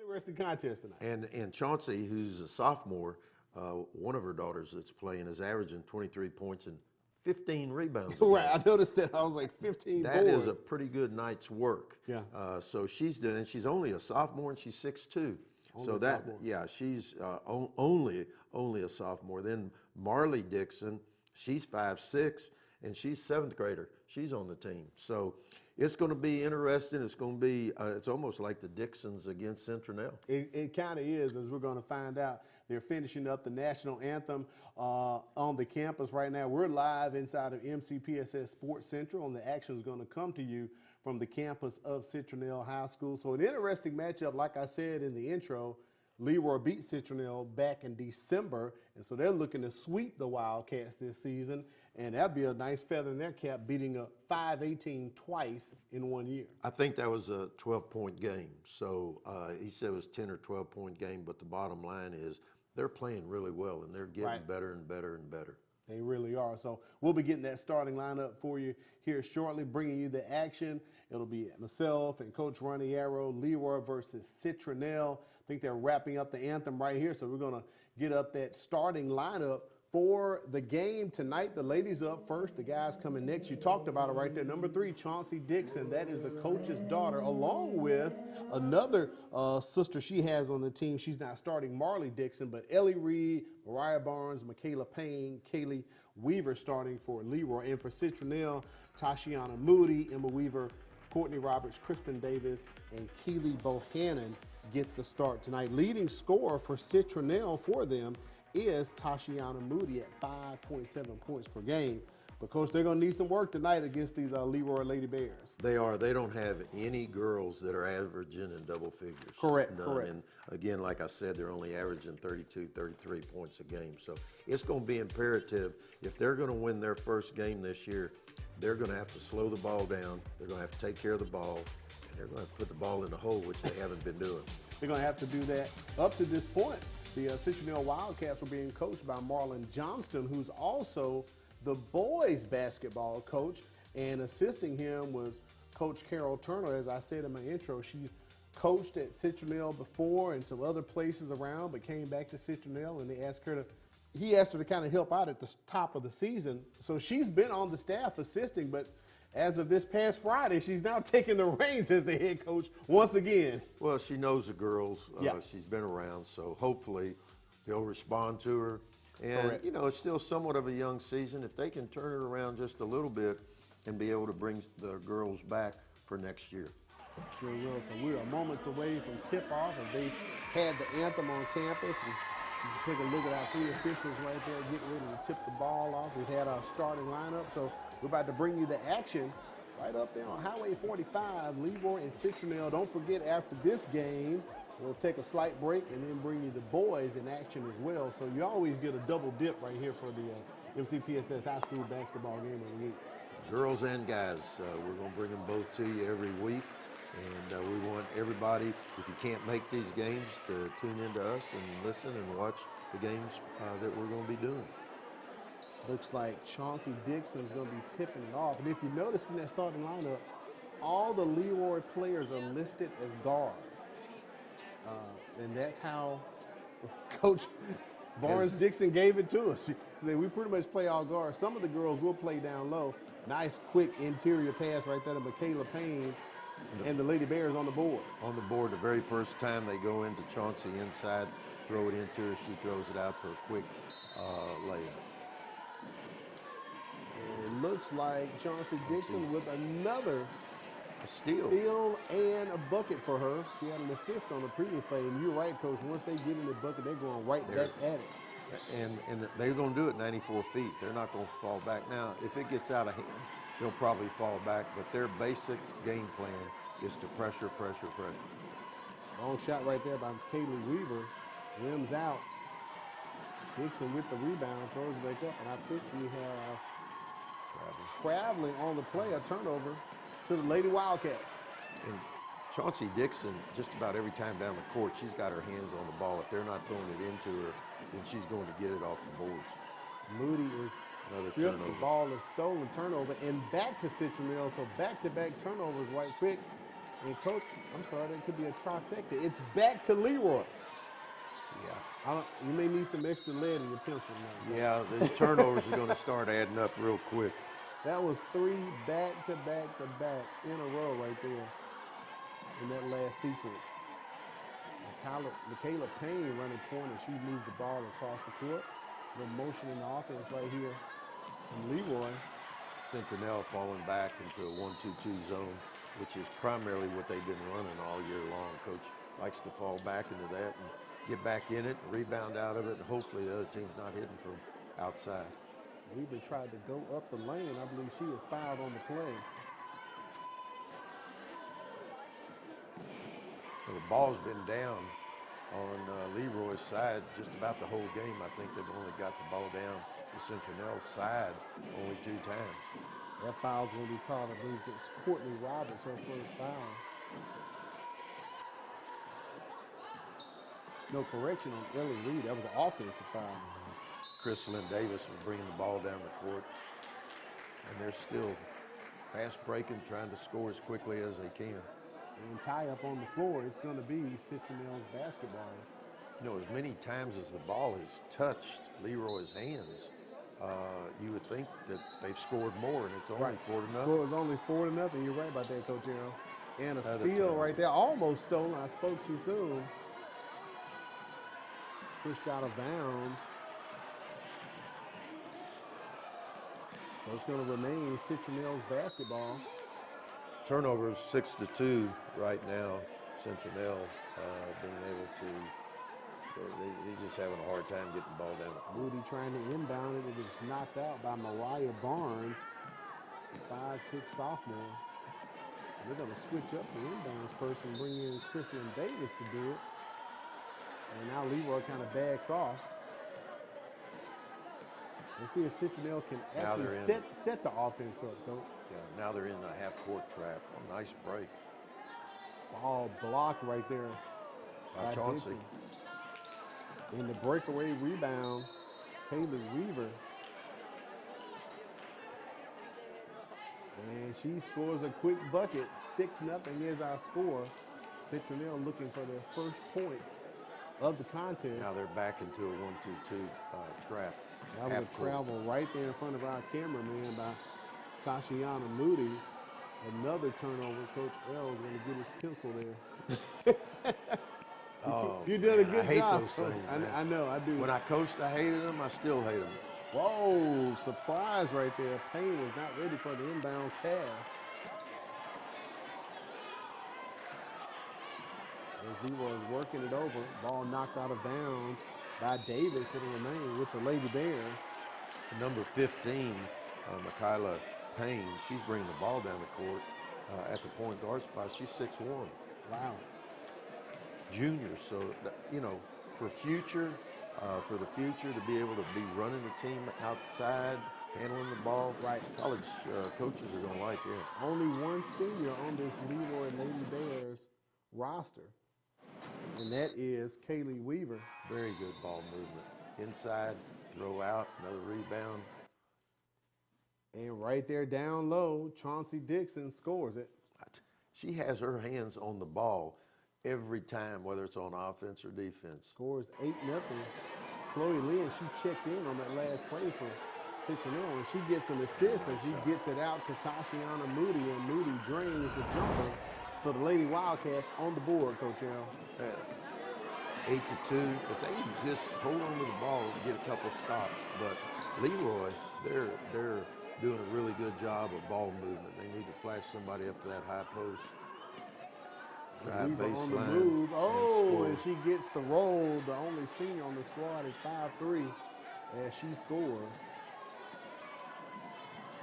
Interesting contest tonight. And Chauncey, who's a sophomore, one of her daughters that's playing is averaging 23 points and 15 rebounds. Right, I noticed that. I was like 15 That boards. is a pretty good night's work. Yeah. So she's doing it. She's only a sophomore and she's 6'2". So that, sophomore. Yeah, she's only a sophomore. Then Marley Dixon, she's 5'6", and she's 7th grader. She's on the team. So it's going to be interesting. It's going to be, it's almost like the Dixons against Citronelle. It kind of is, as we're going to find out. They're finishing up the national anthem on the campus right now. We're live inside of MCPSS Sports Central, and the action is going to come to you from the campus of Citronelle High School. So an interesting matchup, like I said in the intro. Leroy beat Citronelle back in December, and so they're looking to sweep the Wildcats this season, and that'd be a nice feather in their cap, beating a 5-18 twice in 1 year. I think that was a 12-point game. So he said it was 10 or 12-point game, but the bottom line is they're playing really well, and they're getting better and better and better. They really are. So we'll be getting that starting lineup for you here shortly, bringing you the action. It'll be myself and Coach Ronnie Arrow, Leroy versus Citronelle. I think they're wrapping up the anthem right here, so we're going to get up that starting lineup for the game tonight. The ladies up first, the guys coming next. You talked about it right there. Number 3, Chauncey Dixon. That is the coach's daughter, along with another sister she has on the team. She's not starting, Marley Dixon, but Ellie Reed, Mariah Barnes, Michaela Payne, Kaylee Weaver starting for Leroy. And for Citronelle, Tashiana Moody, Emma Weaver, Courtney Roberts, Kristen Davis, and Keely Bohannon get the start tonight. Leading scorer for Citronelle for them is Tashiana Moody at 5.7 points per game. But, Coach, they're going to need some work tonight against these Leroy Lady Bears. They are. They don't have any girls that are averaging in double figures. Correct, None. correct. And, again, like I said, they're only averaging 32, 33 points a game. So it's going to be imperative. If they're going to win their first game this year, they're going to have to slow the ball down. They're going to have to take care of the ball. And they're going to put the ball in the hole, which they haven't been doing. They're going to have to do that. Up to this point, the Citronelle Wildcats were being coached by Marlon Johnston, who's also the boys basketball coach, and assisting him was Coach Carol Turner. As I said in my intro, she's coached at Citronelle before and some other places around, but came back to Citronelle, and he asked her to kind of help out at the top of the season. So she's been on the staff assisting, but as of this past Friday, she's now taking the reins as the head coach once again. Well, she knows the girls. She's been around, so hopefully they'll respond to her. And, you know, it's still somewhat of a young season. If they can turn it around just a little bit and be able to bring the girls back for next year. Sure will. So we are moments away from tip-off, and they had the anthem on campus. And you can take a look at our 3 officials right there getting ready to tip the ball off. We've had our starting lineup, so we're about to bring you the action right up there on Highway 45, Leroy and Citronelle. Don't forget, after this game, we'll take a slight break and then bring you the boys in action as well. So you always get a double dip right here for the MCPSS High School basketball game of the week. Girls and guys, we're going to bring them both to you every week. And we want everybody, if you can't make these games, to tune into us and listen and watch the games that we're going to be doing. Looks like Chauncey Dixon is going to be tipping it off. And if you noticed in that starting lineup, all the Leroy players are listed as guards. And that's how Coach Barnes-Dixon gave it to us. She said, we pretty much play all guards. Some of the girls will play down low. Nice, quick interior pass right there to Michaela Payne. And the Lady Bears on the board. On the board, the very first time they go into Chauncey inside, throw it into her, she throws it out for a quick layup. And it looks like Chauncey Dixon with another steal and a bucket for her. She had an assist on the previous play, and you're right, Coach. Once they get in the bucket, they're going right back at it. And they're going to do it 94 feet. They're not going to fall back. Now, if it gets out of hand, they'll probably fall back, but their basic game plan is to pressure, pressure, pressure. Long shot right there by Kaylee Weaver. Rims out. Dixon with the rebound, throws it back up, and I think we have traveling on the play, a turnover to the Lady Wildcats. And Chauncey Dixon, just about every time down the court, she's got her hands on the ball. If they're not throwing it into her, then she's going to get it off the boards. Moody is another stripped, turnover. The ball is stolen, turnover, and back to Citronelle. So back-to-back turnovers right quick. And Coach, I'm sorry, that could be a trifecta. It's back to Leroy. Yeah. You may need some extra lead in your pencil now. Yeah, these turnovers are going to start adding up real quick. That was 3 back-to-back-to-back in a row right there in that last sequence. Michaela Payne running point, and she moves the ball across the court. No motion in the offense right here from Leroy. Citronelle falling back into a 1-2-2 zone, which is primarily what they've been running all year long. Coach likes to fall back into that and get back in it, rebound out of it, and hopefully the other team's not hitting from outside. Weaver tried to go up the lane. I believe she is fouled on the play. Well, the ball's been down on Leroy's side just about the whole game. I think they've only got the ball down to Citronelle's side only 2 times. That foul's going to be called, I believe it's Courtney Roberts, her first foul. No correction on Ellie Reed. That was an offensive foul. Chris Lynn Davis was bringing the ball down the court, and they're still fast breaking, trying to score as quickly as they can. And tie up on the floor, it's going to be Citronelle's basketball. You know, as many times as the ball has touched Leroy's hands, you would think that they've scored more, and it's only 4-0. The score is only 4-0. You're right about that, Coach Arrow. And a Another steal turnover. right there, almost stolen. I spoke too soon. Pushed out of bounds. So it's going to remain Citronelle's basketball. Turnovers 6-2 right now. Citronelle being able to, they're just having a hard time getting the ball down the court. Moody trying to inbound it. It was knocked out by Mariah Barnes, 5'6" sophomore. They're going to switch up the inbounds person, bring in Kristen Davis to do it. And now Leroy kind of backs off. Let's see if Citronelle can actually set the offense up, Coach. Yeah, now they're in a half-court trap. A nice break. Ball blocked right there by Chauncey. In the breakaway rebound, Kaylee Weaver. And she scores a quick bucket. 6-0 is our score. Citronelle looking for their first points of the contest. Now they're back into a 1-2-2 trap. That was a travel right there in front of our cameraman by Tashiana Moody. Another turnover. Coach L is going to get his pencil there. You did a good job. I hate those things, I know, I do. When I coached, I hated them. I still hate them. Whoa, surprise right there. Payne was not ready for the inbound pass. As Leroy was working it over, ball knocked out of bounds by Davis. It'll remain with the Lady Bears. Number 15, Michaela Payne, she's bringing the ball down the court at the point guard spot. She's 6'1". Wow. Junior, so that, you know, for the future to be able to be running the team outside, handling the ball, right? College coaches are going to like it. Only one senior on this Leroy Lady Bears roster, and that is Kaylee Weaver. Very good ball movement. Inside, throw out, another rebound. And right there down low, Chauncey Dixon scores it. She has her hands on the ball every time, whether it's on offense or defense. Scores 8-0. Chloe Lynn, she checked in on that last play for Citronelle, and she gets an assist, and she gets it out to Tashiana Moody, and Moody drains the jumper for the Lady Wildcats on the board, Coach Al. 8-2. If they just hold on to the ball and get a couple stops, but Leroy, they're doing a really good job of ball movement. They need to flash somebody up to that high post. Drive baseline. On the move. Oh, and she gets the roll. The only senior on the squad at 5'3", as she scores.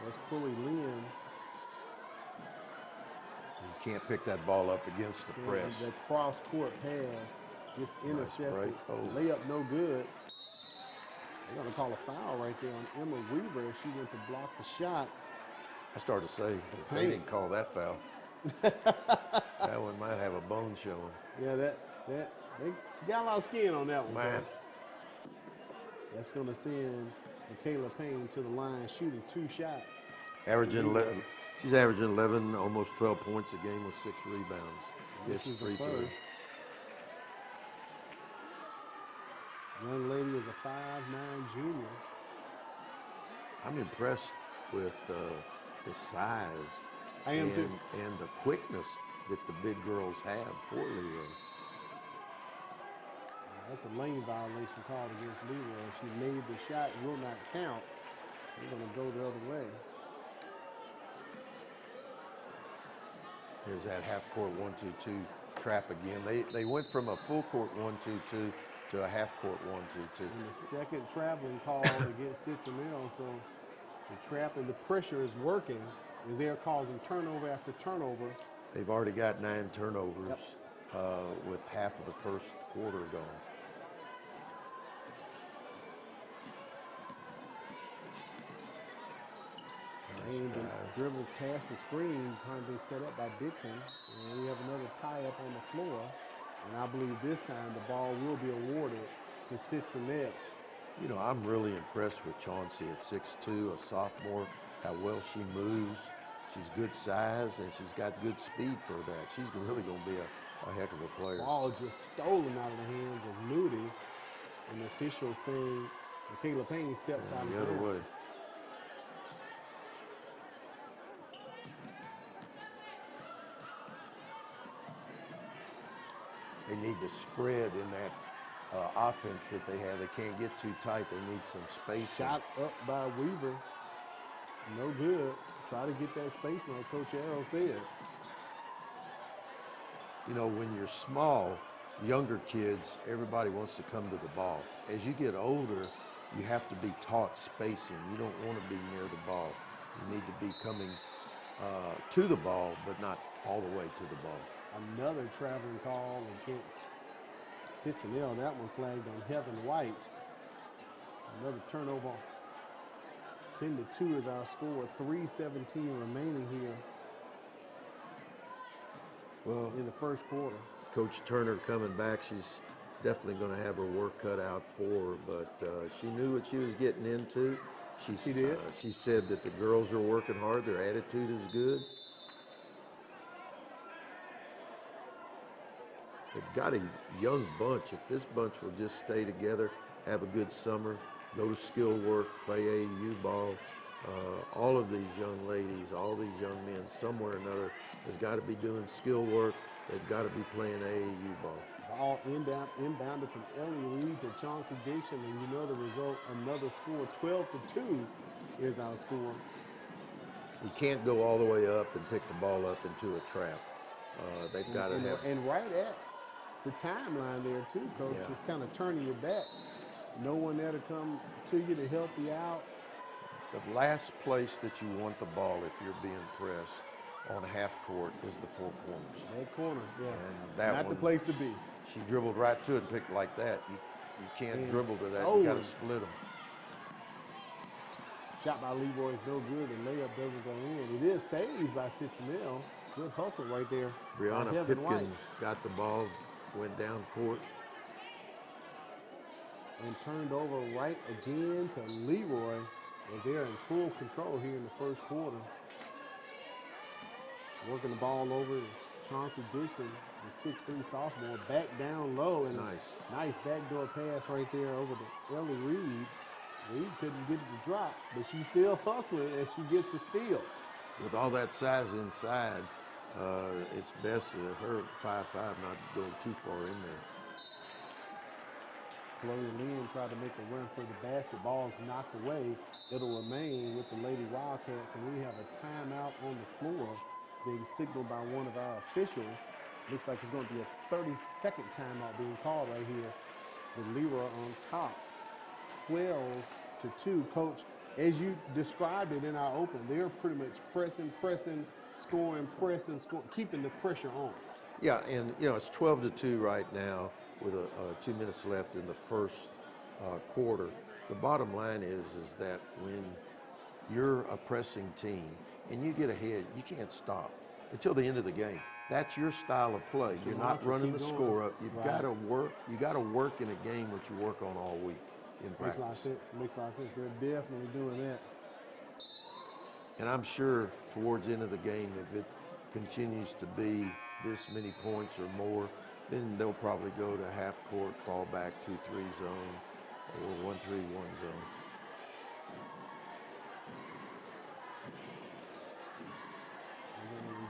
That's Chloe Lynn. You can't pick that ball up against the press. The cross-court pass gets intercepted. Nice break. Oh. Layup no good. They're going to call a foul right there on Emma Weaver. She went to block the shot. I started to say, if they didn't call that foul, that one might have a bone showing. Yeah, they got a lot of skin on that one. Man. That's going to send Michaela Payne to the line, shooting 2 shots. Averaging She's averaging 11, almost 12 points a game with 6 rebounds. This is the first. Young lady is a 5'9" junior. I'm impressed with the size I am too. And the quickness that the big girls have for Leroy. That's a lane violation called against Leroy. She made the shot, will not count. We're going to go the other way. Here's that half-court 1-2-2 trap again. They went from a full-court 1-2-2 to a half-court 1-2-2. And the second traveling call against Citronelle, so the trap and the pressure is working as they're causing turnover after turnover. They've already got 9 turnovers Yep. with half of the first quarter gone. And dribbles past the screen, currently set up by Dixon. And we have another tie-up on the floor. And I believe this time the ball will be awarded to Citronelle. You know, I'm really impressed with Chauncey at 6'2", a sophomore, how well she moves. She's good size, and she's got good speed for that. She's really going to be a heck of a player. Ball just stolen out of the hands of Moody. And the official saying Michaela Payne steps out of the other way. They need to spread in that offense that they have. They can't get too tight. They need some space. Shot up by Weaver. No good. Try to get that spacing like Coach Arrow said. You know, when you're small, younger kids, everybody wants to come to the ball. As you get older, you have to be taught spacing. You don't want to be near the ball. You need to be coming to the ball, but not all the way to the ball. Another traveling call against Citronelle. That one flagged on Heaven White. Another turnover. 10-2 is our score. 3:17 remaining here. Well, in the first quarter. Coach Turner coming back. She's definitely going to have her work cut out for her, but she knew what she was getting into. She did. She said that the girls are working hard. Their attitude is good. They've got a young bunch. If this bunch will just stay together, have a good summer, go to skill work, play AAU ball, all of these young ladies, all these young men, somewhere or another, has got to be doing skill work. They've got to be playing AAU ball. Ball inbounded from Ellie Reed to Chauncey Dixon, and you know the result, another score. 12-2 is our score. So you can't go all the way up and pick the ball up into a trap. They've got to have... And right at the timeline there too, Coach, just kind of turning your back. No one there to come to you to help you out. The last place that you want the ball if you're being pressed on half court is the four corners. That corner, yeah. And that not one, the place to be. She dribbled right to it and picked like that. You can't dribble to that. You got to split them. Shot by Leroy is no good, and layup doesn't go in. It is saved by Citronelle. Good hustle right there. Brianna Pipkin got the ball, went down court. And turned over right again to Leroy. And they're in full control here in the first quarter. Working the ball over to Chauncey Dixon, the 6'3" sophomore, back down low. And nice backdoor pass right there over to Ellie Reed. Reed couldn't get it to drop, but she's still hustling as she gets the steal. With all that size inside, it's best for her 5'5" not going too far in there. Chloe Lynn tried to make a run for the basketball. It's knocked away. It'll remain with the Lady Wildcats, and we have a timeout on the floor being signaled by one of our officials. Looks like it's going to be a 30-second timeout being called right here with Leroy on top. 12-2. Coach, as you described it in our open, they're pretty much pressing, scoring, keeping the pressure on. Yeah, and you know, it's 12-2 right now with 2 minutes left in the first quarter. The bottom line is that when you're a pressing team and you get ahead, you can't stop until the end of the game. That's your style of play. You're not running the score up. You've got to work. You got to work in a game what you work on all week in practice. Makes a lot of sense. Makes a lot of sense. They're definitely doing that. And I'm sure towards the end of the game, if it continues to be this many points or more, then they'll probably go to half court, fall back 2-3 zone, or 1-3-1 zone.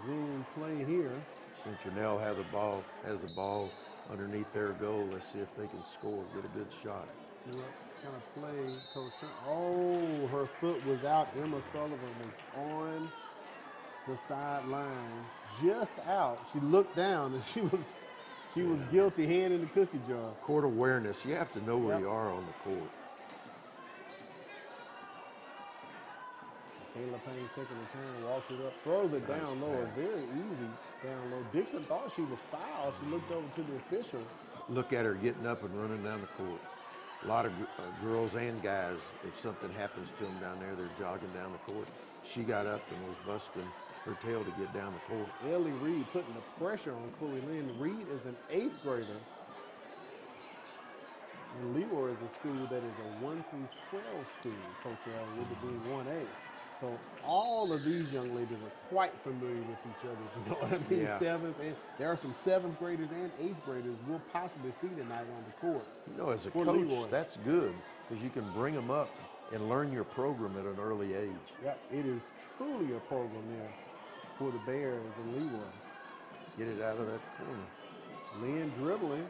Zoom play here. Citronelle has the ball underneath their goal. Let's see if they can score, get a good shot. What kind of play, Coach? Oh, her foot was out. Emma Sullivan was on the sideline, just out. She looked down and she was guilty, hand in the cookie jar. Court awareness. You have to know where you are on the court. Kayla Payne taking the turn, walks it up, throws it down low. Very easy down low. Dixon thought she was fouled. She looked over to the official. Look at her getting up and running down the court. A lot of girls and guys, if something happens to them down there, they're jogging down the court. She got up and was busting her tail to get down the court. Ellie Reed putting the pressure on Chloe Lynn. Reed is an 8th grader. And Leroy is a school that is a 1 through 12 school, Coach L, with it being 1A. So all of these young ladies are quite familiar with each other, if you know what I mean? Yeah. 7th, and there are some 7th graders and 8th graders we'll possibly see tonight on the court. You know, as a for coach, Leroy. that's good because you can bring them up and learn your program at an early age. Yep, it is truly a program there for the Bears and Leroy. Get it out of that corner. Lynn dribbling,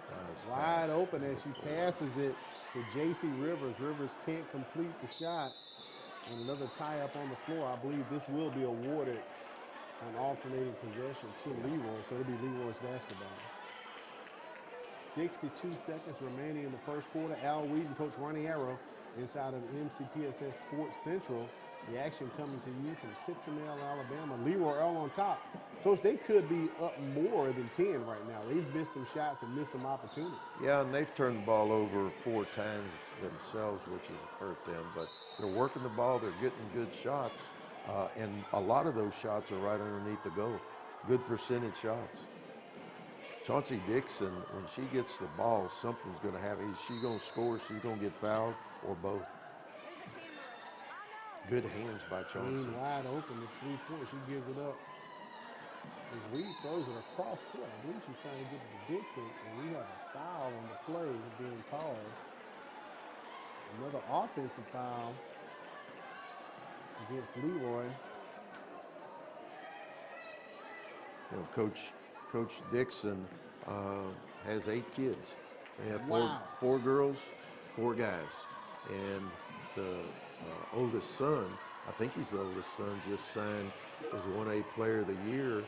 wide open as she passes it to J.C. Rivers. Rivers can't complete the shot. And another tie up on the floor. I believe this will be awarded on alternating possession to Leroy, so it'll be Leroy's basketball. 62 seconds remaining in the first quarter. Al Wheaton, Coach Ronnie Arrow, inside of MCPSS Sports Central. The action coming to you from Citronelle, Alabama. Leroy Earl on top. Coach, they could be up more than 10 right now. They've missed some shots and missed some opportunity. Yeah, and they've turned the ball over 4 times themselves, which has hurt them. But they're working the ball. They're getting good shots. And a lot of those shots are right underneath the goal. Good percentage shots. Chauncey Dixon, when she gets the ball, something's going to happen. Is she going to score? She's going to get fouled, or both. Good hands by Chauncey. Wide open at 3-point. She gives it up. As Reed throws it across court, I believe she's trying to get it to Dixon, and we have a foul on the play being called. Another offensive foul against Leroy. You know, Coach Dixon has 8 kids. They have four girls, 4 guys, and the oldest son, I think he's the oldest son, just signed as a 1A Player of the Year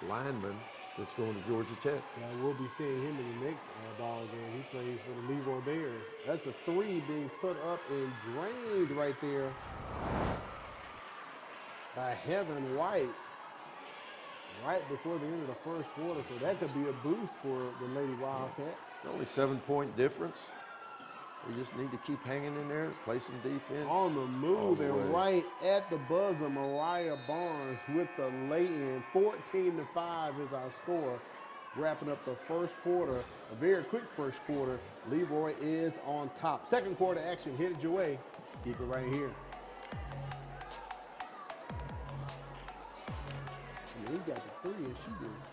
lineman that's going to Georgia Tech. Yeah, we'll be seeing him in the next ball game. He plays for the Leroy Bears. That's a 3 being put up and drained right there by Heaven White right before the end of the first quarter. So that could be a boost for the Lady Wildcats. Only 7-point difference. We just need to keep hanging in there, play some defense. On the move and right at the buzzer, Mariah Barnes with the lay-in. 14-5 is our score. Wrapping up the first quarter, a very quick first quarter. Leroy is on top. Second quarter action headed your way. Keep it right here. And he got the 3 and she just.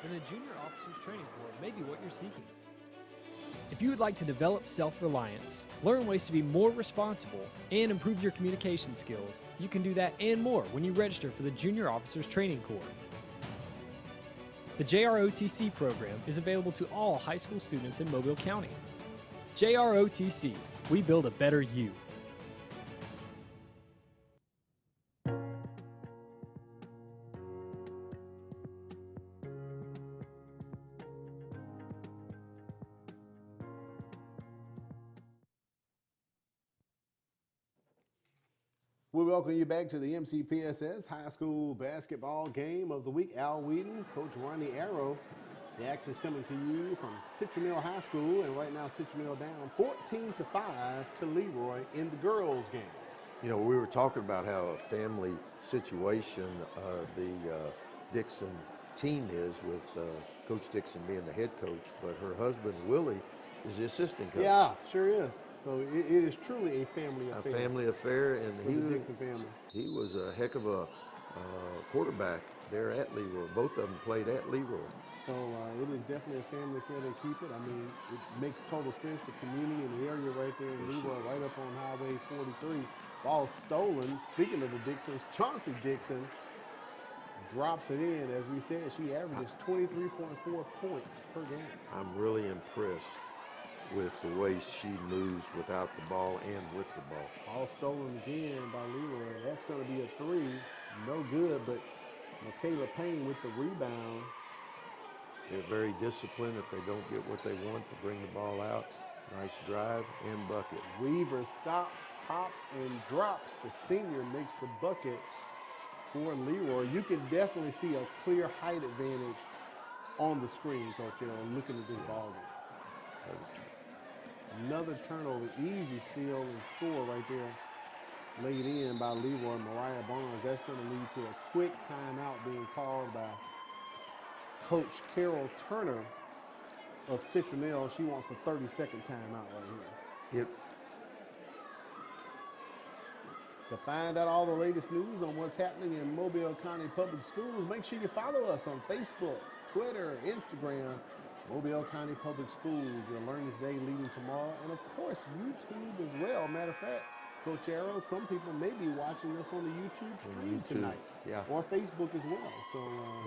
Then a junior officer's training corps may be what you're seeking. If you would like to develop self-reliance, learn ways to be more responsible, and improve your communication skills, you can do that and more when you register for the Junior Officers Training Corps. The JROTC program is available to all high school students in Mobile County. JROTC, we build a better you. We welcome you back to the MCPSS High School Basketball Game of the Week. Al Wheaton, Coach Ronnie Arrow. The action is coming to you from Citronelle High School, and right now Citronelle down 14-5 to Leroy in the girls' game. You know, we were talking about how a family situation the Dixon team is with Coach Dixon being the head coach, but her husband, Willie, is the assistant coach. Yeah, sure is. So it is truly a family affair. A family affair, and the Dixon family. He was a heck of a quarterback there at Leroy. Both of them played at Leroy. So it is definitely a family affair. They keep it. I mean, it makes total sense. The community and the area right there in Leroy, right up on Highway 43. Ball stolen. Speaking of the Dixons, Chauncey Dixon drops it in. As we said, she averages 23.4 points per game. I'm really impressed with the way she moves without the ball and with the ball. Ball stolen again by Leroy. That's going to be a 3. No good, but Michaela Payne with the rebound. They're very disciplined. If they don't get what they want, to bring the ball out. Nice drive and bucket. Weaver stops, pops, and drops. The senior makes the bucket for Leroy. You can definitely see a clear height advantage on the screen, Coach, looking at this ball game. Another turnover, easy steal and score right there. Laid in by Leroy. Mariah Barnes. That's going to lead to a quick timeout being called by Coach Carol Turner of Citronelle. She wants a 30-second timeout right here. To find out all the latest news on what's happening in Mobile County Public Schools, make sure you follow us on Facebook, Twitter, Instagram, Mobile County Public Schools. We're learning today, leading tomorrow, and of course, YouTube as well. Matter of fact, Coach Arrow, some people may be watching us on the YouTube stream tonight, or Facebook as well. So,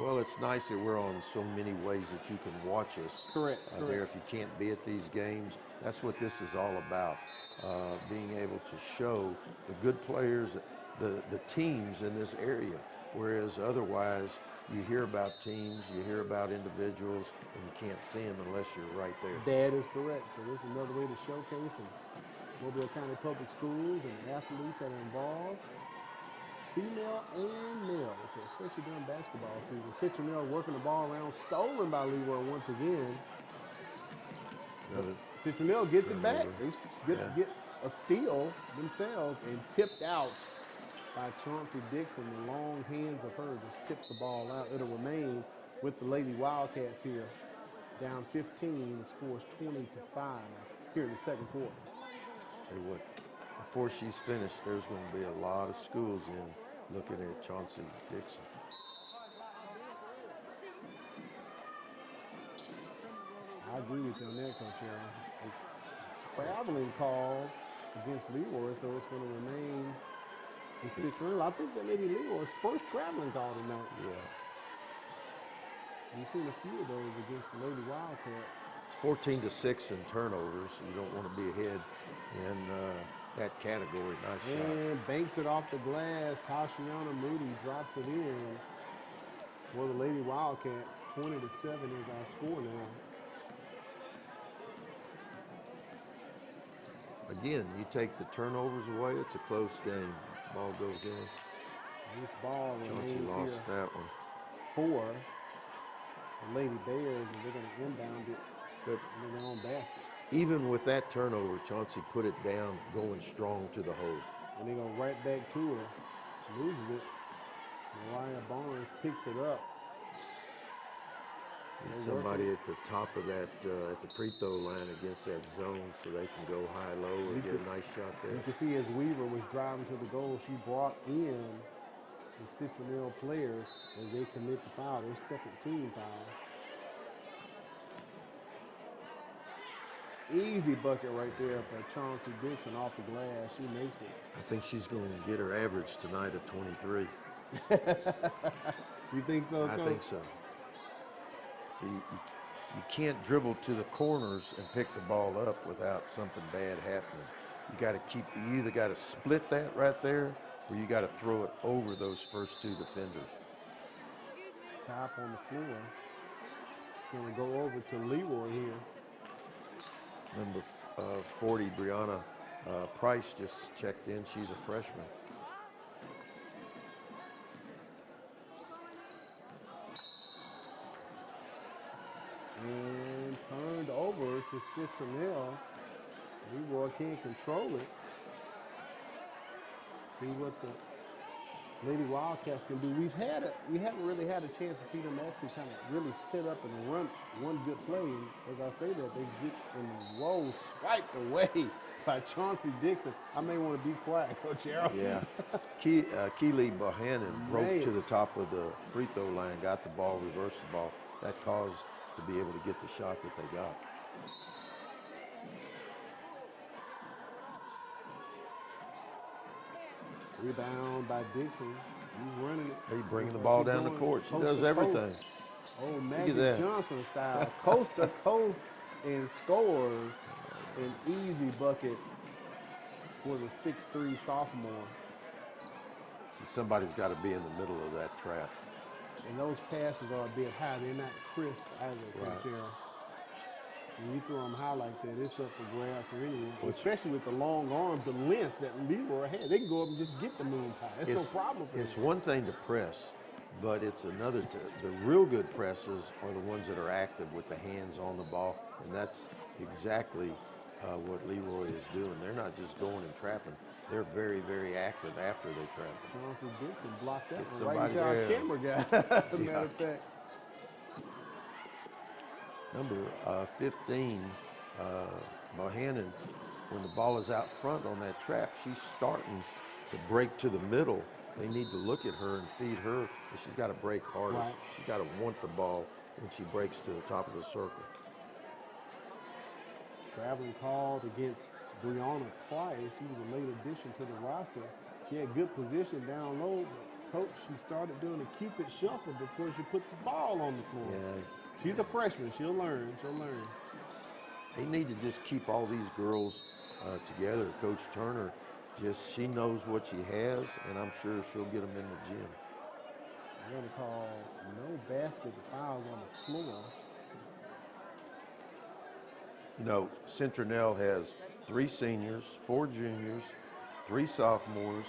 well, it's nice that we're on so many ways that you can watch us. Correct. There, if you can't be at these games, that's what this is all about. Being able to show the good players, the teams in this area. Whereas otherwise, you hear about teams, you hear about individuals, and you can't see them unless you're right there. That is correct. So this is another way to showcase Mobile County Public Schools and the athletes that are involved, female and male, so especially during basketball season. Citronelle working the ball around, stolen by Leroy once again. Citronelle gets it back. They get a steal themselves and tipped out by Chauncey Dixon. The long hands of her just tipped the ball out. It'll remain with the Lady Wildcats here, down 15. The score is 20-5 here in the second quarter. What, before she's finished, there's going to be a lot of schools in looking at Chauncey Dixon. I agree with you on that, Coach Aaron. A traveling call against Leroy, so it's going to remain in Citronelle. I think that may be Leroy's first traveling call tonight. Yeah. You've seen a few of those against the Lady Wildcats. 14-6 in turnovers. You don't want to be ahead in that category. Nice shot. And banks it off the glass. Tashiana Moody drops it in for the Lady Wildcats. 20-7 is our score now. Again, you take the turnovers away, it's a close game. Ball goes in. This ball Chauncey remains lost here that one. for the Lady Bears, and they're going to inbound it. But in their own basket. even with that turnover, Chauncey put it down, going strong to the hole. And they go right back to her. Loses it. Mariah Barnes picks it up. Need somebody at the top of that, at the free throw line against that zone so they can go high-low and get a nice shot there. You can see as Weaver was driving to the goal, she brought in the Citronelle players as they commit the foul, their second team foul. Easy bucket right there for Chauncey Dixon off the glass. She makes it. I think she's going to get her average tonight of 23. You think so, Coach? I think so. See, you can't dribble to the corners and pick the ball up without something bad happening. You got to you either got to split that right there, or you got to throw it over those first two defenders. Top on the floor. Going to go over to Leroy here. Number 40, Brianna Price just checked in. She's a freshman. And turned over to Citronelle. Leroy can't control it. See what the Lady Wildcats can do. We haven't really had a chance to see them actually kind of really sit up and run one good play. And as I say that, they get and roll swiped away by Chauncey Dixon. I may want to be quiet, Coach Arrow. Yeah. Keely Bohannon broke Man. to the top of the free throw line, got the ball, reversed the ball. That caused to be able to get the shot that they got. Rebound by Dixon. He's running it. He's bringing the ball down the court. She does everything. Oh, at Magic that. Johnson style. Coast to coast and scores an easy bucket for the 6'3" sophomore. See, somebody's got to be in the middle of that trap. And those passes are a bit high. They're not crisp either, Coach Arrow. When you throw them high like that, it's up for grabs for anyone, especially with the long arms, the length that Leroy had. They can go up and just get the moon pie. It's no problem for them. It's one thing to press, but it's another. The real good presses are the ones that are active with the hands on the ball, and that's exactly what Leroy is doing. They're not just going and trapping. They're very, very active after they trap. Chauncey Dixon blocked that Get one right into our camera guy. Matter of fact. Number 15, Bohannon, when the ball is out front on that trap, she's starting to break to the middle. They need to look at her and feed her. She's got to break hardest. Right. She's got to want the ball when she breaks to the top of the circle. Traveling called against Brianna Price. She was a late addition to the roster. She had good position down low, but Coach, she started doing a keep it shuffle before she put the ball on the floor. Yeah. She's a freshman. She'll learn. She'll learn. They need to just keep all these girls together. Coach Turner, she knows what she has, and I'm sure she'll get them in the gym. They're going to call no basket. The foul's on the floor. You know, Citronelle has 3 seniors, 4 juniors, 3 sophomores,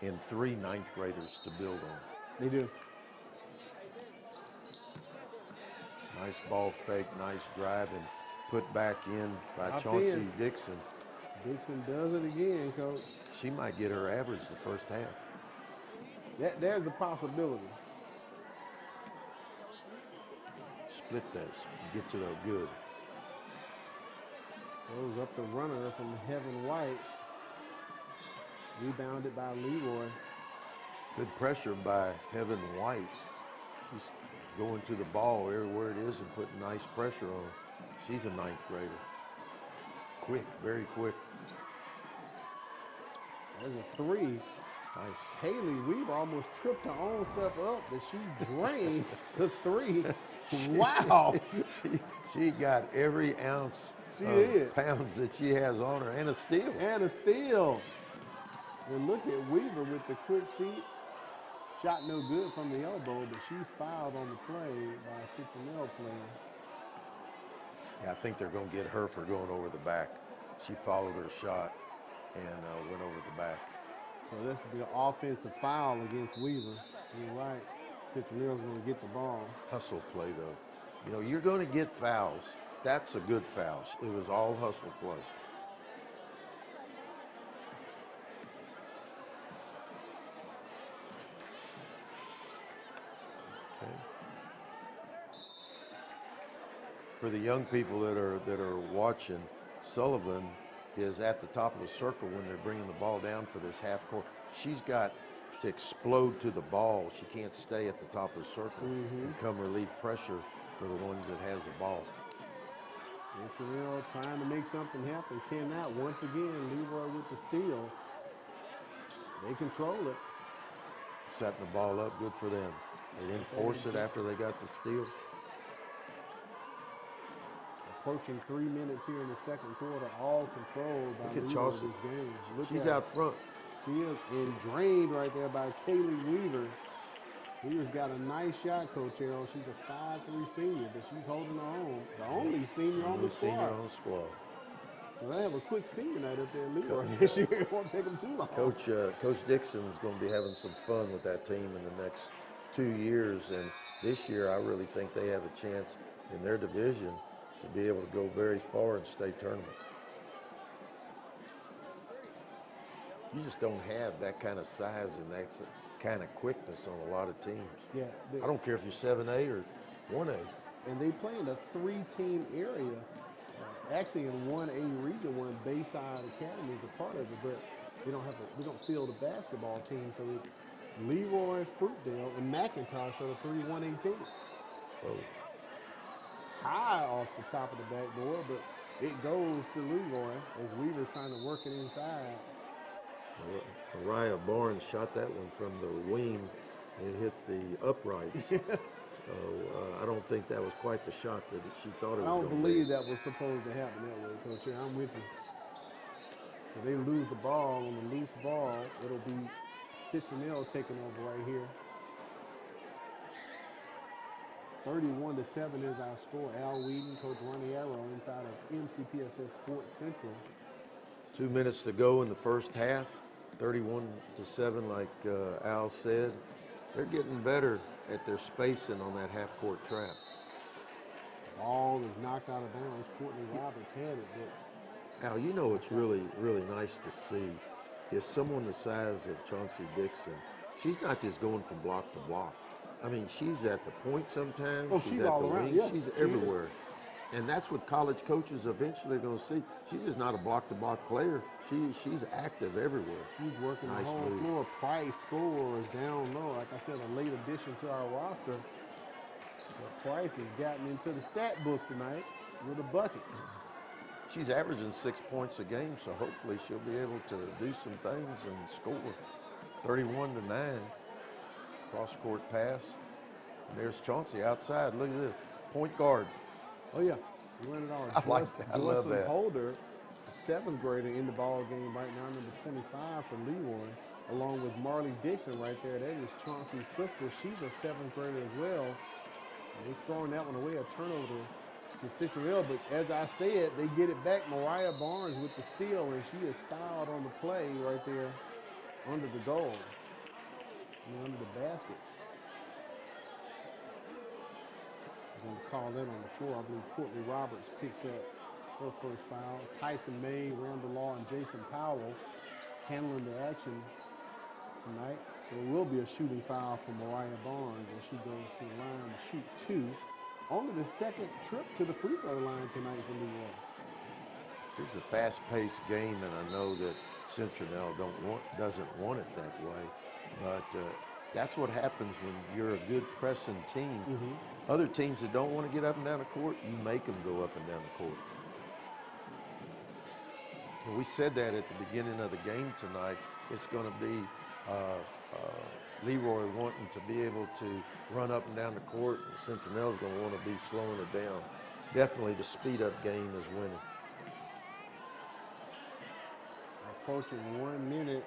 and 3 ninth graders to build on. They do. Nice ball fake, nice drive, and put back in by Up Chauncey in. Dixon. Dixon does it again, Coach. She might get her average the first half. There's the possibility. Split that, get to the good. Throws up the runner from Heaven White. Rebounded by Leroy. Good pressure by Heaven White. She's going to the ball everywhere it is and putting nice pressure on her. She's a ninth grader. Quick, very quick. There's a 3. Nice. Haley Weaver almost tripped her own self up, but she drains the 3. Wow. She got every ounce did. pounds that she has on her, and a steal. And a steal. And look at Weaver with the quick feet. Shot no good from the elbow, but she's fouled on the play by a Citronelle player. Yeah, I think they're going to get her for going over the back. She followed her shot and went over the back. So this will be an offensive foul against Weaver. You're right. Citronelle's going to get the ball. Hustle play, though. You know, you're going to get fouls. That's a good foul. It was all hustle play. Okay. For the young people that are watching, Sullivan is at the top of the circle when they're bringing the ball down for this half court. She's got to explode to the ball. She can't stay at the top of the circle and come relieve pressure for the ones that has the ball. Citronelle trying to make something happen. Cannot. Once again, Leroy with the steal. They control it. Setting the ball up, good for them. They didn't force it after they got the steal. Approaching 3 minutes here in the second quarter, all controlled by Look at Leroy Chauncey. this game. Look She's at out front. She is, and drained right there by Kaylee Weaver. Weaver's got a nice shot, Coach Arrow. She's a 5'3" senior, but she's holding her own. The only senior on the Senior squad. on the squad. Well, they have a quick senior night up there in Leroy this year. It won't take them too long. Coach Dixon's going to be having some fun with that team in the next 2 years, and this year I really think they have a chance in their division to be able to go very far in state tournament. You just don't have that kind of size and that kind of quickness on a lot of teams. Yeah, I don't care if you're 7A or 1A. and they play in a 3-team area. actually in 1A region, one Bayside Academy is a part of it, but they don't field a basketball team, so it's Leroy, Fruitdale, and McIntosh are the 3 1A teams. Oh. High off the top of the backboard, but it goes to Leroy as Weaver's trying to work it inside. Mariah Barnes shot that one from the wing and hit the uprights. So I don't think that was quite the shot that she thought it was. I don't believe that was supposed to happen that way, Coach. Yeah, I'm with you. If they lose the ball on the loose ball, it'll be Citronelle taking over right here. 31-7 is our score. Al Whedon, Coach Ronnie Arrow inside of MCPSS Sports Central. 2 minutes to go in the first half. 31-7, like Al said. They're getting better at their spacing on that half-court trap. Ball is knocked out of bounds. Courtney Roberts had it, but Al, you know what's really, really nice to see is someone the size of Chauncey Dixon. She's not just going from block to block. I mean, she's at the point sometimes. Oh, she's at all the around. wing. Yeah, she's she everywhere. And that's what college coaches eventually are going to see. She's just not a block-to-block player. She's active everywhere. She's working nice the whole move. floor. Price scores down low. Like I said, a late addition to our roster. But Price has gotten into the stat book tonight with a bucket. She's averaging 6 points a game, so hopefully she'll be able to do some things and score. 31-9. Cross-court pass. And there's Chauncey outside. Look at this. Point guard. Oh, yeah. He ran it all. I like that. I love that. Holder, the 7th grader in the ball game right now, number 25 for Leroy, along with Marley Dixon right there. That is Chauncey's sister. She's a 7th grader as well. And he's throwing that one away, a turnover to Citronelle. But as I said, they get it back. Mariah Barnes with the steal, and she is fouled on the play right there under the goal, under the basket. I'm going to call that on the floor. I believe Courtney Roberts picks up her first foul. Tyson May, Randall Law, and Jason Powell handling the action tonight. There will be a shooting foul for Mariah Barnes as she goes to the line to shoot 2. Only the second trip to the free throw line tonight for Leroy. It's a fast-paced game, and I know that Citronelle doesn't want it that way, but that's what happens when you're a good pressing team. Other teams that don't want to get up and down the court, you make them go up and down the court. And we said that at the beginning of the game tonight. It's going to be Leroy wanting to be able to run up and down the court, and Citronelle's going to want to be slowing it down. Definitely the speed-up game is winning. Approaching 1 minute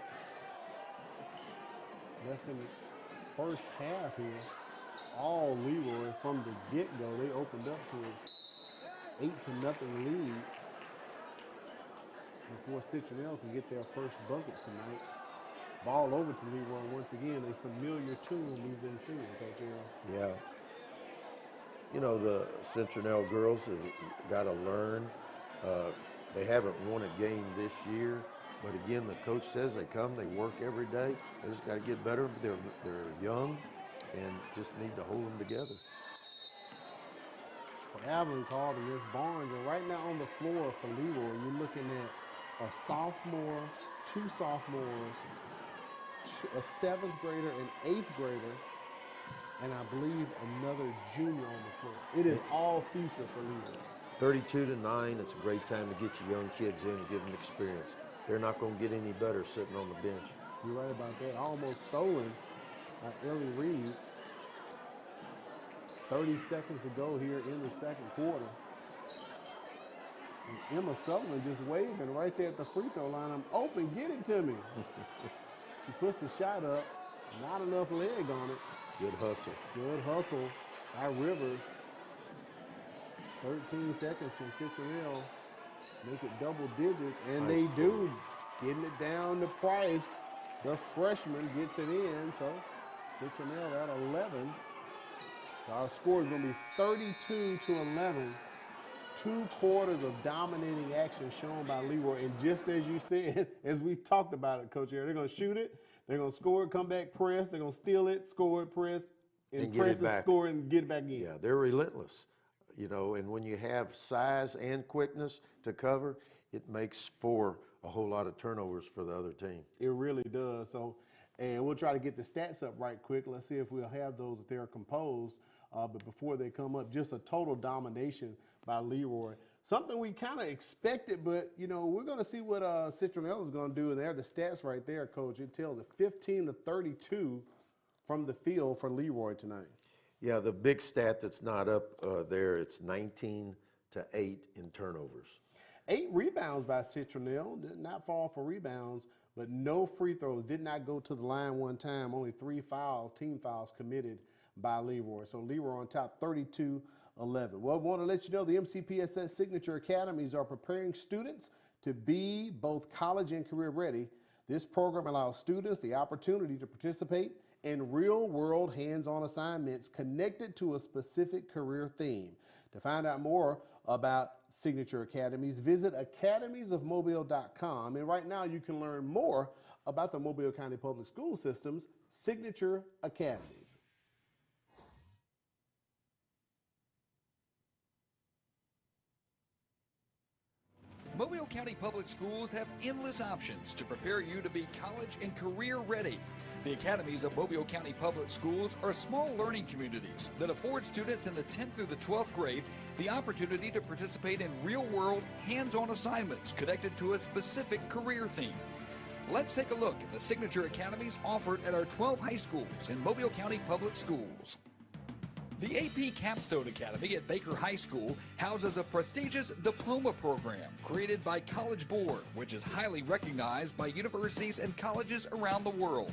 left in the first half here. All Leroy from the get-go. They opened up to an 8-0 lead before Citronelle can get their first bucket tonight. Ball over to Leroy once again. A familiar tune we've been seeing, Coach Arrow. Yeah. You know, the Citronelle girls have got to learn. They haven't won a game this year, but again, the coach says they come, they work every day. They just got to get better. They're young and just need to hold them together. Traveling call against Barnes, and right now on the floor for Leroy, you're looking at a sophomore, 2 sophomores, a 7th grader, an 8th grader, and I believe another junior on the floor. It is all future for Leroy. 32-9, it's a great time to get your young kids in and give them experience. They're not going to get any better sitting on the bench. You're right about that. Almost stolen by Ellie Reed. 30 seconds to go here in the second quarter. And Emma Sullivan just waving right there at the free throw line. I'm open, get it to me. She puts the shot up, not enough leg on it. Good hustle. Good hustle by Rivers. 13 seconds from Citronelle. Make it double digits, and Nice they score. do. Getting it down to Price. The freshman gets it in, so Citronelle at 11. Our score is going to be 32-11. 2 quarters of dominating action shown by Leroy. And just as you said, as we talked about it, Coach Aaron, they're going to shoot it, they're going to score it, come back, press, they're going to steal it, score it, press, and get press it and back. score and get it back in. Yeah, they're relentless. you know, and when you have size and quickness to cover, it makes for a whole lot of turnovers for the other team. It really does. So, and we'll try to get the stats up right quick. Let's see if we'll have those if they're composed. But before they come up, just a total domination by Leroy. Something we kind of expected, but, you know, we're going to see what Citronelle is going to do. And there are the stats right there, Coach. It tells it 15-32 from the field for Leroy tonight. Yeah, the big stat that's not up there, it's 19-8 in turnovers. 8 rebounds by Citronelle. Did not fall for rebounds, but no free throws. Did not go to the line one time. Only 3 fouls, team fouls committed by Leroy. So Leroy on top, 32-11. Well, I want to let you know the MCPSS Signature Academies are preparing students to be both college and career ready. This program allows students the opportunity to participate in real-world hands-on assignments connected to a specific career theme. To find out more about Signature Academies, visit academiesofmobile.com. And right now you can learn more about the Mobile County Public School System's Signature Academies. Mobile County Public Schools have endless options to prepare you to be college and career ready. The academies of Mobile County Public Schools are small learning communities that afford students in the 10th through the 12th grade the opportunity to participate in real-world, hands-on assignments connected to a specific career theme. Let's take a look at the Signature Academies offered at our 12 high schools in Mobile County Public Schools. The AP Capstone Academy at Baker High School houses a prestigious diploma program created by College Board, which is highly recognized by universities and colleges around the world.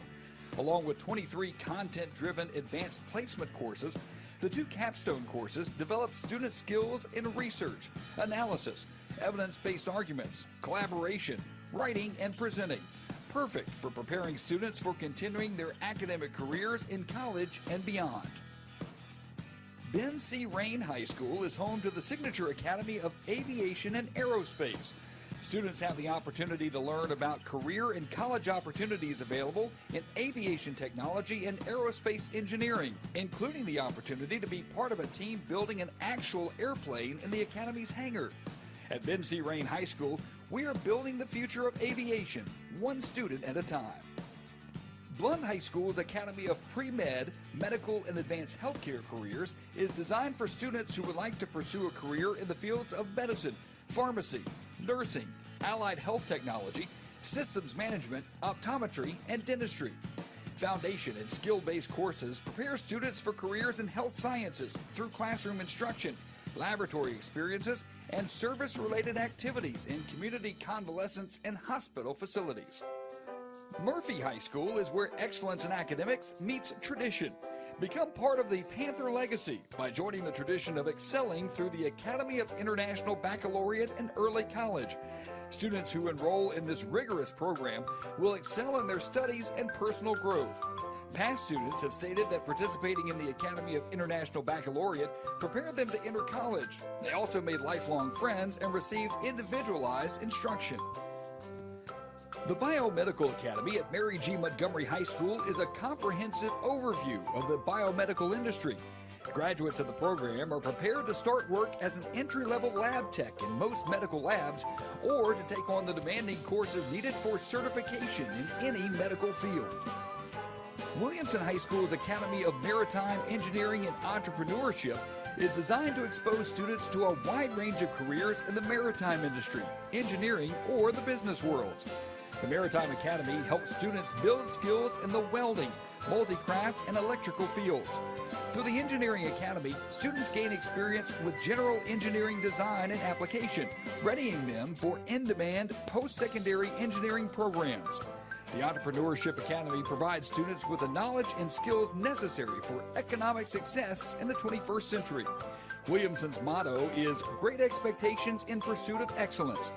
Along with 23 content-driven advanced placement courses, the 2 capstone courses develop student skills in research, analysis, evidence-based arguments, collaboration, writing, and presenting. Perfect for preparing students for continuing their academic careers in college and beyond. Ben C. Rain High School is home to the Signature Academy of Aviation and Aerospace. Students have the opportunity to learn about career and college opportunities available in aviation technology and aerospace engineering, including the opportunity to be part of a team building an actual airplane in the Academy's hangar. At Ben C. Rain High School, we are building the future of aviation, one student at a time. Blunt High School's Academy of Pre-Med, Medical, and Advanced Healthcare Careers is designed for students who would like to pursue a career in the fields of medicine, pharmacy, nursing, allied health technology, systems management, optometry, and dentistry. Foundation and skill-based courses prepare students for careers in health sciences through classroom instruction, laboratory experiences, and service-related activities in community convalescence and hospital facilities. Murphy High School is where excellence in academics meets tradition. Become part of the Panther legacy by joining the tradition of excelling through the Academy of International Baccalaureate and Early College. Students who enroll in this rigorous program will excel in their studies and personal growth. Past students have stated that participating in the Academy of International Baccalaureate prepared them to enter college. They also made lifelong friends and received individualized instruction. The Biomedical Academy at Mary G. Montgomery High School is a comprehensive overview of the biomedical industry. Graduates of the program are prepared to start work as an entry-level lab tech in most medical labs or to take on the demanding courses needed for certification in any medical field. Williamson High School's Academy of Maritime Engineering and Entrepreneurship is designed to expose students to a wide range of careers in the maritime industry, engineering, or the business worlds. The Maritime Academy helps students build skills in the welding, multi-craft, and electrical fields. Through the Engineering Academy, students gain experience with general engineering design and application, readying them for in-demand post-secondary engineering programs. The Entrepreneurship Academy provides students with the knowledge and skills necessary for economic success in the 21st century. Williamson's motto is Great Expectations in Pursuit of Excellence.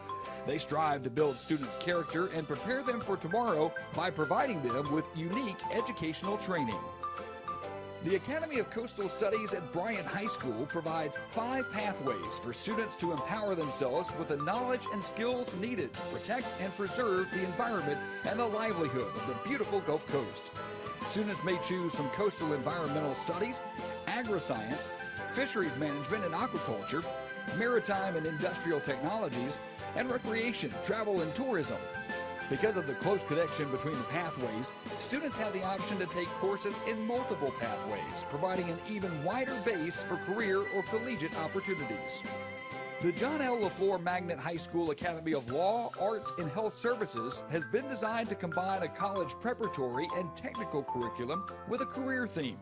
They strive to build students' character and prepare them for tomorrow by providing them with unique educational training. The Academy of Coastal Studies at Bryant High School provides 5 pathways for students to empower themselves with the knowledge and skills needed to protect and preserve the environment and the livelihood of the beautiful Gulf Coast. Students may choose from coastal environmental studies, agri-science, fisheries management and aquaculture, maritime and industrial technologies, and recreation, travel, and tourism. Because of the close connection between the pathways, students have the option to take courses in multiple pathways, providing an even wider base for career or collegiate opportunities. The John L. LaFleur Magnet High School Academy of Law, Arts, and Health Services has been designed to combine a college preparatory and technical curriculum with a career theme.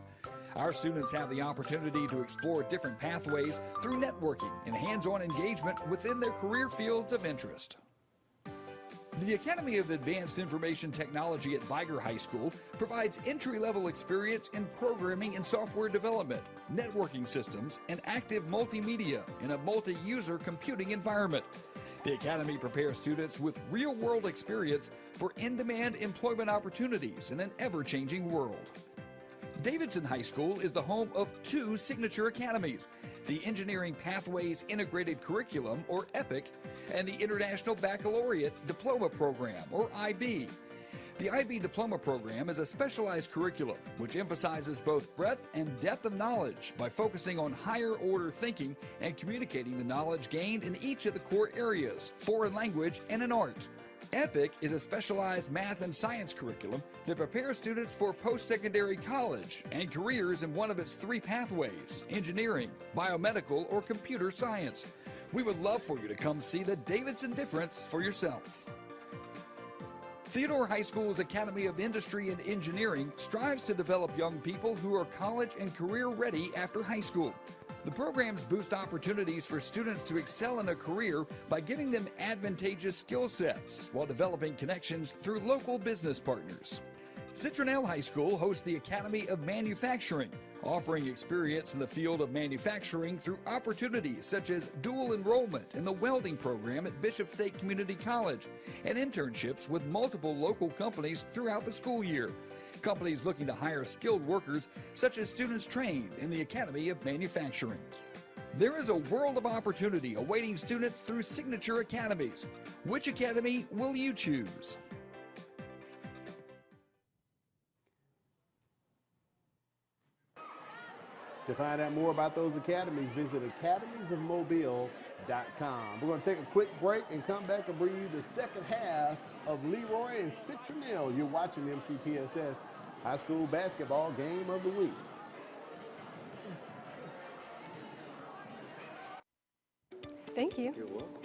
Our students have the opportunity to explore different pathways through networking and hands-on engagement within their career fields of interest. The Academy of Advanced Information Technology at Viger High School provides entry-level experience in programming and software development, networking systems, and active multimedia in a multi-user computing environment. The Academy prepares students with real-world experience for in-demand employment opportunities in an ever-changing world. Davidson High School is the home of two signature academies, the Engineering Pathways Integrated Curriculum, or EPIC, and the International Baccalaureate Diploma Program, or IB. The IB Diploma Program is a specialized curriculum which emphasizes both breadth and depth of knowledge by focusing on higher order thinking and communicating the knowledge gained in each of the core areas, foreign language and an art. EPIC is a specialized math and science curriculum that prepares students for post-secondary college and careers in one of its three pathways, engineering, biomedical, or computer science. We would love for you to come see the Davidson difference for yourself. Theodore High School's Academy of Industry and Engineering strives to develop young people who are college and career ready after high school. The programs boost opportunities for students to excel in a career by giving them advantageous skill sets while developing connections through local business partners. Citronelle High School hosts the Academy of Manufacturing, offering experience in the field of manufacturing through opportunities such as dual enrollment in the welding program at Bishop State Community College and internships with multiple local companies throughout the school year. Companies looking to hire skilled workers, such as students trained in the Academy of Manufacturing. There is a world of opportunity awaiting students through signature academies. Which academy will you choose? To find out more about those academies, visit academiesofmobile.com. We're going to take a quick break and come back and bring you the second half of Leroy and Citronelle. You're watching the MCPSS High School Basketball Game of the Week. Thank you. You're welcome.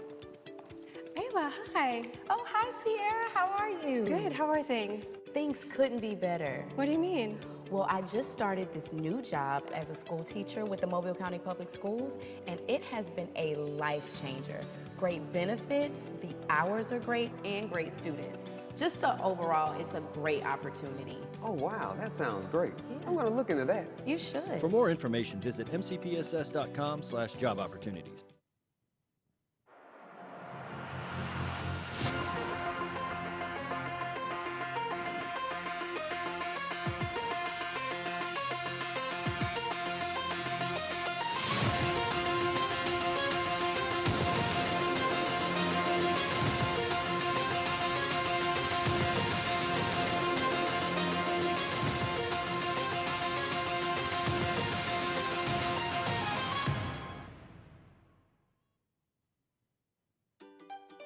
Ayla, hi. Oh, hi, Sierra. How are you? Good. How are things? Things couldn't be better. What do you mean? Well, I just started this new job as a school teacher with the Mobile County Public Schools, and it has been a life changer. Great benefits, the hours are great, and great students. Just overall, it's a great opportunity. Oh, wow, that sounds great. Yeah. I'm going to look into that. You should. For more information, visit mcpss.com/job opportunities.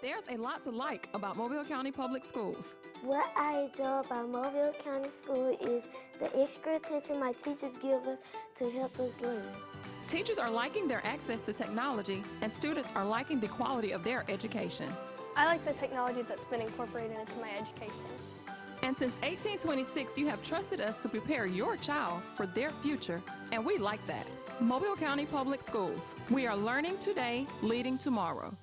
There's a lot to like about Mobile County Public Schools. What I enjoy about Mobile County School is the extra attention my teachers give us to help us learn. Teachers are liking their access to technology, and students are liking the quality of their education. I like the technology that's been incorporated into my education. And since 1826, you have trusted us to prepare your child for their future, and we like that. Mobile County Public Schools. We are learning today, leading tomorrow.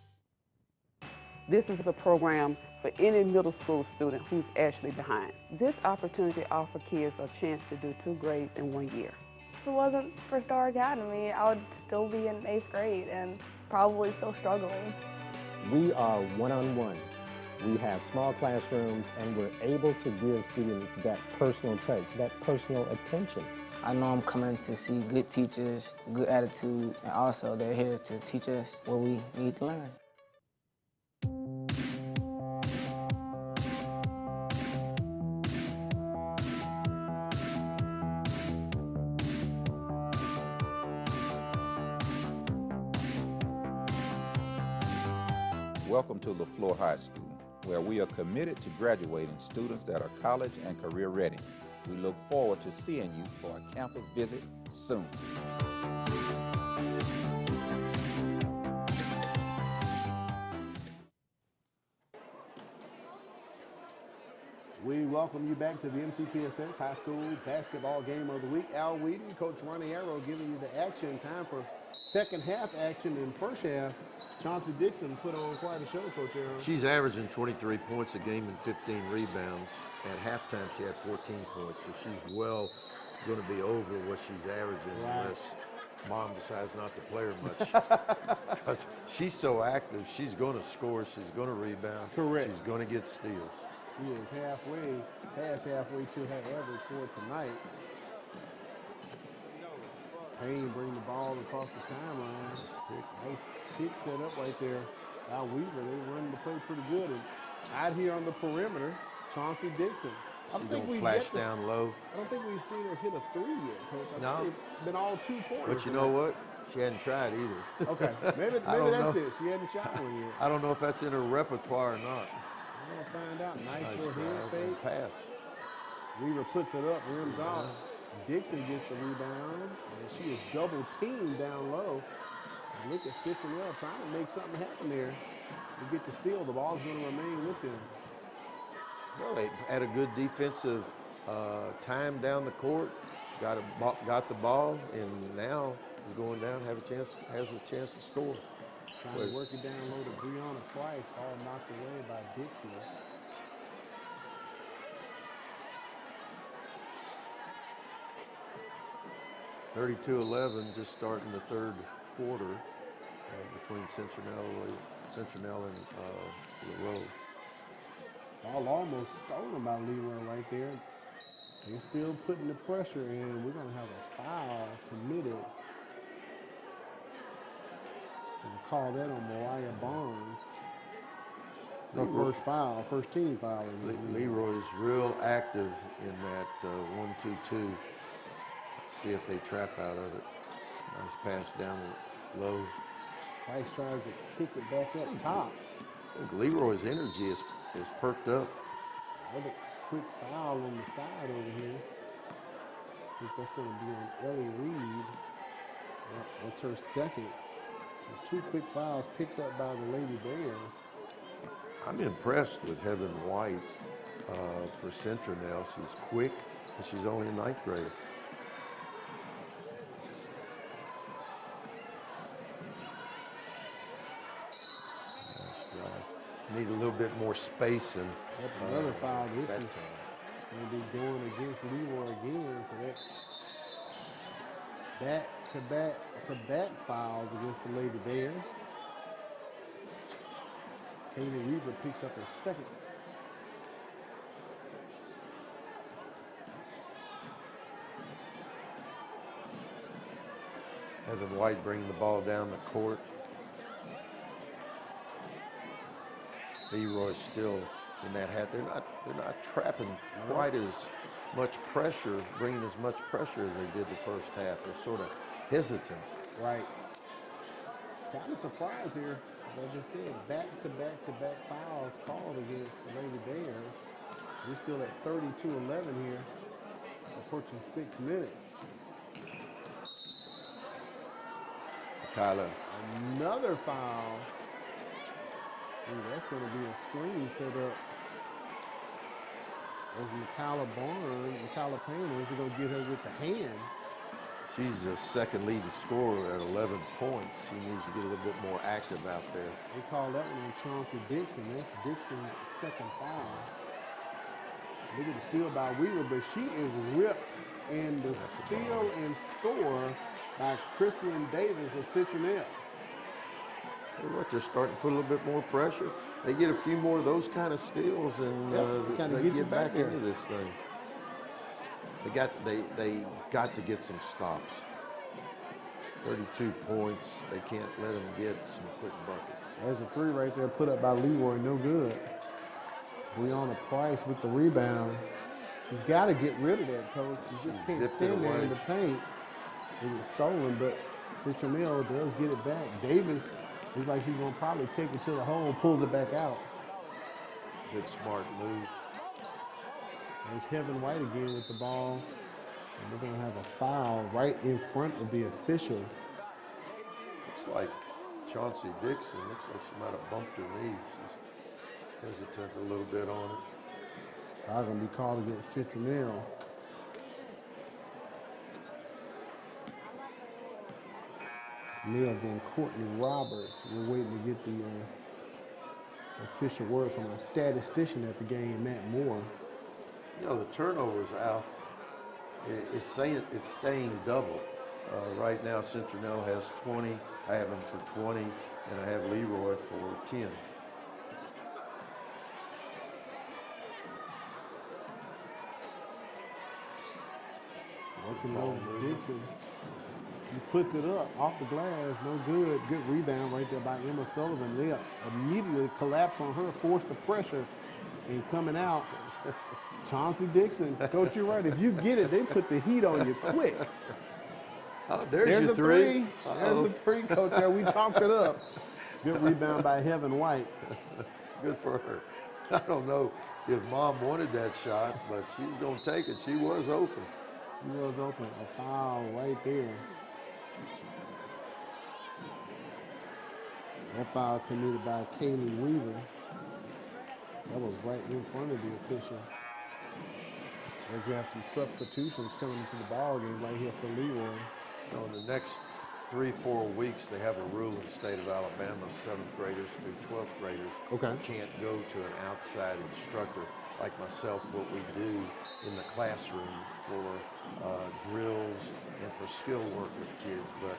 This is a program for any middle school student who's actually behind. This opportunity offers kids a chance to do 2 grades in 1 year. If it wasn't for Star Academy, I would still be in 8th grade and probably still struggling. We are one-on-one. We have small classrooms, and we're able to give students that personal touch, that personal attention. I know I'm coming to see good teachers, good attitude, and also they're here to teach us what we need to learn. Welcome to LaFleur High School, where we are committed to graduating students that are college and career ready. We look forward to seeing you for a campus visit soon. We welcome you back to the MCPSS High School Basketball Game of the Week. Al Wheaton, Coach Ronnie Arrow giving you the action. Time for second half action. In first half, Chauncey Dixon put on quite a show, Coach Arrow. She's averaging 23 points a game and 15 rebounds. At halftime, she had 14 points, so she's well going to be over what she's averaging unless Mom decides not to play her much. Because she's so active, she's going to score, she's going to rebound. Correct. She's going to get steals. She is past halfway to her average for tonight. Payne bring the ball across the timeline. Nice pick set up right there. Al Weaver, they run the play pretty good. And out here on the perimeter, Chauncey Dixon. She's going to flash down low. I don't think we've seen her hit a three yet, Coach. No. It's been all 2 pointers. But you know what? She hadn't tried either. Okay, maybe that's it. She hadn't shot one yet. I don't know if that's in her repertoire or not. We're going to find out. Nice little head fake. Pass. Weaver puts it up, rims off. Dixon gets the rebound, and she is double teamed down low. And look at Citronelle trying to make something happen there. To get the steal, the ball's going to remain with them. Well, they had a good defensive time down the court, got the ball, and now is going down, has a chance to score. Trying to work it down low to Breonna Price, all knocked away by Dixon. (32-11), just starting the third quarter between Citronelle and Leroy. Ball almost stolen by Leroy right there. They're still putting the pressure in. We're going to have a foul committed. We'll call that on Mariah Barnes. First team foul. Leroy's real active in that 1-2-2. See if they trap out of it. Nice pass down low. Price tries to kick it back up top. I think Leroy's energy is perked up. Another quick foul on the side over here. I think that's going to be on Ellie Reed. That's her second. And 2 quick fouls picked up by the Lady Bears. I'm impressed with Heaven White for Citronelle. She's quick, and she's only in 9th grade. Need a little bit more space and another foul. This is going to be going against Leroy again. So that's back-to-back fouls against the Lady Bears. Kaylee Weaver picks up her second. Evan White bringing the ball down the court. Leroy still in that hat. They're not trapping quite as much pressure, bringing as much pressure as they did the first half. They're sort of hesitant. Right. Kind of surprised here. As I just said, back-to-back fouls called against the Lady Bears. We're still at 32-11 here, approaching 6 minutes. Kyla. Another foul. Ooh, that's going to be a screen set up as Mikala Payne is going to get her with the hand. She's the second leading scorer at 11 points. She needs to get a little bit more active out there. They call that one on Chauncey Dixon. That's Dixon's second foul. Look at the steal by Weaver, but she is ripped. And the steal and score by Kristen Davis of Citronelle. Look, they're starting to put a little bit more pressure. They get a few more of those kind of steals, and they get back into this thing. They got to get some stops. 32 points. They can't let them get some quick buckets. There's a three right there put up by Leroy, no good. Breonna Price with the rebound. He's got to get rid of that, Coach. You just can't stand there in the paint. It was stolen, but Citronelle does get it back. Davis Looks like she's gonna probably take it to the hole, pulls it back out. Good smart move. There's Kevin White again with the ball. And we're gonna have a foul right in front of the official. Looks like Chauncey Dixon, looks like she might have bumped her knee. She's hesitant a little bit on it. Foul gonna be called against Citronelle. May have been Courtney Roberts. We're waiting to get the official word from a statistician at the game, Matt Moore. You know, the turnovers, Al, it's staying double. Right now, Citronelle has 20. I have him for 20, and I have Leroy for 10. Working on Dixon. He puts it up off the glass, no good. Good rebound right there by Emma Sullivan. They immediately collapse on her, force the pressure, and coming out, Chauncey Dixon. Coach, you're right. If you get it, they put the heat on you quick. Oh, there's your three. There's the three, Coach. There, we talked it up. Good rebound by Heaven White. Good for her. I don't know if Mom wanted that shot, but she's going to take it. She was open. She was open. A foul right there. That foul committed by Kaylee Weaver. That was right in front of the official. As we have some substitutions coming into the ball game right here for Leroy. So in the next 3-4 weeks, they have a rule in the state of Alabama, 7th graders through 12th graders can't go to an outside instructor like myself, what we do in the classroom for drills and for skill work with kids. But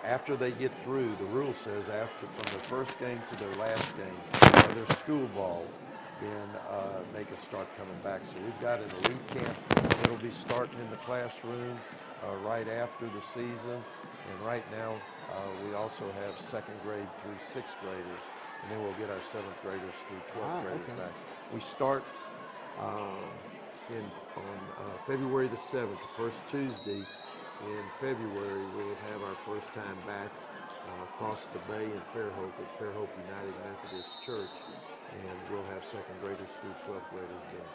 after they get through, the rule says from their first game to their last game, or their school ball, then they can start coming back. So we've got an elite camp that'll be starting in the classroom right after the season. And right now, we also have 2nd grade through 6th graders, and then we'll get our 7th graders through 12th graders back. We start on February the 7th, the first Tuesday in February. We'll have our first time back across the bay in Fairhope at Fairhope United Methodist Church, and we'll have 2nd graders through 12th graders then.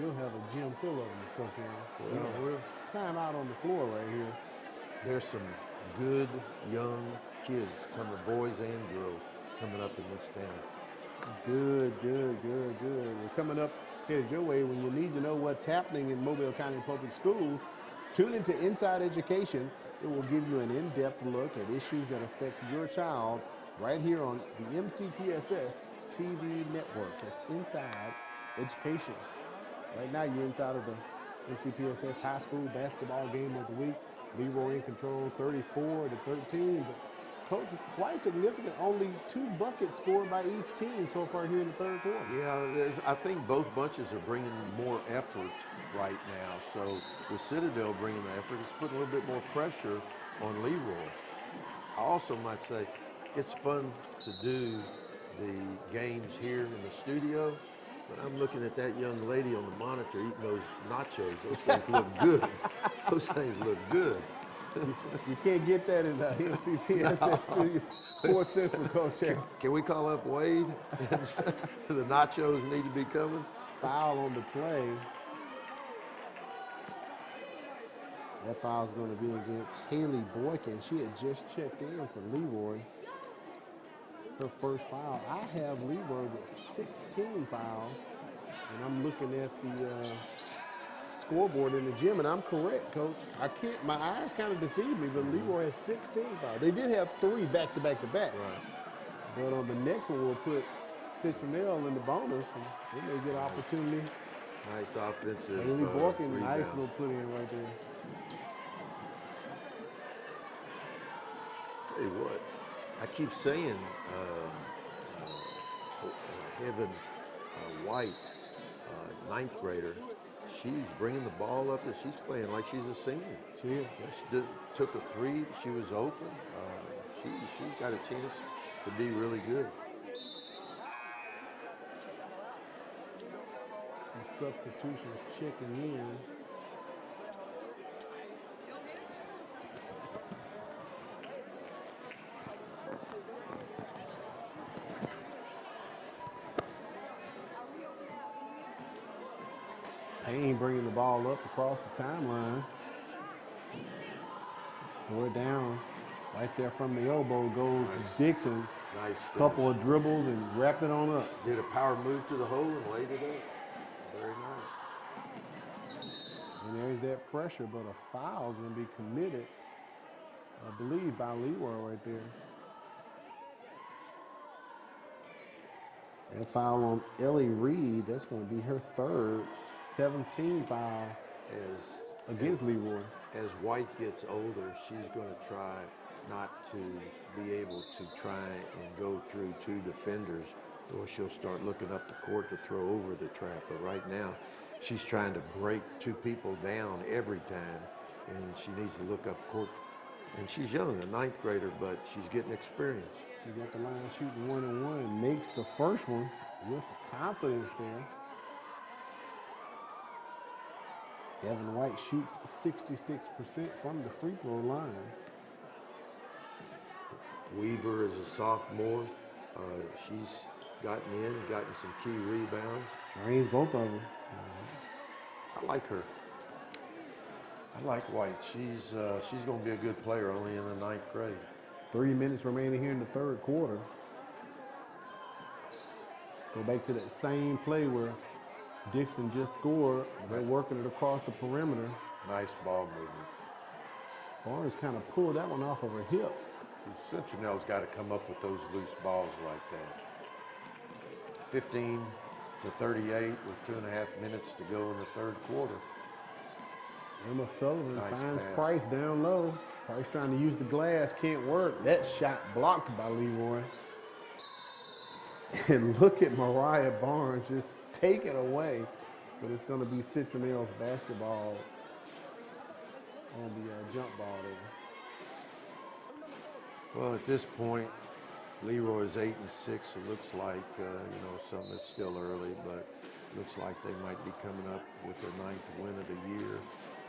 You'll have a gym full of them, Coach Aaron. We're time out on the floor right here. There's some good young kids coming, boys and girls, coming up in this town. Good. We're coming up headed your way. When you need to know what's happening in Mobile County Public Schools, tune into Inside Education. It will give you an in-depth look at issues that affect your child right here on the MCPSS TV network. That's Inside Education. Right now, you're inside of the MCPSS High School basketball game of the week. Leroy in control, 34-13. But Coach, quite significant. Only 2 buckets scored by each team so far here in the 3rd quarter. Yeah, I think both bunches are bringing more effort right now. So with Citadel bringing the effort, it's putting a little bit more pressure on Leroy. I also might say it's fun to do the games here in the studio. But I'm looking at that young lady on the monitor eating those nachos. Those things look good. Those things look good. You can't get that in the MCPSS studio. Sports Central, Coach. Can we call up Wade? The nachos need to be coming. Foul on the play. That foul is going to be against Haley Boykin. She had just checked in for Leroy. Her first foul. I have Leroy with 16 fouls, and I'm looking at the scoreboard in the gym, and I'm correct, Coach. My eyes kind of deceived me, but Leroy has 16 fouls. They did have 3 back-to-back-to-back. Right. But on the next one, we'll put Citronelle in the bonus, and they may get an opportunity. Nice offensive. Haley Boykin, rebound. nice little put in right there. Tell you what, I keep saying Heaven White, 9th grader, she's bringing the ball up and she's playing like she's a senior. She is. She took a 3. She was open. She's got a chance to be really good. Some substitutions checking in. Payne bringing the ball up across the timeline. Throw it down. Right there from the elbow goes Dixon. Nice Couple of dribbles and wrap it on up. Did a power move to the hole and laid it up. Very nice. And there's that pressure, but a foul's going to be committed, I believe, by Leroy right there. That foul on Ellie Reed, that's going to be her third 17 foul against Leroy. As White gets older, she's going to try not to be able to try and go through two defenders, or she'll start looking up the court to throw over the trap. But right now, she's trying to break two people down every time, and she needs to look up court. And she's young, a ninth grader, but she's getting experience. She's at the line shooting 1-and-1, makes the first one with confidence there. Evan White shoots 66% from the free throw line. Weaver is a sophomore. She's gotten in, gotten some key rebounds. Drains both of them. I like her. I like White. She's going to be a good player, only in the ninth grade. 3 minutes remaining here in the third quarter. Go back to that same play where Dixon just scored. They're working it across the perimeter. Nice ball movement. Barnes kind of pulled that one off of her hip. Citronelle's got to come up with those loose balls like that. 15 to 38 with 2.5 minutes to go in the third quarter. Emma Sullivan finds pass. Price down low. Price trying to use the glass, can't work. That shot blocked by Leroy. And look at Mariah Barnes just take it away. But it's going to be Citronelle's basketball on the jump ball there. Well, at this point, Leroy is 8-6. It looks like, something that's still early, but looks like they might be coming up with their 9th win of the year.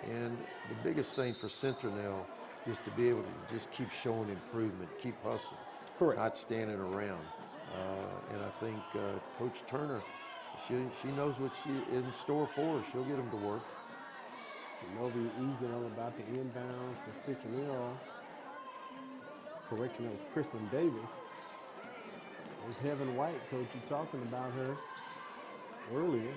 And the biggest thing for Citronelle is to be able to just keep showing improvement, keep hustling. Correct. Not standing around. And I think Coach Turner, she knows what she in store for her. She'll get them to work. Genovia Ezel about the inbounds for Citronelle. Correction, that was Kristen Davis. There's Heaven White, Coach, you talking about her earlier.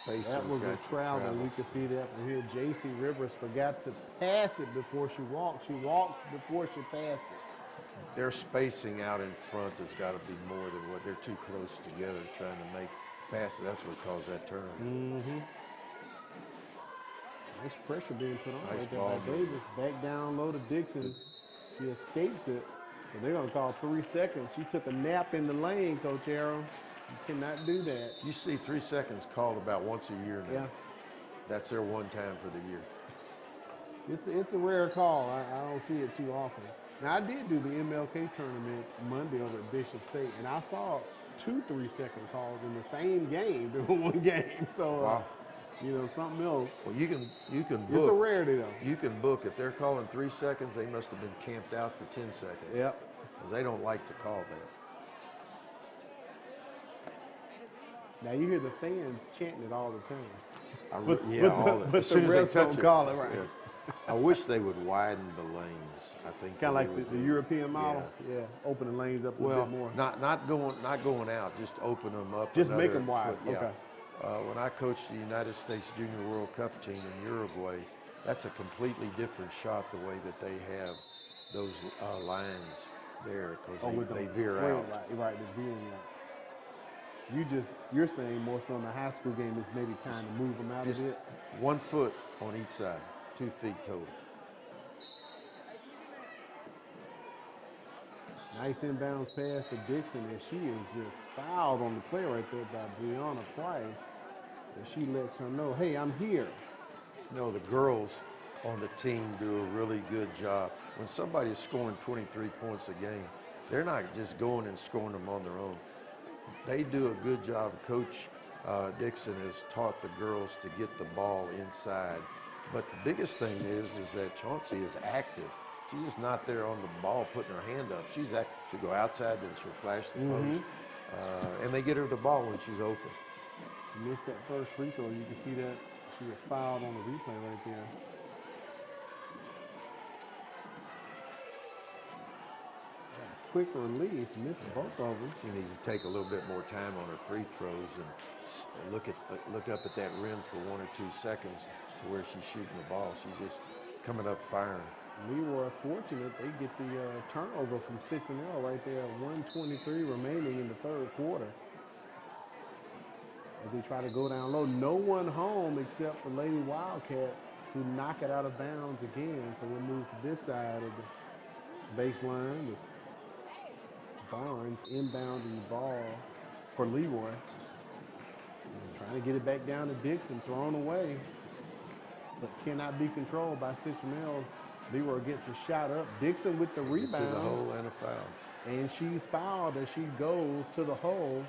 That was a travel. We could see that from here. J.C. Rivers forgot to pass it before she walked. She walked before she passed it. Their spacing out in front has got to be more than what they're too close together trying to make passes. That's what caused that turnover. Mm-hmm. Nice pressure being put on Nice right there by Davis. Back down low to Dixon. She escapes it. So they're going to call 3 seconds. She took a nap in the lane, Coach Arrow. You cannot do that. You see 3 seconds called about once a year now. Yeah. That's their one time for the year. It's a rare call. I don't see it too often. Now, I did do the MLK tournament Monday over at Bishop State, and I saw 2 3-second calls in the same game during one game. So, wow. Something else. Well, you can book. It's a rarity, though. You can book. If they're calling 3 seconds, they must have been camped out for 10 seconds. Yep. Because they don't like to call that. Now, you hear the fans chanting it all the time. But the refs don't call it right. Yeah. I wish they would widen the lanes. I think kind of like the European model. Yeah, open the lanes up a bit more. Not going out. Just open them up. Just make them wide. Yeah. Okay. When I coached the United States Junior World Cup team in Uruguay, that's a completely different shot the way that they have those lines there because they veer out. Right, they're veering out. You're saying more so in the high school game is maybe time to move them out a bit? 1 foot on each side, 2 feet total. Nice inbounds pass to Dixon, and she is just fouled on the play right there by Brianna Price. And she lets her know, hey, I'm here. The girls on the team do a really good job. When somebody is scoring 23 points a game, they're not just going and scoring them on their own. They do a good job. Coach Dixon has taught the girls to get the ball inside. But the biggest thing is that Chauncey is active. She's just not there on the ball putting her hand up. She'll go outside, then she'll flash the post. And they get her the ball when she's open. She missed that first free throw. You can see that She was fouled on the replay right there. Quick release, missed both of them. She needs to take a little bit more time on her free throws and look up at that rim for 1 or 2 seconds to where she's shooting the ball. She's just coming up firing. Leroy fortunate they get the turnover from Citronelle right there. 1:23 remaining in the third quarter. As they try to go down low, no one home except the Lady Wildcats, who knock it out of bounds again. So we'll move to this side of the baseline with Barnes inbounding the ball for Leroy. Trying to get it back down to Dixon, thrown away, but cannot be controlled by Citronelle's. Leroy gets a shot up. Dixon with the rebound. To the hole and a foul. And she's fouled as she goes to the hole.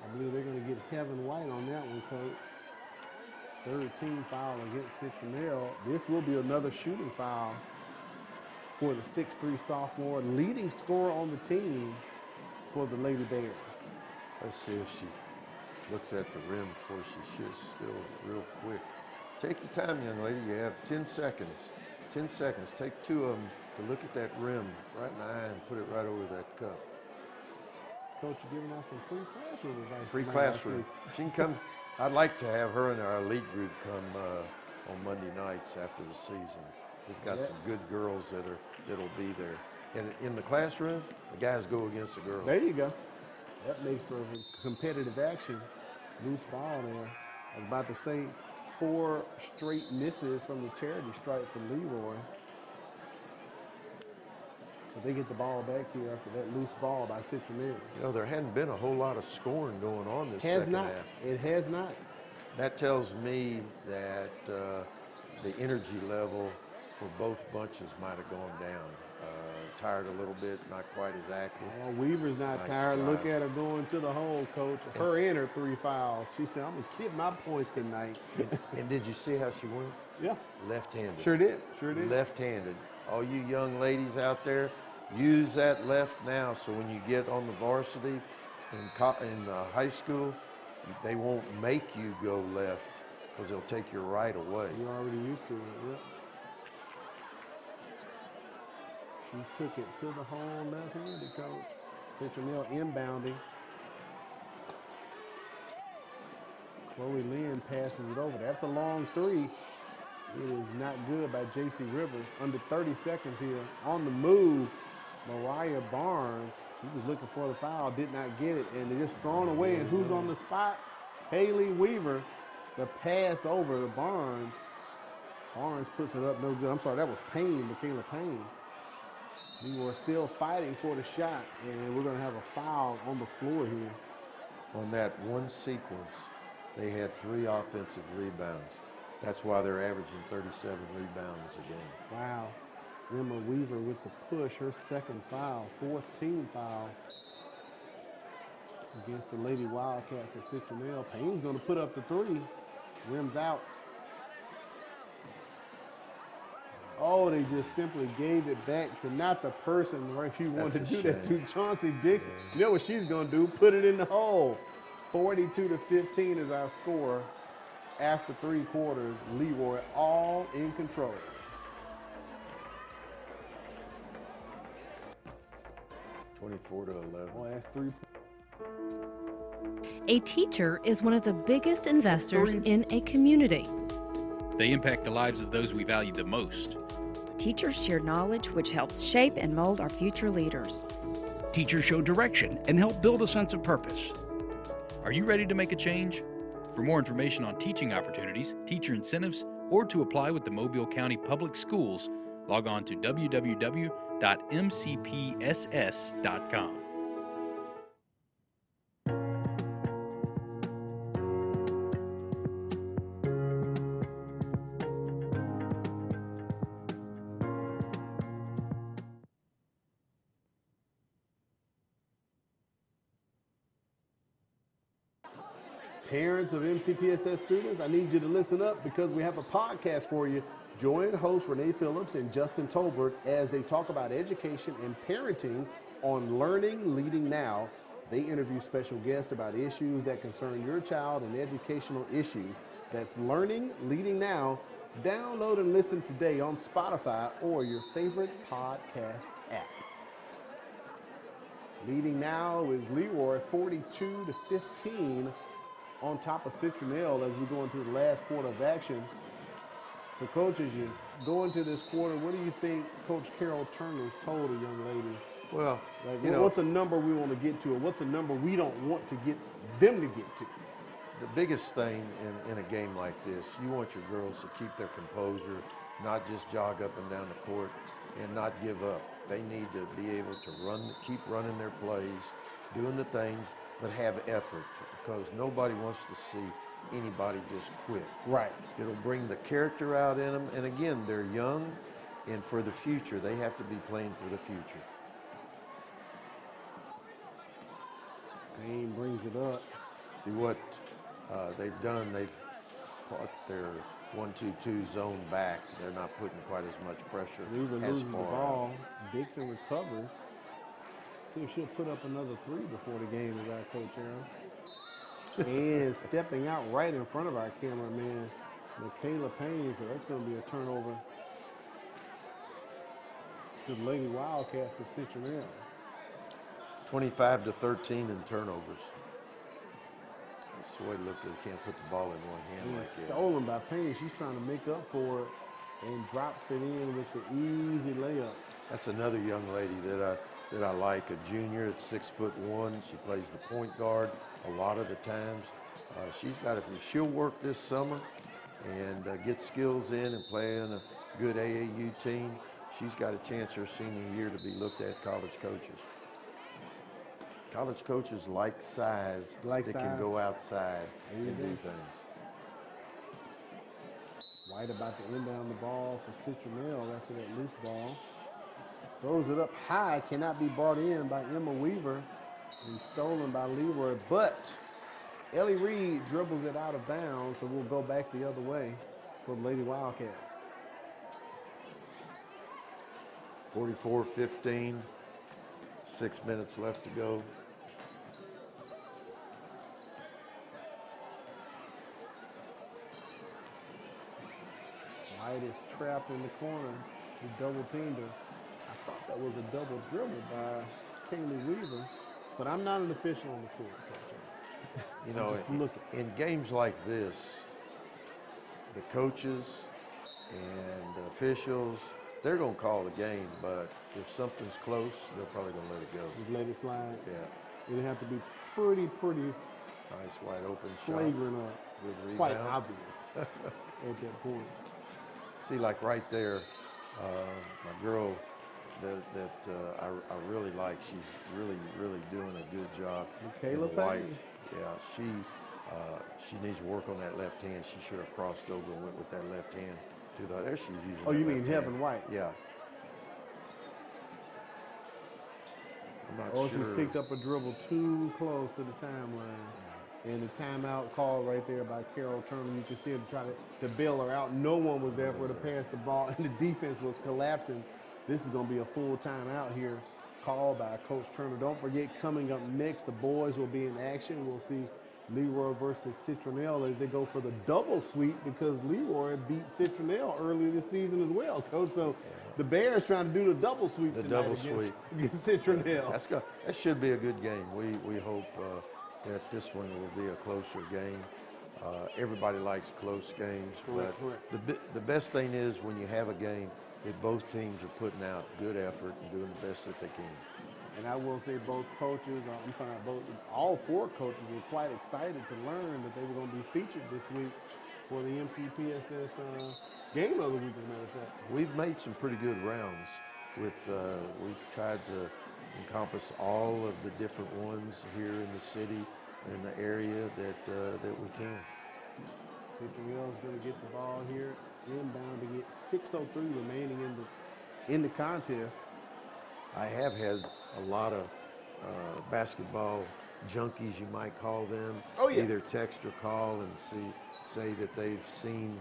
I believe they're going to get Heaven White on that one, Coach. Third team foul against Citronelle. This will be another shooting foul for the 6'3" sophomore, leading scorer on the team for the Lady Bears. Let's see if she looks at the rim before she shoots. Still real quick. Take your time, young lady. You have 10 seconds. 10 seconds. Take 2 of them to look at that rim right in the eye and put it right over that cup. Coach, you're giving out some free classroom advice. Free classroom. She can come. I'd like to have her and our elite group come on Monday nights after the season. We've got some good girls that'll be there. And in the classroom, the guys go against the girls. There you go. That makes for competitive action. Loose ball there. I was about to say 4 straight misses from the charity stripe from Leroy. But they get the ball back here after that loose ball by Citronelle. You know, there hadn't been a whole lot of scoring going on this second half. It has not. That tells me that the energy level for both bunches might have gone down. Tired a little bit, not quite as active. Oh, Weaver's not Nice tired. drive. Look at her going to the hole, Coach. Her and her 3 fouls. She said, I'm going to keep my points tonight. And did you see how she went? Yeah. Left-handed. Sure did. Sure did. Left-handed. All you young ladies out there, use that left now so when you get on the varsity in high school, they won't make you go left because they'll take your right away. You're already used to it, yep. She took it to the hole left-handed, Coach. Citronelle inbounding. Chloe Lynn passes it over. That's a long 3. It is not good by J.C. Rivers. Under 30 seconds here. On the move, Mariah Barnes. She was looking for the foul, did not get it, and they just thrown away. And who's on the spot? Haley Weaver. The pass over to Barnes. Barnes puts it up, no good. I'm sorry, that was Payne, Michaela Payne. We were still fighting for the shot, and we're going to have a foul on the floor here. On that one sequence, they had 3 offensive rebounds. That's why they're averaging 37 rebounds a game. Wow. Emma Weaver with the push, her second foul, 4th team foul against the Lady Wildcats at Citronelle. Payne's going to put up the 3. Rims out. Oh, they just simply gave it back to not the person right you wanted to do that to, Chauncey Dixon. Yeah. You know what she's going to do? Put it in the hole. 42-15 is our score after 3 quarters. Leroy all in control. (24 to 11). Oh, that's 3. A teacher is one of the biggest investors in a community. They impact the lives of those we value the most. Teachers share knowledge which helps shape and mold our future leaders. Teachers show direction and help build a sense of purpose. Are you ready to make a change? For more information on teaching opportunities, teacher incentives, or to apply with the Mobile County Public Schools, log on to www.mcpss.com. Parents of MCPSS students, I need you to listen up because we have a podcast for you. Join hosts Renee Phillips and Justin Tolbert as they talk about education and parenting on Learning Leading Now They interview special guests about issues that concern your child and educational issues. That's Learning Leading Now. Download and listen today on Spotify or your favorite podcast app. Leading now is Leroy, 42-15 on top of Citronelle as we go into the last quarter of action. So, Coach, as you go into this quarter, what do you think Coach Carol Turner's told the young ladies? Well, like, what's a number we want to get to, or what's a number we don't want to get them to get to? The biggest thing in a game like this, you want your girls to keep their composure, not just jog up and down the court, and not give up. They need to be able to keep running their plays, doing the things, but have effort, because nobody wants to see anybody just quit. Right. It'll bring the character out in them, and again, they're young, and for the future, they have to be playing for the future. Payne brings it up. See what they've done, they've brought their 1-2-2 zone back. They're not putting quite as much pressure Weaver as loses the far ball. out. Dixon recovers. See if she'll put up another three before the game is our Coach Aaron. And stepping out right in front of our cameraman, Michaela Payne, so that's going to be a turnover to the Lady Wildcats of Citronelle. 25-13 in turnovers. That's the way to look at it. Can't put the ball in one hand like that. Stolen by Payne. She's trying to make up for it and drops it in with the easy layup. That's another young lady that I like, a junior at 6'1". She plays the point guard a lot of the times. She's got, if she'll work this summer and get skills in and play in a good AAU team, she's got a chance her senior year to be looked at college coaches. College coaches like size that can go outside and do things. White about to inbound the ball for Citronelle after that loose ball. Throws it up high, cannot be brought in by Emma Weaver and stolen by Leroy, but Ellie Reed dribbles it out of bounds, so we'll go back the other way for the Lady Wildcats. 44-15, 6 minutes left to go. White is trapped in the corner. He double teamed her. I thought that was a double dribble by Kaylee Weaver, but I'm not an official on the court. You know, in games like this, the coaches and the officials, they're going to call the game, but if something's close, they're probably going to let it go. Just let it slide? Yeah. It'd have to be pretty nice wide open shot. Flagrant or Good quite rebound. obvious at that point. See, like right there, my girl that I really like, she's really doing a good job. Michaela in white. Payne. Yeah, she needs to work on that left hand. She should have crossed over and went with that left hand to the. There she's using. Oh, that you mean left Heaven hand. White? Yeah. I'm not sure. She's picked up a dribble too close to the timeline. And the timeout call right there by Carol Turner. You can see her try to bail her out. No one was there for her to pass the ball, and the defense was collapsing. This is going to be a full timeout here called by Coach Turner. Don't forget, coming up next, the boys will be in action. We'll see Leroy versus Citronelle as they go for the double sweep because Leroy beat Citronelle earlier this season as well, Coach. So the Bears trying to do the double sweep tonight against Citronelle. That should be a good game. We hope that this one will be a closer game. Everybody likes close games, but the best thing is when you have a game that both teams are putting out good effort and doing the best that they can. And I will say both coaches, all four coaches were quite excited to learn that they were going to be featured this week for the MCPSS game of the week, as a matter of fact. We've made some pretty good rounds. We've tried to encompass all of the different ones here in the city and the area that we can. Citronelle's going to get the ball here, inbound to get 6:03 remaining in the contest. I have had a lot of basketball junkies, you might call them, either text or call and say that they've seen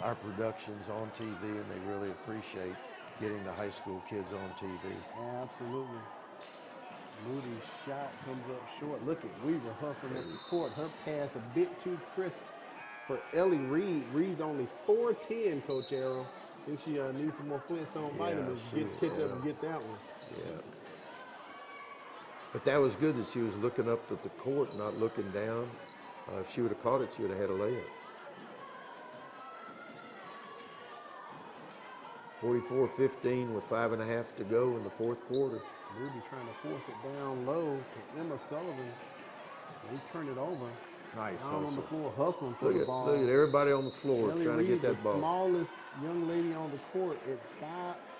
our productions on TV and they really appreciate getting the high school kids on TV. Absolutely. Moody's shot comes up short. Look at Weaver hustling at the court. Her pass a bit too crisp for Ellie Reed. Reed's only 4'10", Coach Arrow. I think she needs some more Flintstone vitamins to catch up and get that one. Yeah. But that was good that she was looking up at the court, not looking down. If she would have caught it, she would have had a layup. 44-15 with 5.5 to go in the fourth quarter. Moody trying to force it down low to Emma Sullivan. They turn it over. Nice down hustle. on the floor, hustling for the ball. Look at everybody on the floor Ellie trying Reed, to get that ball. the smallest young lady on the court at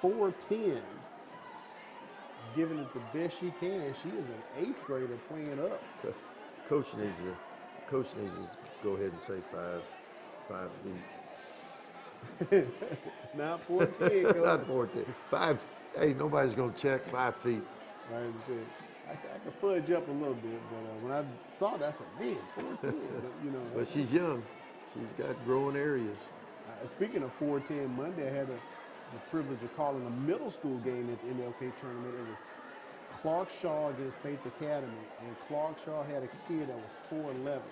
4'10", giving it the best she can. She is an 8th grader playing up. Coach needs to go ahead and say 5 feet. Not 14, Coach. Not 14. 5. Hey, nobody's going to check 5 feet. Like I said, I could fudge up a little bit, but when I saw that, I said, man, 14. But, But she's young. She's got growing areas. Speaking of 4'10", Monday I had the privilege of calling a middle school game at the MLK tournament. It was Clark Shaw against Faith Academy, and Clark Shaw had a kid that was 4'11".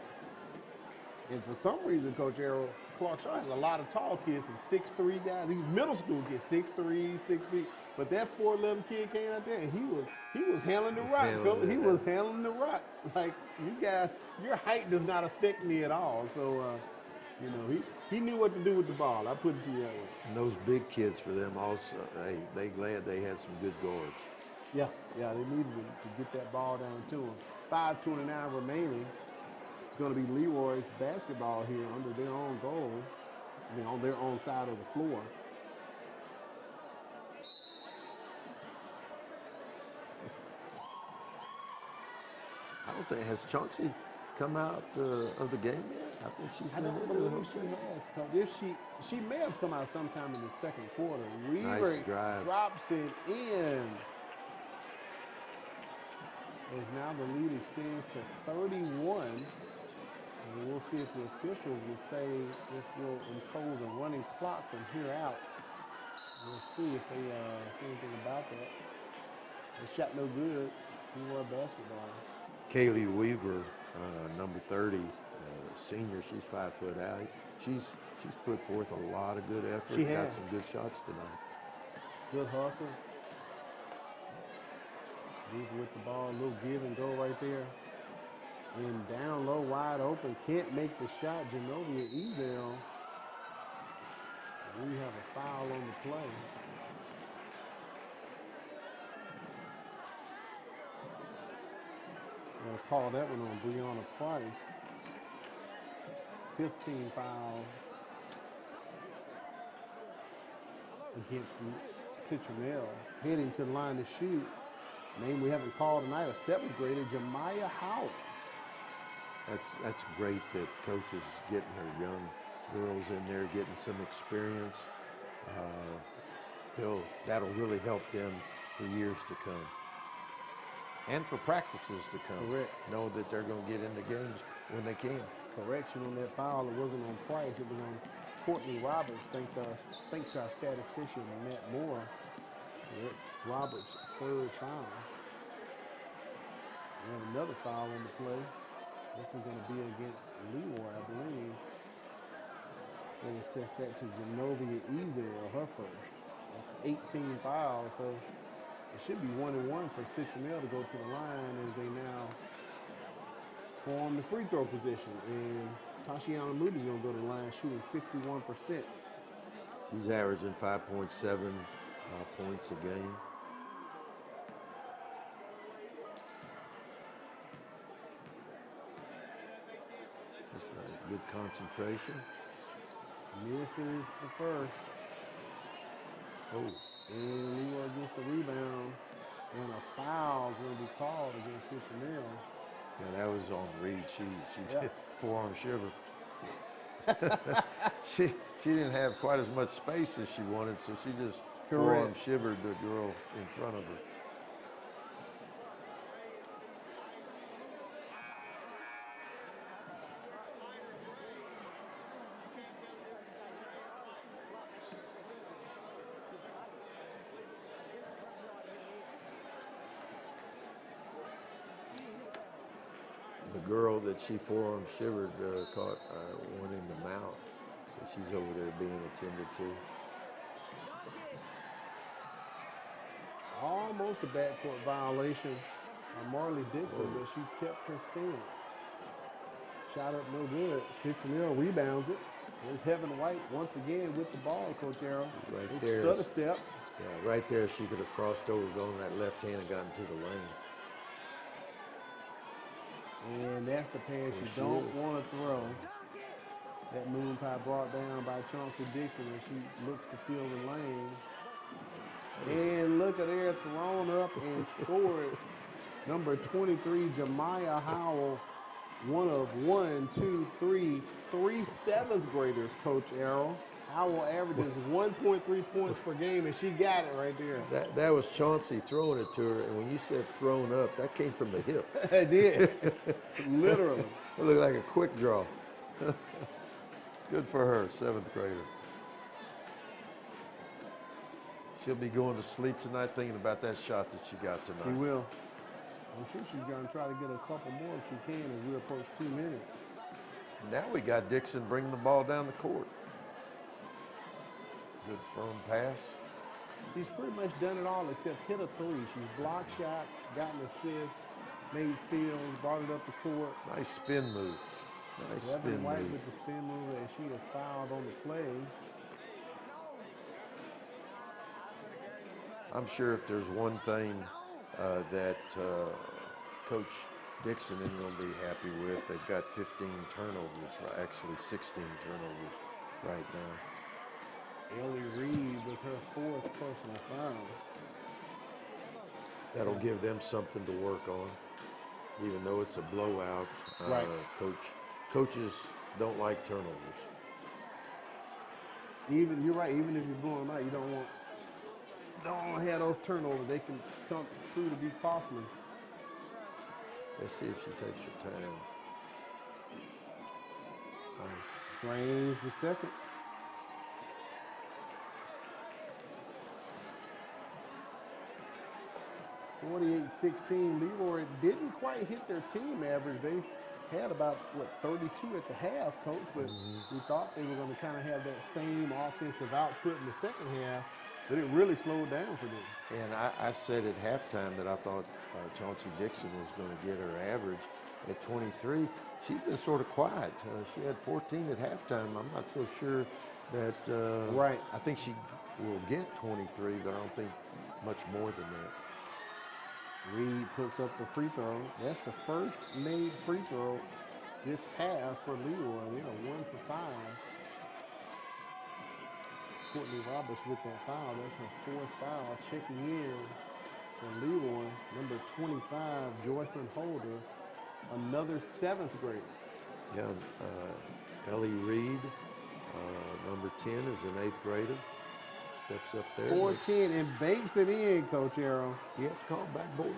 And for some reason, Coach Arrow, Clark Shaw has a lot of tall kids, some 6'3" guys. These middle school kids, 6'3", 6 feet. But that 4'11" kid came out there, and he was handling the rock, Coach. He was handling the rock. Like, you guys, your height does not affect me at all. So, he knew what to do with the ball. I put it to you that way. And those big kids for them also, hey, they glad they had some good guards. Yeah, they needed to get that ball down to them. 5:29 remaining. It's going to be Leroy's basketball here under their own goal. On their own side of the floor. I don't think, has Chauncey come out of the game yet? I think she's been I don't believe she has, Coach. If she may have come out sometime in the second quarter. Weaver Nice drive. drops it in. As now the lead extends to 31. And we'll see if the officials will say this will impose a running clock from here out. We'll see if they say anything about that. The shot no good. Leroy basketball. Kaylee Weaver, number 30, senior. She's 5 foot out. She's put forth a lot of good effort. She got has. some good shots tonight. Good hustle. Weaver with the ball, a little give and go right there. And down low, wide open. Can't make the shot. Genovia Ezel. We have a foul on the play. I'll call that one on Breonna Price. 15 foul against Citronelle. Heading to the line to shoot. Name we haven't called tonight, a 7th grader, Jemiah Howell. That's great that Coach is getting her young girls in there, getting some experience. That'll really help them for years to come. And for practices to come. Correct. Know that they're going to get into games when they can. Correction on that foul, it wasn't on Price, it was on Courtney Roberts, thanks to our statistician, Matt Moore. That's Roberts' 3rd foul. And another foul on the play. This one's going to be against Leroy, I believe. They assess that to Genovia Ezel, her first. That's 18 fouls, so it should be 1-1 for Citronelle to go to the line as they now form the free throw position. And Tashiana Moody's going to go to the line shooting 51%. She's averaging 5.7 points a game. That's not good concentration. Misses the first. Oh. And Leroy gets the rebound. And a foul is going to be called against Citronelle. Yeah, that was on Reed. She did forearm shiver. she didn't have quite as much space as she wanted, so she just forearm shivered the girl in front of her. the girl that she forearm shivered caught one in the mouth. So she's over there being attended to. Almost a backcourt violation on Marley Dixon, but she kept her stance. Shot up no good. Citronelle rebounds it. There's Heaven White once again with the ball, Coach Arrow. Right there. Stutter step. Yeah, right there she could have crossed over, gone that left hand and gotten to the lane. And that's the pass you don't want to throw. That moon pie brought down by Chauncey Dixon as she looks to fill the lane. And look at there, thrown up and scored. Number 23, Jemiah Howell, one of 3 seventh graders, Coach Arrow. Howell averages 1.3 points per game, and she got it right there. That was Chauncey throwing it to her, and when you said thrown up, that came from the hip. It did, literally. It looked like a quick draw. Good for her, seventh grader. She'll be going to sleep tonight thinking about that shot that she got tonight. She will. I'm sure she's going to try to get a couple more if she can as we approach 2 minutes. And now we got Dixon bringing the ball down the court. Good firm pass. She's pretty much done it all except hit a three. She's blocked shots, gotten assists, made steals, brought it up the court. Nice spin move. Nice spin White move. with the spin move as she is fouled on the play. I'm sure if there's one thing that Coach Dixon isn't going to be happy with, they've got 15 turnovers, actually 16 turnovers right now. Ellie Reed with her 4th personal foul. That'll give them something to work on, even though it's a blowout. Right. Coaches don't like turnovers. You're right. Even if you're blowing out, you don't want to have those turnovers. They can come through to be costly. Let's see if she takes her time. Nice. Drains the second. (48-16). Leroy didn't quite hit their team average. They had about, 32 at the half, Coach, but we thought they were going to kind of have that same offensive output in the second half, but it really slowed down for them. And I said at halftime that I thought Chauncey Dixon was going to get her average at 23. She's been sort of quiet. She had 14 at halftime. I'm not so sure that right. I think she will get 23, but I don't think much more than that. Reed puts up the free throw. That's the first made free throw this half for Leroy. They are 1 for 5. Courtney Roberts with that foul. That's her 4th foul. Checking in for Leroy, number 25, Joycelyn Holder, another 7th grader. Yeah, Ellie Reed, number 10, is an 8th grader. Steps up there. 4-10 and banks it in, Coach Arrow. You have to call backboard.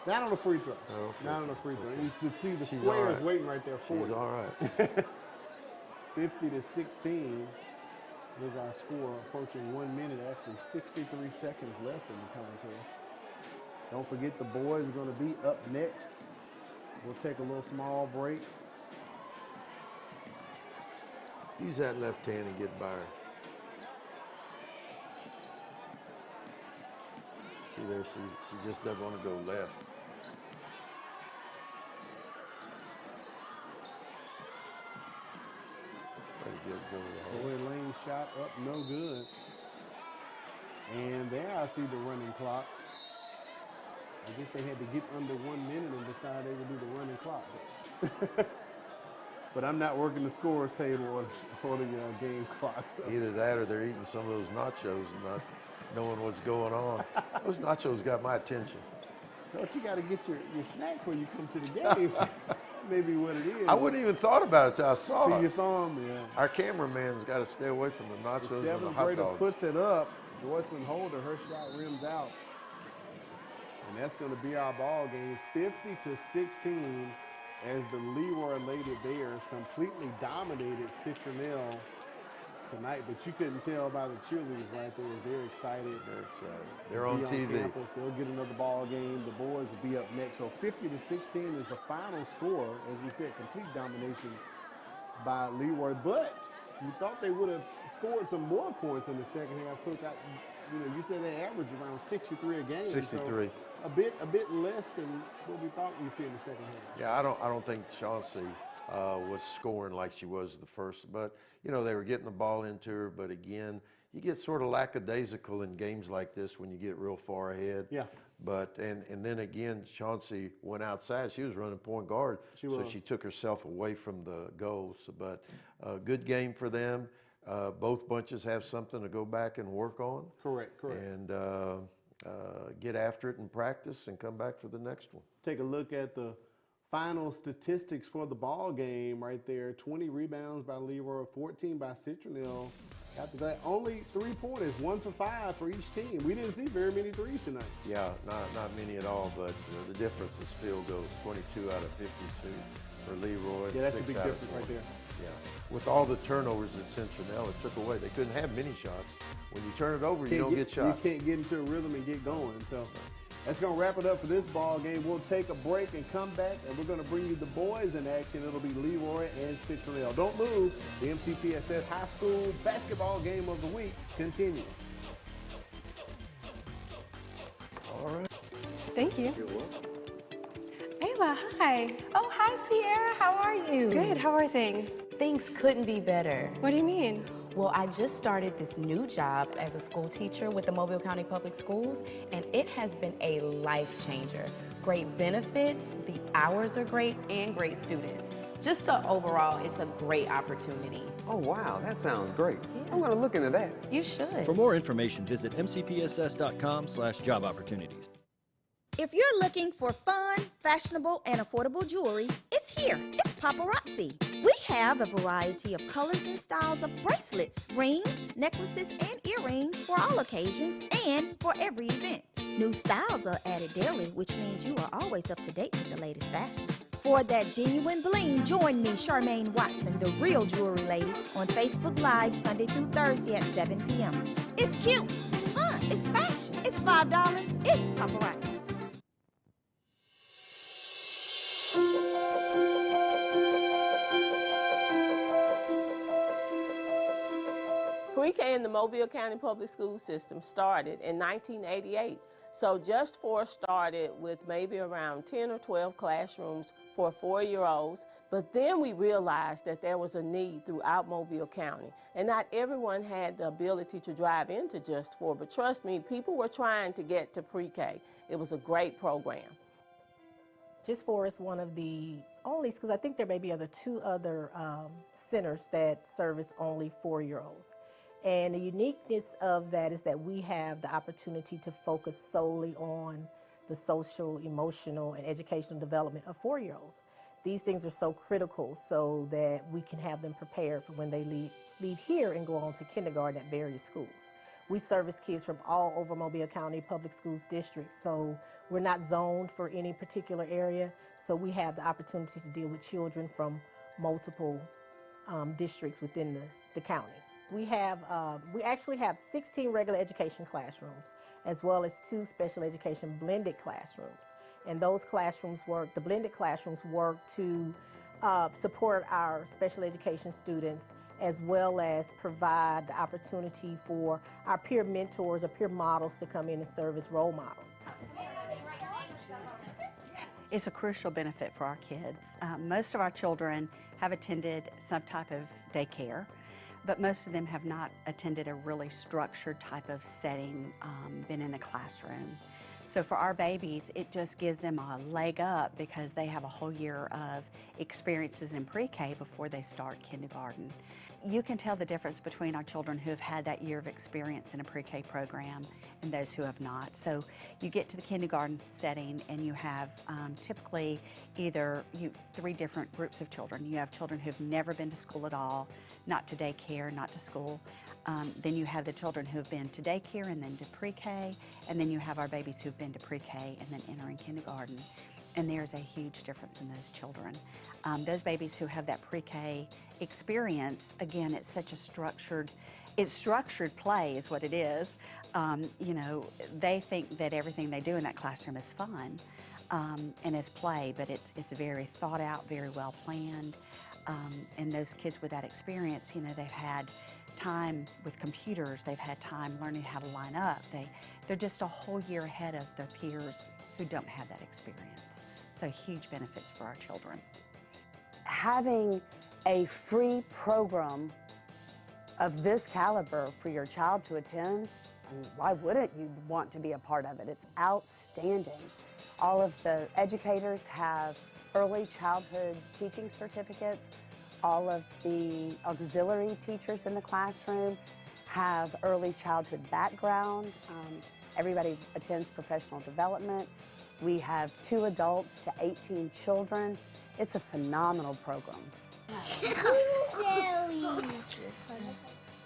Not on the free throw. Not on the free throw. You can see the square is waiting right there for She's you. all right. 50-16 is our score, approaching 1 minute, actually 63 seconds left in the contest. Don't forget the boys are going to be up next. We'll take a little small break. Use that left hand and get by her. See there, she just doesn't want to go left. Boy Lane shot up, no good. And there I see the running clock. I guess they had to get under 1 minute and decide they would do the running clock. But I'm not working the scores table or the game clock. So. Either that or they're eating some of those nachos and not knowing what's going on. Those nachos got my attention. Coach, you got to get your snack before you come to the games. Maybe what it is. I wouldn't even thought about it till I saw it. You saw them, yeah. Our cameraman's got to stay away from the nachos The and the 7th hot grader dogs. puts it up. Joycelyn Holder, her shot rims out. And that's going to be our ball game, 50-16, as the Leroy Lady Bears completely dominated Citronelle tonight, but you couldn't tell by the cheerleaders right there. They're excited. They're excited. They're on Be TV. campus. They'll get another ball game. The boys will be up next. So 50-16 is the final score. As we said, complete domination by Leroy. But you thought they would have scored some more points in the second half, Coach. You said they averaged around 63 a game. 63. So a bit less than what we thought we'd see in the second half. Yeah, I don't think Chauncey was scoring like she was the first, but they were getting the ball into her. But again, you get sort of lackadaisical in games like this when you get real far ahead. Yeah. But and then again, Chauncey went outside. She was running point guard, so she took herself away from the goals. But good game for them. Both bunches have something to go back and work on. Correct. And get after it in practice and come back for the next one. Take a look at the final statistics for the ball game right there. 20 rebounds by Leroy, 14 by Citronelle. After that, only 3-pointers, 1 for 5 for each team. We didn't see very many threes tonight. Yeah, not many at all, but the difference is field goals, 22 out of 52 for Leroy. Yeah, that's a 6 big out of difference right 20. there. Yeah, with all the turnovers at Citronelle, it took away. They couldn't have many shots. When you turn it over, you don't get shots. You can't get into a rhythm and get going. So that's going to wrap it up for this ball game. We'll take a break and come back, and we're going to bring you the boys in action. It'll be Leroy and Citronelle. Don't move. The MCPSS High School Basketball Game of the Week continues. All right. Thank you. You're welcome. Ayla, hi. Oh, hi, Sierra. How are you? Good. How are things? Things couldn't be better. What do you mean? Well, I just started this new job as a school teacher with the Mobile County Public Schools, and it has been a life changer. Great benefits, the hours are great, and great students. Just overall, it's a great opportunity. Oh, wow, that sounds great. I'm going to look into that. You should. For more information, visit mcpss.com/job opportunities. If you're looking for fun, fashionable, and affordable jewelry, it's here. It's Paparazzi. We have a variety of colors and styles of bracelets, rings, necklaces, and earrings for all occasions and for every event. New styles are added daily, which means you are always up to date with the latest fashion. For that genuine bling, join me, Charmaine Watson, the real jewelry lady, on Facebook Live Sunday through Thursday at 7 p.m. It's cute, it's fun, it's fashion, it's $5, it's Paparazzi. Pre-K in the Mobile County Public School System started in 1988. So Just For started with maybe around 10 or 12 classrooms for 4-year-olds. But then we realized that there was a need throughout Mobile County. And not everyone had the ability to drive into Just For. But trust me, people were trying to get to pre-K. It was a great program. Just For is one of the only schools, I think there may be two other centers that service only 4-year-olds. And the uniqueness of that is that we have the opportunity to focus solely on the social, emotional, and educational development of 4-year-olds. These things are so critical so that we can have them prepared for when they leave here and go on to kindergarten at various schools. We service kids from all over Mobile County Public Schools districts, so we're not zoned for any particular area, so we have the opportunity to deal with children from multiple districts within the county. We actually have 16 regular education classrooms, as well as 2 special education blended classrooms. And those classrooms the blended classrooms work to support our special education students, as well as provide the opportunity for our peer mentors or peer models to come in and serve as role models. It's a crucial benefit for our kids. Most of our children have attended some type of daycare, but most of them have not attended a really structured type of setting, been in a classroom. So for our babies, it just gives them a leg up because they have a whole year of experiences in pre-K before they start kindergarten. You can tell the difference between our children who have had that year of experience in a pre-K program and those who have not. So you get to the kindergarten setting and you have typically either 3 different groups of children. You have children who've never been to school at all, not to daycare, not to school. Then you have the children who have been to daycare and then to pre-K, and then you have our babies who've been to pre-K and then entering kindergarten. And there's a huge difference in those children. Those babies who have that pre-K experience, again, it's such a structured play is what it is. You know, they think that everything they do in that classroom is fun and is play, but it's very thought out, very well planned. And those kids with that experience, you know, they've had time with computers, they've had time learning how to line up. They're just a whole year ahead of their peers who don't have that experience. So huge benefits for our children. Having a free program of this caliber for your child to attend, I mean, why wouldn't you want to be a part of it? It's outstanding. All of the educators have early childhood teaching certificates. All of the auxiliary teachers in the classroom have early childhood background. Everybody attends professional development. We have 2 adults to 18 children. It's a phenomenal program.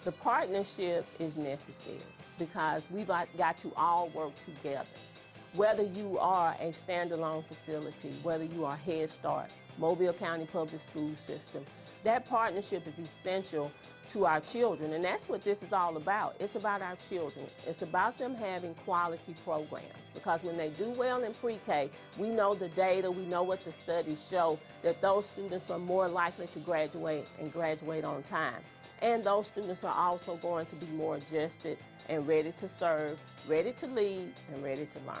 The partnership is necessary because we've got to all work together. Whether you are a standalone facility, whether you are Head Start, Mobile County Public School System, that partnership is essential to our children, and that's what this is all about. It's about our children. It's about them having quality programs, because when they do well in pre-K, we know the data, we know what the studies show, that those students are more likely to graduate and graduate on time. And those students are also going to be more adjusted and ready to serve, ready to lead, and ready to learn.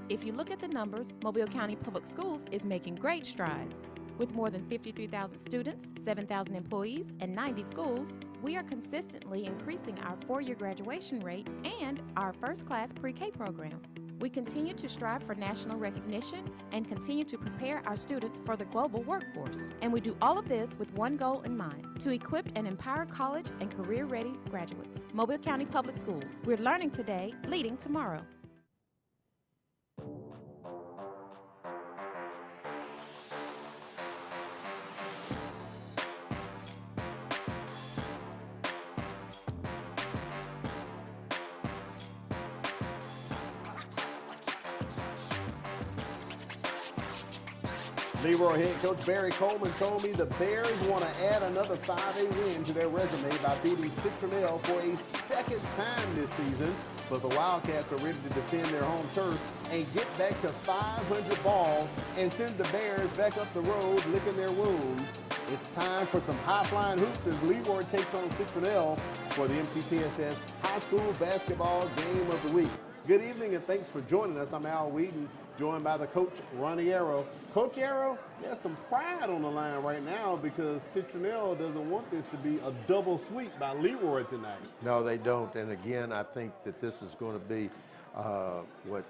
If you look at the numbers, Mobile County Public Schools is making great strides. With more than 53,000 students, 7,000 employees, and 90 schools, we are consistently increasing our 4-year graduation rate and our first-class pre-K program. We continue to strive for national recognition and continue to prepare our students for the global workforce. And we do all of this with one goal in mind: to equip and empower college and career-ready graduates. Mobile County Public Schools. We're learning today, leading tomorrow. Leroy head coach Barry Coleman told me the Bears want to add another 5A win to their resume by beating Citronelle for a second time this season. But the Wildcats are ready to defend their home turf and get back to 500 ball and send the Bears back up the road licking their wounds. It's time for some high-flying hoops as Leroy takes on Citronelle for the MCPSS High School Basketball Game of the Week. Good evening and thanks for joining us. I'm Al Wheaton, joined by the coach, Ronnie Arrow. Coach Arrow, there's some pride on the line right now because Citronelle doesn't want this to be a double sweep by Leroy tonight. No, they don't. And again, I think that this is going to be what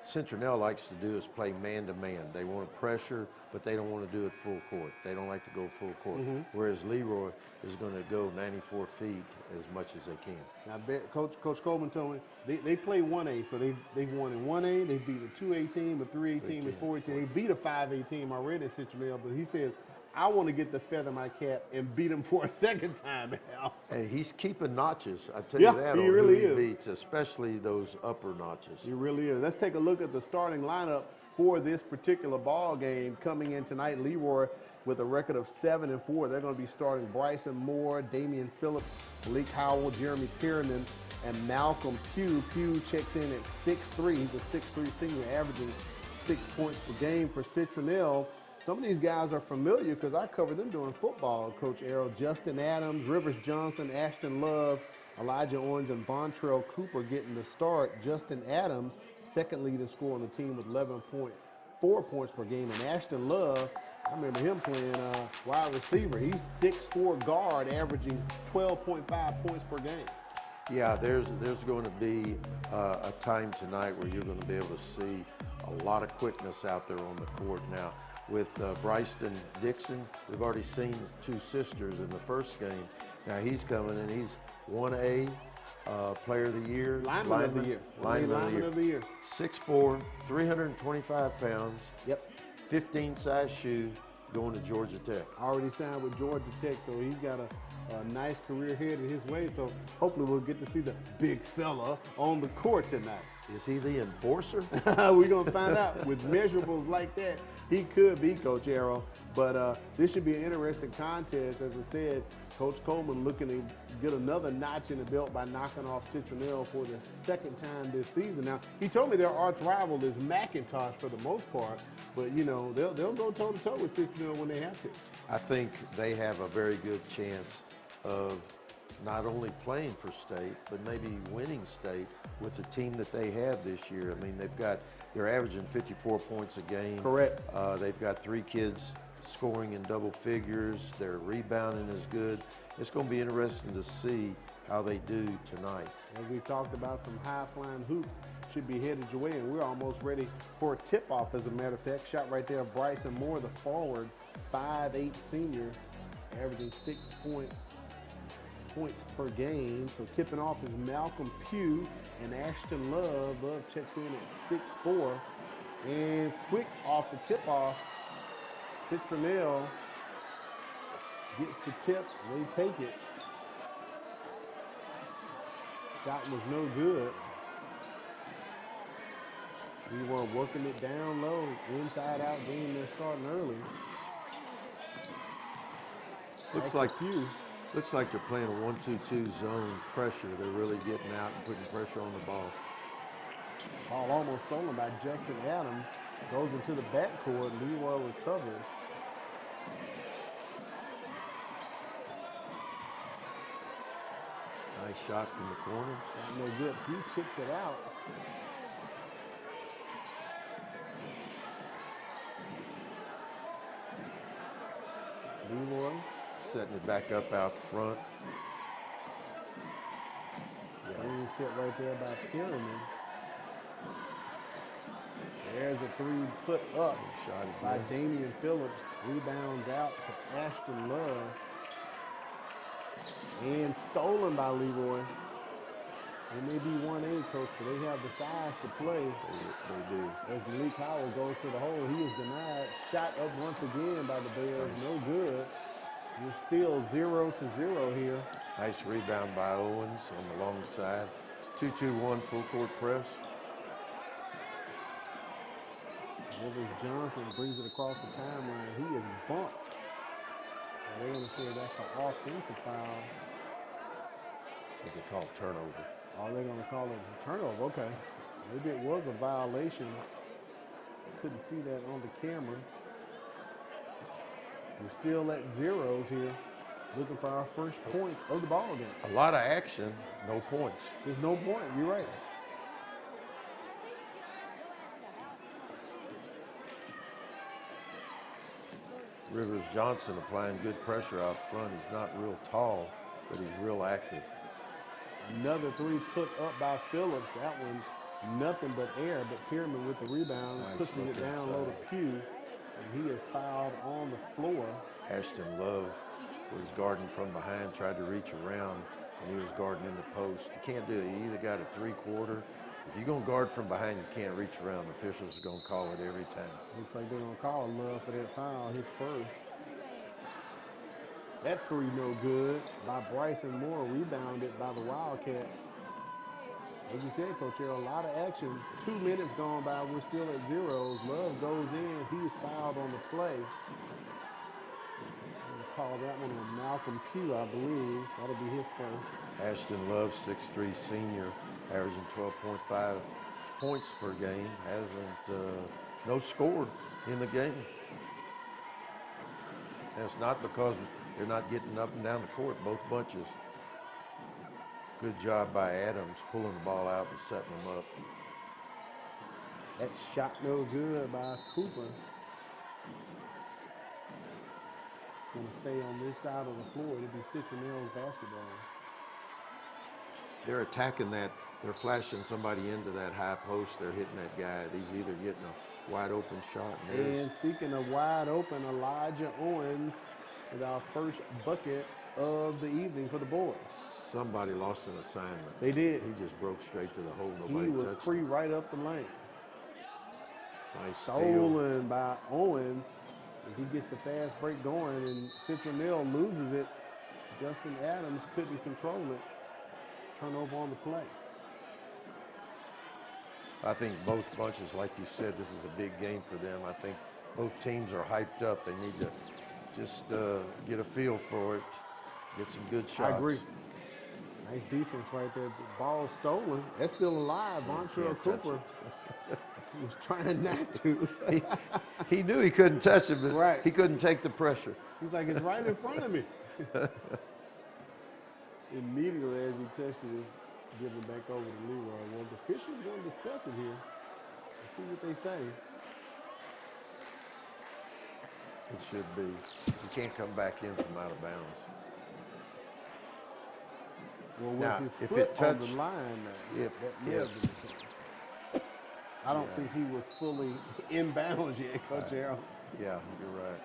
Citronelle likes to do is play man-to-man. They want to pressure, but they don't want to do it full court. They don't like to go full court. Whereas Leroy is going to go 94 feet as much as they can. Now, Coach Coleman told me they play 1A, so they've won in 1A. They beat a 2A team, a 3A team, a 4A team. They beat a 5A team already at Citronelle, but he says, I want to get the feather in my cap and beat him for a second time now. Hey, he's keeping notches, I tell you that, he on really who is. he beats, especially those upper notches. He really is. Let's take a look at the starting lineup for this particular ball game coming in tonight. Leroy with a record of 7-4. They're going to be starting Bryson Moore, Damian Phillips, Malik Howell, Jeremy Kiernan, and Malcolm Pugh. Pugh checks in at 6'3". He's a 6'3" senior, averaging 6 points per game for Citronelle. Some of these guys are familiar because I cover them doing football, Coach Arrow. Justin Adams, Rivers Johnson, Ashton Love, Elijah Owens, and Vontrell Cooper getting the start. Justin Adams, second leading scorer on the team with 11.4 points per game. And Ashton Love, I remember him playing wide receiver. He's 6'4" guard, averaging 12.5 points per game. Yeah, there's going to be a time tonight where you're going to be able to see a lot of quickness out there on the court now. With Bryson Dixon, we've already seen 2 sisters in the first game. Now he's coming and he's 1A Player of the Year. Lineman of the Year. Lineman of the Year. 6'4", 325 pounds. Yep. 15 size shoe. going to Georgia Tech. Already signed with Georgia Tech, so he's got a nice career headed his way. So hopefully we'll get to see the big fella on the court tonight. Is he the enforcer? We're going to find out. With measurables like that, he could be, Coach Arrow. But this should be an interesting contest. As I said, Coach Coleman looking to get another notch in the belt by knocking off Citronelle for the second time this season. Now, he told me their arch rival is McIntosh for the most part, but, you know, they'll go toe-to-toe with Citronelle when they have to. I think they have a very good chance of not only playing for state, but maybe winning state with the team that they have this year. I mean, they're averaging 54 points a game. Correct. They've got 3 kids scoring in double figures. Their rebounding is good. It's going to be interesting to see how they do tonight. As we talked about, some high-flying hoops should be headed your way, and we're almost ready for a tip-off, as a matter of fact. Shot right there, Bryson Moore, the forward, 5'8" senior, averaging 6 points per game. So tipping off is Malcolm Pugh and Ashton Love. Love checks in at 6'4". And quick off the tip-off, Citronelle gets the tip, they take it. Shot was no good. We were working it down low, inside out game. They're starting early. Looks like they're playing a 1-2-2 zone pressure. They're really getting out and putting pressure on the ball. Ball almost stolen by Justin Adams. Goes into the backcourt. Leroy recovers. Nice shot from the corner. Shot no good. He tips it out. Leroy setting it back up out front. Clean set right there by Pyramid. There's a 3 put up by Damian Phillips. Rebounds out to Ashton Love. And stolen by Leroy. It may be 1-8, Coach, but they have the size to play. They do. As Malik Howell goes to the hole, he is denied. Shot up once again by the Bears, no good. We're still 0-0 here. Nice rebound by Owens on the long side. 2-2-1 full court press. Rivers Johnson brings it across the timeline. He is bumped. They're going to say that's an offensive foul. What they call turnover. Oh, they're going to call it a turnover. Okay. Maybe it was a violation. Couldn't see that on the camera. We're still at zeros here, looking for our first points of the ball game. A lot of action, no points. There's no point. You're right. Rivers Johnson applying good pressure out front. He's not real tall, but he's real active. Another 3 put up by Phillips. That one, nothing but air, but Pyramid with the rebound, pushing it down low to Pugh. And he is fouled on the floor. Ashton Love was guarding from behind, tried to reach around, and he was guarding in the post. You can't do it. You either got a 3-quarter. If you're going to guard from behind, you can't reach around. The officials are going to call it every time. Looks like they're going to call Love for that foul, his first. That 3 no good by Bryson Moore, rebounded by the Wildcats. As you said, Coach Arrow, a lot of action. 2 minutes gone by, we're still at zeros. Love goes in, he's fouled on the play. Let's call that one on Malcolm Pugh, I believe. That'll be his first. Ashton Love, 6'3" senior, averaging 12.5 points per game. Hasn't, no scored in the game. And it's not because they're not getting up and down the court, both bunches. Good job by Adams, pulling the ball out and setting them up. That shot no good by Cooper. Going to stay on this side of the floor. It'll be Citronelle's basketball. They're attacking that. They're flashing somebody into that high post. They're hitting that guy. He's either getting a wide open shot. And speaking of wide open, Elijah Owens with our first bucket of the evening for the boys. Somebody lost an assignment. They did. He just broke straight to the hole. Nobody He was touched free him. right up the lane. Nice Stolen by Owens. If he gets the fast break going and Citronelle loses it, Justin Adams couldn't control it. Turnover on the play. I think both bunches, like you said, this is a big game for them. I think both teams are hyped up. They need to just get a feel for it, get some good shots. I agree. Nice defense right there. The ball stolen. That's still alive. Vontrell Cooper was trying not to. he knew he couldn't touch it, but right. He couldn't take the pressure. He's like, it's right in front of me. Immediately as he touched it, it's given back over to Leroy. Well, the officials are going to discuss it here. Let's see what they say. It should be. You can't come back in from out of bounds. Well, with now, his if foot it touched, on the line, I don't think he was fully in bounds yet, Coach Harold. Yeah, you're right.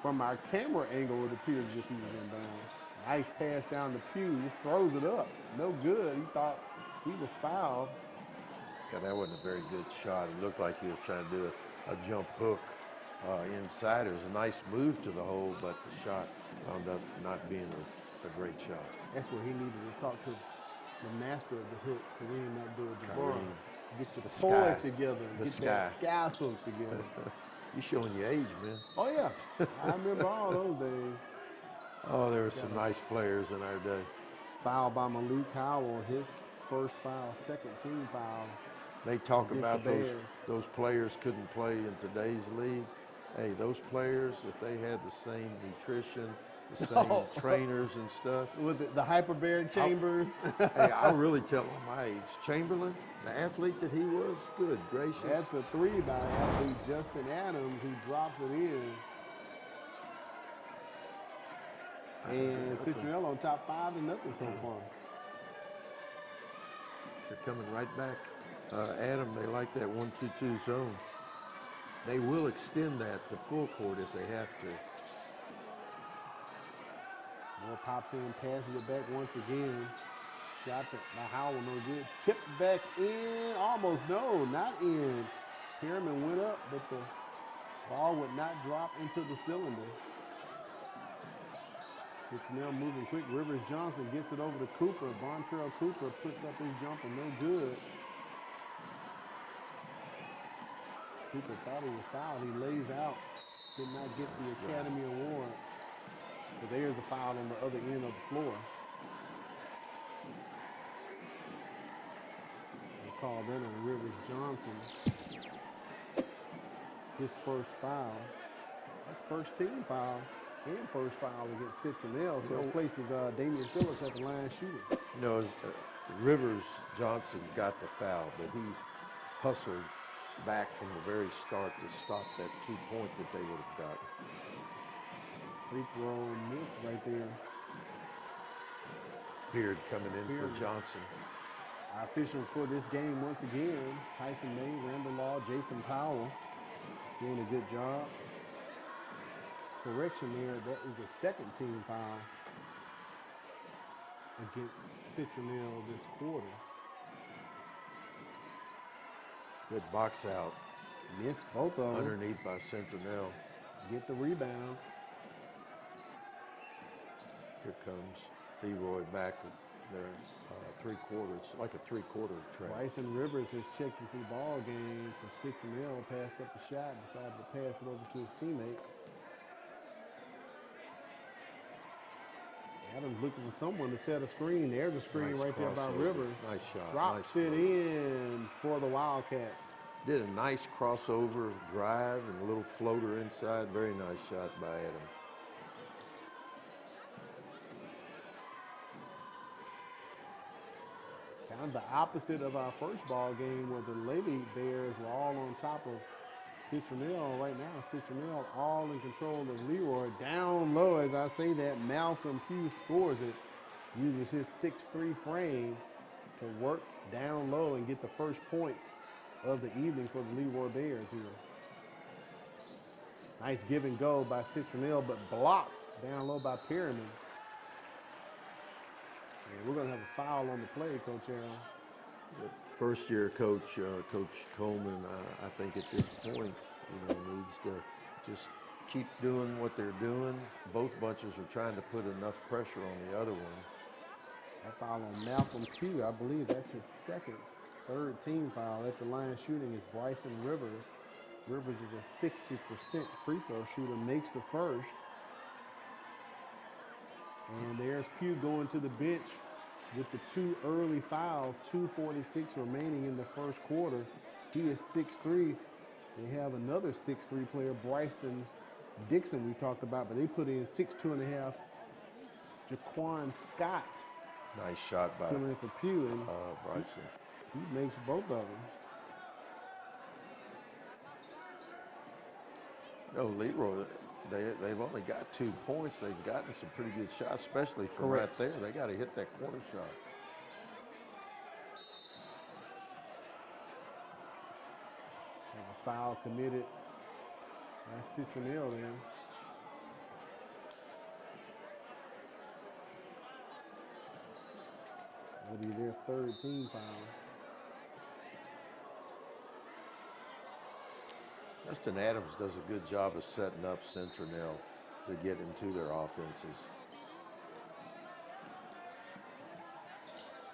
From our camera angle, it appears as if he was in bounds. Nice pass down the pews, throws it up. No good. He thought he was fouled. Yeah, that wasn't a very good shot. It looked like he was trying to do a jump hook inside. It was a nice move to the hole, but the shot wound up not being a great shot. That's where he needed to talk to the master of the hook, Kareem Abdul-Jabbar. Get your poise together. Get that sky hook together. You showing your age, man. Oh, yeah. I remember all those days. Oh, there were some nice players in our day. Foul by Malik Howell, his first foul, second team foul. They talk about those players couldn't play in today's league. Hey, those players, if they had the same nutrition, the same trainers and stuff. With the hyperbaric chambers. Hey, I'll really tell them my age. Chamberlain, the athlete that he was, good gracious. That's a three by athlete Justin Adams, who drops it in. And Citronelle on top 5-0 so far. They're coming right back. Adam, they like that 1-2-2 zone. They will extend that to full court if they have to. Moore pops in, passes it back once again. Shot by Howell, no good. Tipped back in, almost, no, not in. Perriman went up, but the ball would not drop into the cylinder. Citronelle moving quick. Rivers Johnson gets it over to Cooper. Vontrell Cooper puts up his jumper, no good. Cooper thought he was fouled. He lays out. Did not get the Academy Award. But there's a foul on the other end of the floor. They call that on Rivers Johnson. His first foul. That's first team foul. And first foul against Citronelle. So it places Damian Phillips at the line shooting. You know, Rivers Johnson got the foul, but he hustled back from the very start to stop that 2-point that they would have gotten. Free throw missed right there. Beard coming in for Johnson. Our officials for this game once again, Tyson May, Randall Law, Jason Powell, doing a good job. Correction there, that is a second team foul against Citronelle this quarter. Good box out. Missed both of them. Underneath by Citronelle. Get the rebound. Here comes Leroy back there, three-quarters, like a three-quarter track. Bryson Rivers has checked into the ball game for Citronelle, passed up the shot, decided to pass it over to his teammate. Adams looking for someone to set a screen. There's a screen right there by Rivers. Nice shot. Drops it in for the Wildcats. Did a nice crossover drive and a little floater inside. Very nice shot by Adams. Kind of the opposite of our first ball game where the Lady Bears were all on top of Citronelle. Right now, Citronelle all in control of Leroy. Down low, as I say that, Malcolm Pugh scores it. Uses his 6'3" frame to work down low and get the first points of the evening for the Leroy Bears here. Nice give and go by Citronelle, but blocked down low by Perriman. And we're going to have a foul on the play, Coach Harold. First year coach, Coach Coleman, I think at this point, needs to just keep doing what they're doing. Both bunches are trying to put enough pressure on the other one. That foul on Malcolm Pugh, I believe that's his third team foul at the line shooting is Bryson Rivers. Rivers is a 60% free throw shooter, makes the first. And there's Pugh going to the bench with the 2 early fouls, 2:46 remaining in the first quarter. He is 6'3". They have another 6'3" player, Bryson Dixon, we talked about, but they put in 6'2½", Jaquan Scott. Nice shot by filling in for Pugh, and Bryson. He makes both of them. No, Leroy, they've only got 2 points. They've gotten some pretty good shots, especially from right there. They got to hit that corner shot. And a foul committed by Citronelle then. That'll be their third team foul. Justin Adams does a good job of setting up Citronelle to get into their offenses.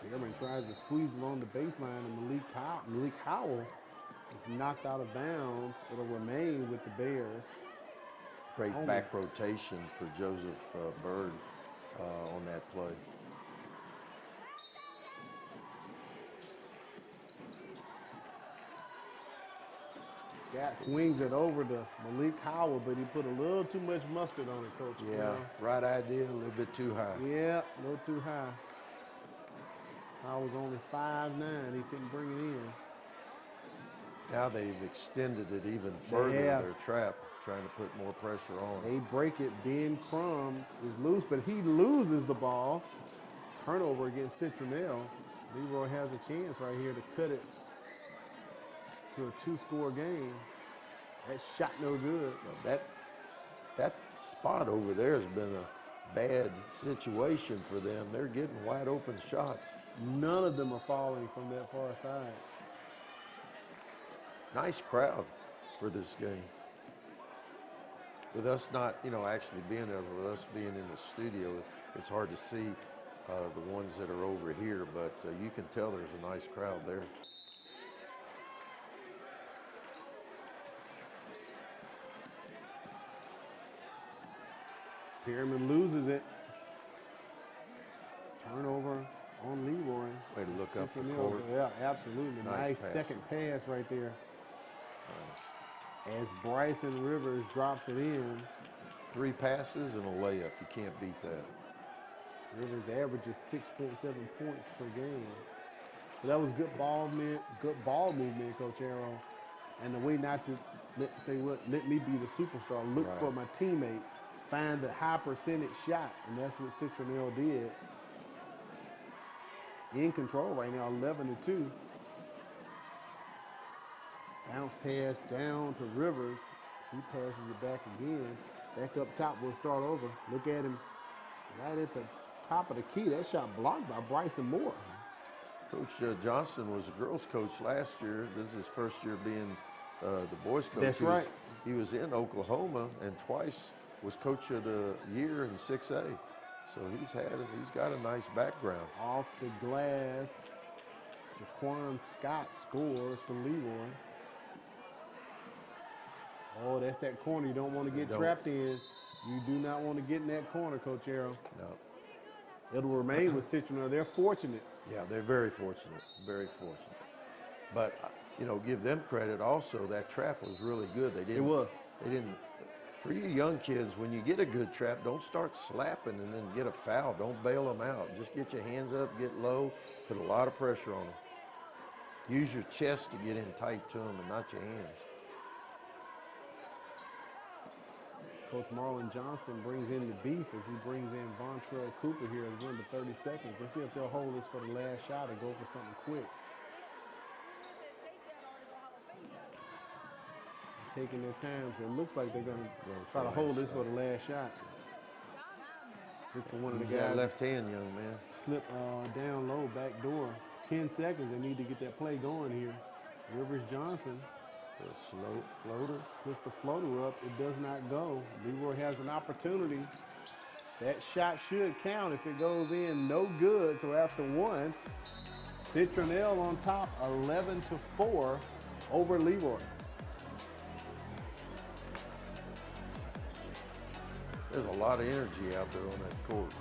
Behrman tries to squeeze along the baseline, and Malik Howell is knocked out of bounds. It'll remain with the Bears. Great back rotation for Joseph Bird on that play. Scott swings it over to Malik Howell, but he put a little too much mustard on it, Coach. Yeah, right idea, a little bit too high. Yeah, a little too high. Howell's only 5'9". He couldn't bring it in. Now they've extended it even further, their trap, trying to put more pressure on. They break it. Ben Crum is loose, but he loses the ball. Turnover against Citronelle. Leroy has a chance right here to cut it to a 2-score game. That shot no good. That spot over there has been a bad situation for them. They're getting wide open shots. None of them are falling from that far side. Nice crowd for this game. With us not, actually being there, with us being in the studio, it's hard to see the ones that are over here, but you can tell there's a nice crowd there. Behrman loses it. Turnover on Leroy. Way to look up the court. Yeah, absolutely. Nice second pass right there. As Bryson Rivers drops it in. 3 passes and a layup. You can't beat that. Rivers averages 6.7 points per game. So that was good ball movement, Coach Arrow. And the way not to let me be the superstar. Look for my teammate. Find the high percentage shot, and that's what Citronelle did. In control right now, 11-2. Bounce pass down to Rivers. He passes it back again. Back up top, we'll start over. Look at him right at the top of the key. That shot blocked by Bryson Moore. Coach Johnson was a girls coach last year. This is his first year being the boys coach. That's right. He was in Oklahoma and twice was coach of the year in 6A. So he's got a nice background. Off the glass, Jaquan Scott scores for Leroy. Oh, that's that corner you don't want to get trapped in. You do not want to get in that corner, Coach Arrow. No. It'll remain with Citronelle. They're fortunate. Yeah, they're very fortunate, very fortunate. But, give them credit also. That trap was really good. They didn't. For you young kids, when you get a good trap, don't start slapping and then get a foul. Don't bail them out. Just get your hands up, get low, put a lot of pressure on them. Use your chest to get in tight to them and not your hands. Coach Marlon Johnston brings in the beef as he brings in Vontrell Cooper here at the end of 30 seconds. Let's see if they'll hold this for the last shot and go for something quick. Taking their time, so it looks like they're going to try to hold this for the last shot. Look for one of the guys. Left hand, young man. Slip down low, back door. 10 seconds, they need to get that play going here. Rivers Johnson The slow floater. Puts the floater up. It does not go. Leroy has an opportunity. That shot should count if it goes in. No good. So after one, Citronelle on top, 11-4 over Leroy. There's a lot of energy out there on that court.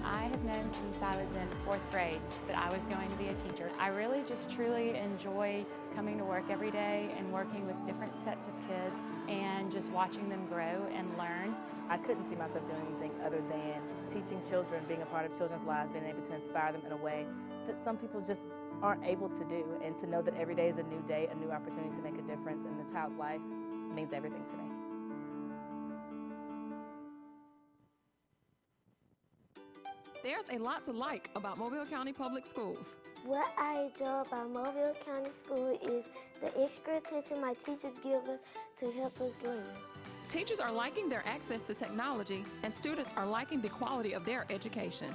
I have known since I was in 4th grade that I was going to be a teacher. I really just truly enjoy coming to work every day and working with different sets of kids and just watching them grow and learn. I couldn't see myself doing anything other than teaching children, being a part of children's lives, being able to inspire them in a way that some people just aren't able to do. And to know that every day is a new day, a new opportunity to make a difference in the child's life means everything to me. There's a lot to like about Mobile County Public Schools. What I enjoy about Mobile County School is the extra attention my teachers give us to help us learn. Teachers are liking their access to technology, and students are liking the quality of their education.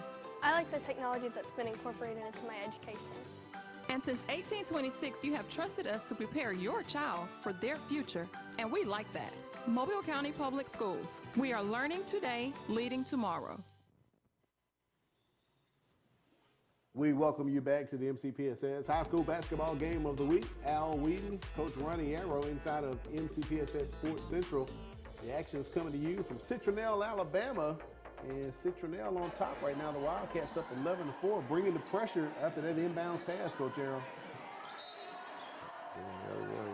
I like the technology that's been incorporated into my education. And since 1826, you have trusted us to prepare your child for their future, and we like that. Mobile County Public Schools. We are learning today, leading tomorrow. We welcome you back to the MCPSS High School Basketball Game of the Week. Al Wheaton, Coach Ronnie Arrow inside of MCPSS Sports Central. The action is coming to you from Citronelle, Alabama. And Citronelle on top right now. The Wildcats up 11-4, bringing the pressure after that inbound pass, Coach Arrow. Going the other way.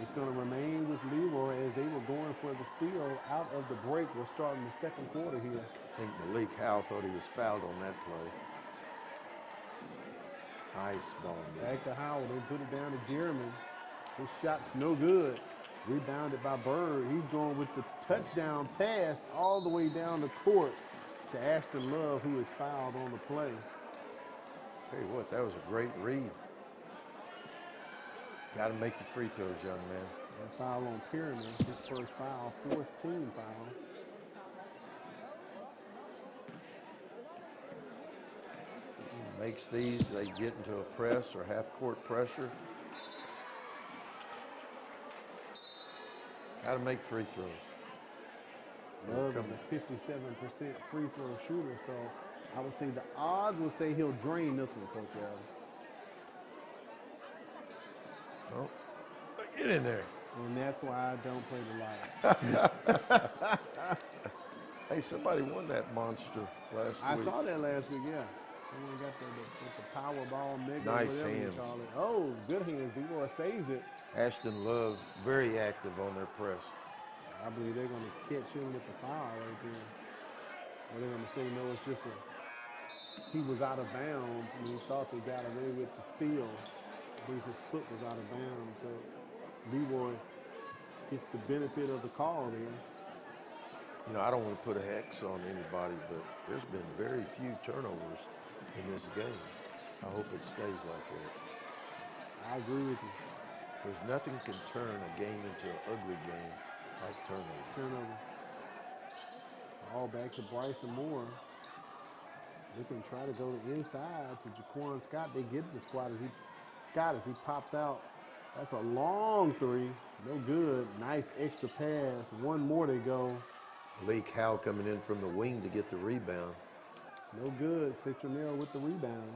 It's going to remain with Leroy as they were going for the steal out of the break. We're starting the second quarter here. I think Malik Howell thought he was fouled on that play. Nice ball. Back to Howell. They put it down to Jeremy. His shot's no good. Rebounded by Bird. He's going with the touchdown pass all the way down the court to Ashton Love, who is fouled on the play. Tell you what, that was a great read. Got to make your free throws, young man. That foul on Pyramid, his first foul, 4th team foul. Makes these, they get into a press or half-court pressure. Got to make free throws. Love is a 57% free throw shooter, so I would say the odds would say he'll drain this one, Coach Allen. Oh, get in there. And that's why I don't play the live. Hey, somebody won that monster last week. I saw that last week, yeah. Someone got the Powerball mega. Nice hands. Oh, good hands. Leroy saves it. Ashton Love, very active on their press. I believe they're going to catch him with the foul right there. Or they're going to say, no, it's just he was out of bounds, and he thought they got away with the steal. I believe his foot was out of bounds. So Leroy gets the benefit of the call there. You know, I don't want to put a hex on anybody, but there's been very few turnovers in this game. I hope it stays like that. I agree with you. There's nothing can turn a game into an ugly game like turnover. All back to Bryson Moore. They can try to go to inside to Jaquan Scott. They get the Scott as he pops out. That's a long three. No good. Nice extra pass. One more they go. Malik Howell coming in from the wing to get the rebound. No good. Citronelle with the rebound.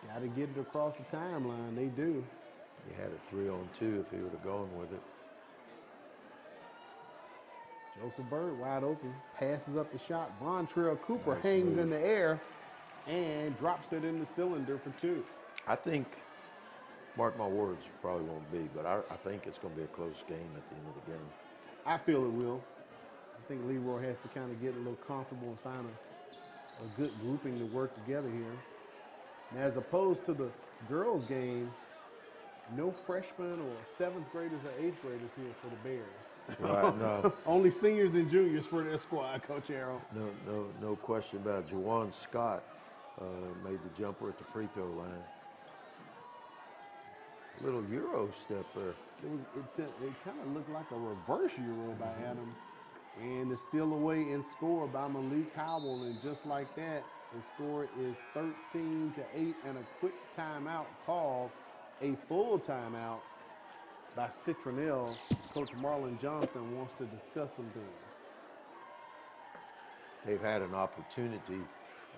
Got to get it across the timeline. They do. He had a 3-on-2 if he would have gone with it. Joseph Bird wide open. Passes up the shot. Vontrell Cooper Nice hangs move. in the air and drops it in the cylinder for 2. I think, mark my words, it probably won't be, but I think it's going to be a close game at the end of the game. I feel it will. I think Leroy has to kind of get a little comfortable and find a good grouping to work together here. And as opposed to the girls' game, no freshmen or 7th graders or 8th graders here for the Bears. Right, no. Only seniors and juniors for their squad, Coach Arrow. No question about it. Jaquan Scott made the jumper at the free throw line. Little Euro step there. It kind of looked like a reverse Euro by Adam. And to steal away and score by Malik Howell. And just like that, The score is 13-8, and a quick timeout called, a full timeout by Citronelle. Coach Marlon Johnston wants to discuss some things. They've had an opportunity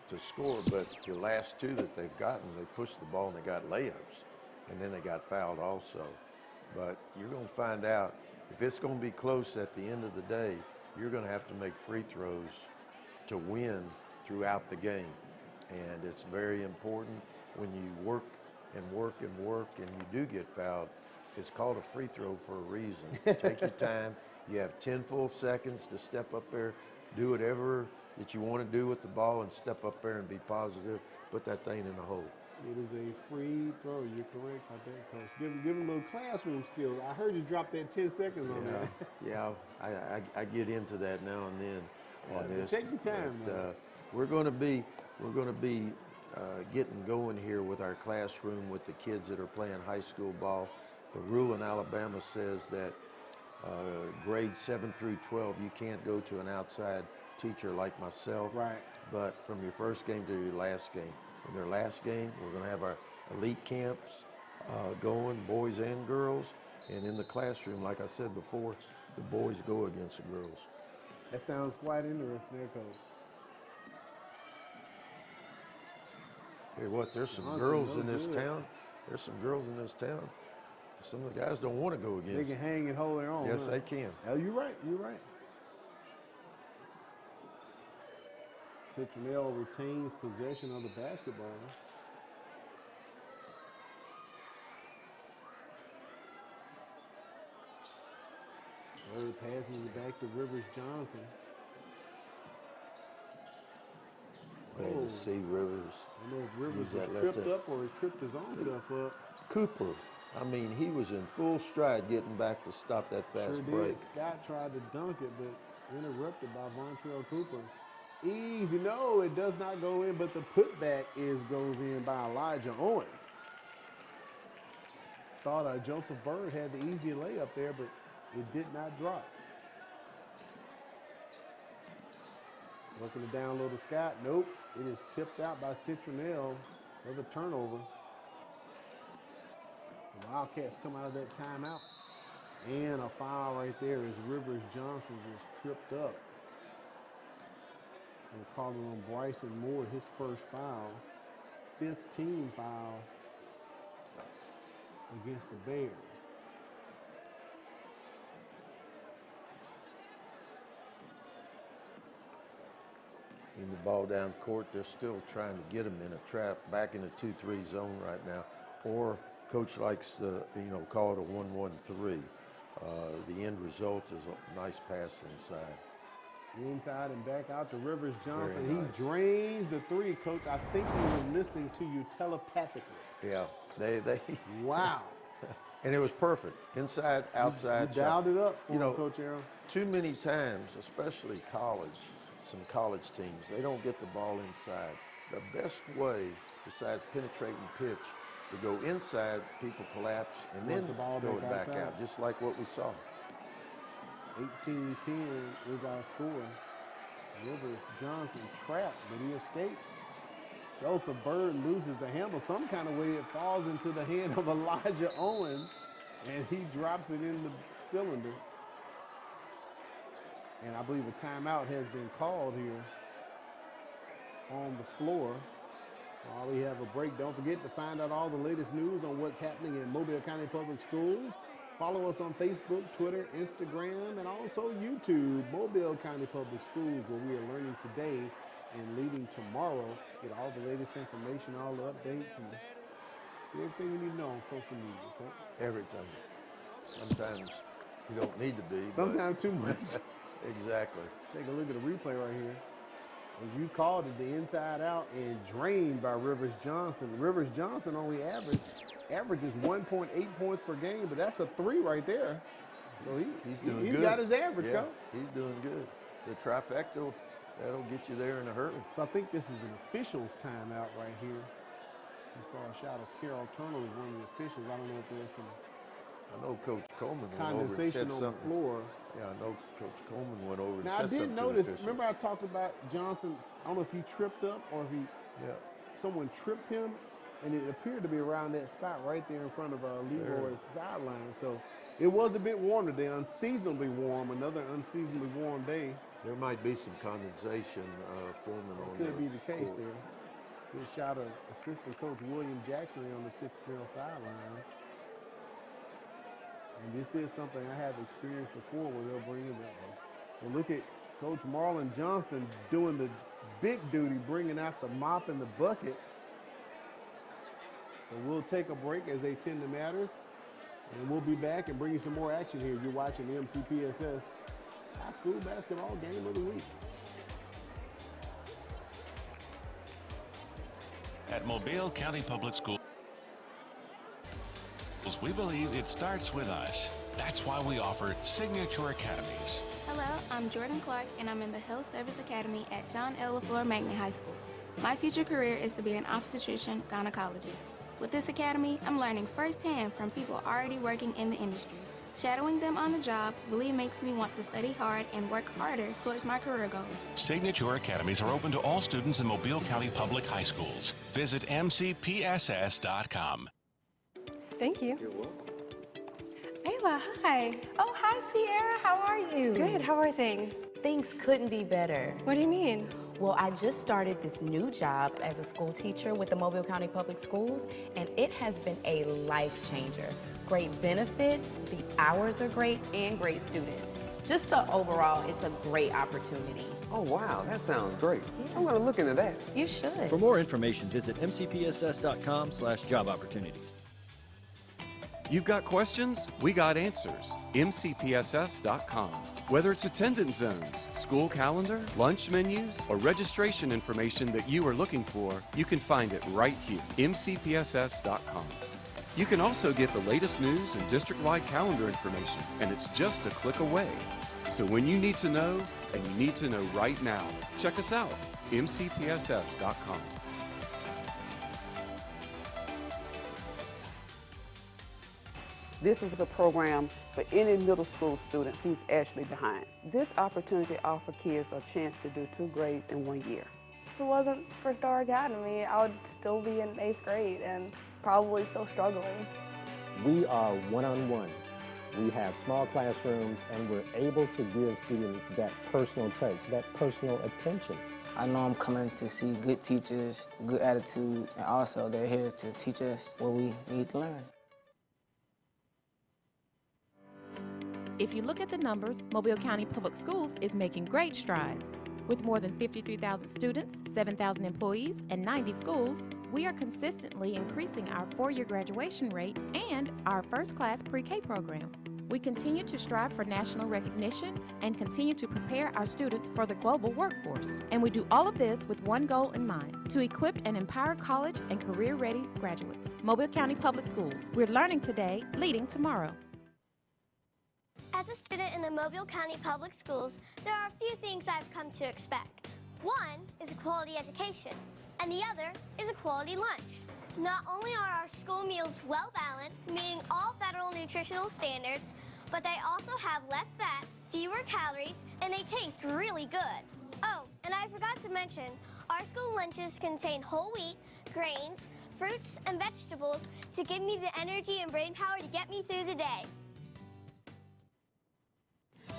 to score, but the last two that they've gotten, they pushed the ball and they got layups, and then they got fouled also. But you're going to find out if it's going to be close at the end of the day, you're going to have to make free throws to win throughout the game. And it's very important when you work and work and work and you do get fouled, it's called a free throw for a reason. Take your time. You have 10 full seconds to step up there, do whatever that you want to do with the ball and step up there and be positive, put that thing in the hole. It is a free throw. You're correct about that, Coach. Give him a little classroom skills. I heard you drop that 10 seconds on that. Yeah, I get into that now and then on this. Take your time, man. We're going to be getting going here with our classroom with the kids that are playing high school ball. The rule in Alabama says that grades 7 through 12, you can't go to an outside teacher like myself. Right. But from your first game to your last game. In their last game, we're going to have our elite camps going, boys and girls. And in the classroom, like I said before, the boys go against the girls. That sounds quite interesting there, Coach. Hey, what, there's some girls in this town. There's some girls in this town. Some of the guys don't want to go against. They can hang and hold their own. Yes, huh? they can. Oh, you're right. You're right. Citronelle retains possession of the basketball. Early passes it back to Rivers Johnson. Glad to see Rivers. I don't know if Rivers use that was left tripped hand. up or he tripped his own self up. Cooper, I mean, he was in full stride getting back to stop that fast Sure break. did. Scott tried to dunk it, but interrupted by Vontrell Cooper. Easy, no, it does not go in, but the putback goes in by Elijah Owens. Thought Joseph Bird had the easy layup there, but it did not drop. Working it down low to Scott. Nope, it is tipped out by Citronelle. Another turnover. The Wildcats come out of that timeout. And a foul right there as Rivers Johnson just tripped up. And calling on Bryson Moore, his first foul. 15 foul against the Bears. In the ball down court, they're still trying to get him in a trap, back in a 2-3 zone right now. Or coach likes to, call it a 1-1-3. The end result is a nice pass inside. Inside and back out to Rivers Johnson. Very nice. He drains the three, Coach. I think he was listening to you telepathically. Yeah, they Wow. And it was perfect. Inside, outside. You dialed it up, Coach Aaron. Too many times, especially some college teams, they don't get the ball inside. The best way, besides penetrating pitch, to go inside, people collapse, and then throw it back out, just like what we saw. 18-10 is our score. Rivers Johnson trapped, but he escapes. Joseph Bird loses the handle. Some kind of way it falls into the hand of Elijah Owens, and he drops it in the cylinder. And I believe a timeout has been called here on the floor. While we have a break, don't forget to find out all the latest news on what's happening in Mobile County Public Schools. Follow us on Facebook, Twitter, Instagram, and also YouTube, Mobile County Public Schools, where we are learning today and leading tomorrow. Get all the latest information, all the updates, and everything you need to know on social media, okay? Everything. Sometimes you don't need to be. Sometimes too much. Exactly. Take a look at the replay right here. As you called it, the inside out and drained by Rivers Johnson. Rivers Johnson only averages 1.8 points per game, but that's a 3 right there. So he's doing good. He's got his average, yeah, Coach. He's doing good. The trifecta, that'll get you there in a hurry. So I think this is an official's timeout right here. I saw a shot of Carol Turner was one of the officials. I don't know if there's some I know Coach Coleman went over and said condensation on the something. floor. Yeah, I know Coach Coleman went over and Now, said I something did to the notice, officials. remember I talked about Johnson, I don't know if he tripped up or if someone tripped him, and it appeared to be around that spot right there in front of Leroy's sideline. So it was a bit warm today, unseasonably warm, another unseasonably warm day. There might be some condensation forming on Could be the case court. there. Good shot of assistant coach William Jackson there on the Citronelle sideline. And this is something I have experienced before where they'll bring in that. And look at Coach Marlon Johnston doing the big duty, bringing out the mop and the bucket. So we'll take a break as they tend to matters. And we'll be back and bring you some more action here. You're watching the MCPSS High School Basketball Game of the Week. At Mobile County Public Schools, we believe it starts with us. That's why we offer Signature Academies. Hello, I'm Jordan Clark, and I'm in the Health Service Academy at John L. LaFleur Magnet High School. My future career is to be an obstetrician gynecologist. With this academy, I'm learning firsthand from people already working in the industry. Shadowing them on the job really makes me want to study hard and work harder towards my career goals. Signature Academies are open to all students in Mobile County Public High Schools. Visit mcpss.com. Thank you. You're welcome. Ayla, hi. Oh, hi, Sierra. How are you? Good. How are things? Things couldn't be better. What do you mean? Well, I just started this new job as a school teacher with the Mobile County Public Schools, and it has been a life changer. Great benefits, the hours are great, and great students. Just so overall, it's a great opportunity. Oh, wow, that sounds great. I'm going to look into that. You should. For more information, visit mcpss.com/job opportunities. You've got questions? We got answers. mcpss.com. Whether it's attendance zones, school calendar, lunch menus, or registration information that you are looking for, you can find it right here. mcpss.com. You can also get the latest news and district-wide calendar information, and it's just a click away. So when you need to know, and you need to know right now, check us out, mcpss.com. This is a program for any middle school student who's actually behind. This opportunity offers kids a chance to do 2 grades in 1 year. If it wasn't for Star Academy, I would still be in 8th grade and probably still struggling. We are one-on-one. We have small classrooms, and we're able to give students that personal touch, that personal attention. I know I'm coming to see good teachers, good attitude, and also they're here to teach us what we need to learn. If you look at the numbers, Mobile County Public Schools is making great strides. With more than 53,000 students, 7,000 employees, and 90 schools, we are consistently increasing our 4-year graduation rate and our first-class pre-K program. We continue to strive for national recognition and continue to prepare our students for the global workforce. And we do all of this with one goal in mind, to equip and empower college and career-ready graduates. Mobile County Public Schools. We're learning today, leading tomorrow. As a student in the Mobile County Public Schools, there are a few things I've come to expect. One is a quality education, and the other is a quality lunch. Not only are our school meals well-balanced, meeting all federal nutritional standards, but they also have less fat, fewer calories, and they taste really good. Oh, and I forgot to mention, our school lunches contain whole wheat, grains, fruits, and vegetables to give me the energy and brain power to get me through the day.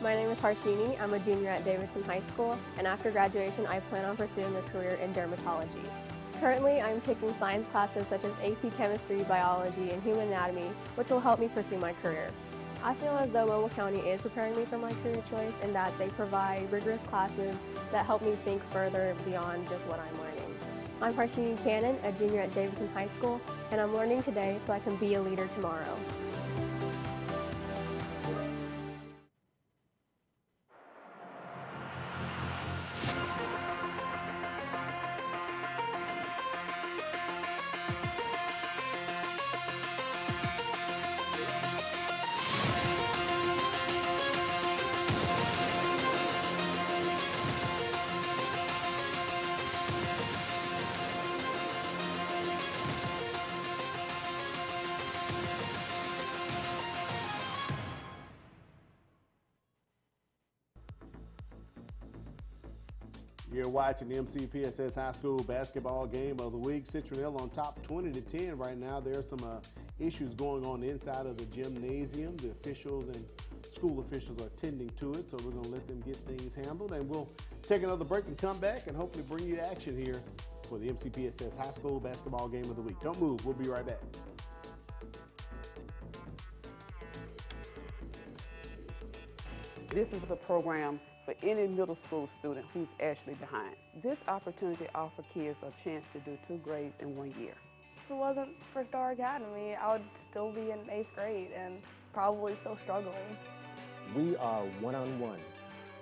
My name is Harshini. I'm a junior at Davidson High School, and after graduation, I plan on pursuing a career in dermatology. Currently, I'm taking science classes such as AP Chemistry, Biology, and Human Anatomy, which will help me pursue my career. I feel as though Mobile County is preparing me for my career choice in that they provide rigorous classes that help me think further beyond just what I'm learning. I'm Harshini Cannon, a junior at Davidson High School, and I'm learning today so I can be a leader tomorrow. You're watching the MCPSS High School Basketball Game of the Week. Citronelle on top 20-10 right now. There are some issues going on inside of the gymnasium. The officials and school officials are tending to it, so we're going to let them get things handled. And we'll take another break and come back and hopefully bring you action here for the MCPSS High School Basketball Game of the Week. Don't move. We'll be right back. This is a program for any middle school student who's actually behind. This opportunity offers kids a chance to do 2 grades in 1 year. If it wasn't for Star Academy, I would still be in 8th grade and probably still struggling. We are one-on-one.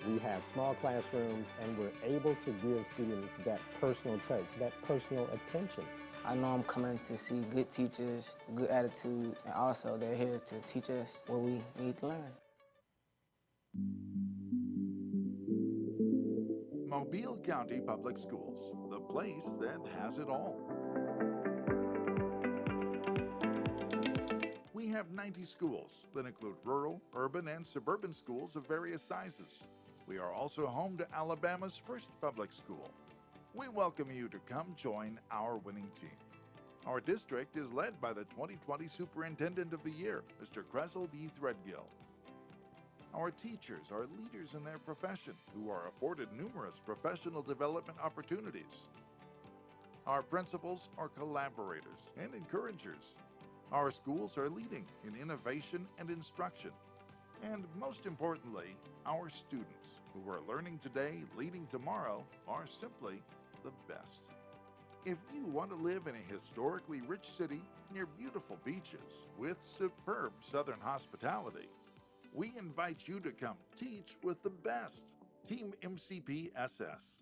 We have small classrooms, and we're able to give students that personal touch, that personal attention. I know I'm coming to see good teachers, good attitude, and also they're here to teach us what we need to learn. Mobile County Public Schools, the place that has it all. We have 90 schools that include rural, urban, and suburban schools of various sizes. We are also home to Alabama's first public school. We welcome you to come join our winning team. Our district is led by the 2020 Superintendent of the Year, Mr. Kressel D. Threadgill. Our teachers are leaders in their profession who are afforded numerous professional development opportunities. Our principals are collaborators and encouragers. Our schools are leading in innovation and instruction. And most importantly, our students who are learning today, leading tomorrow, are simply the best. If you want to live in a historically rich city near beautiful beaches with superb Southern hospitality, we invite you to come teach with the best, Team MCPSS.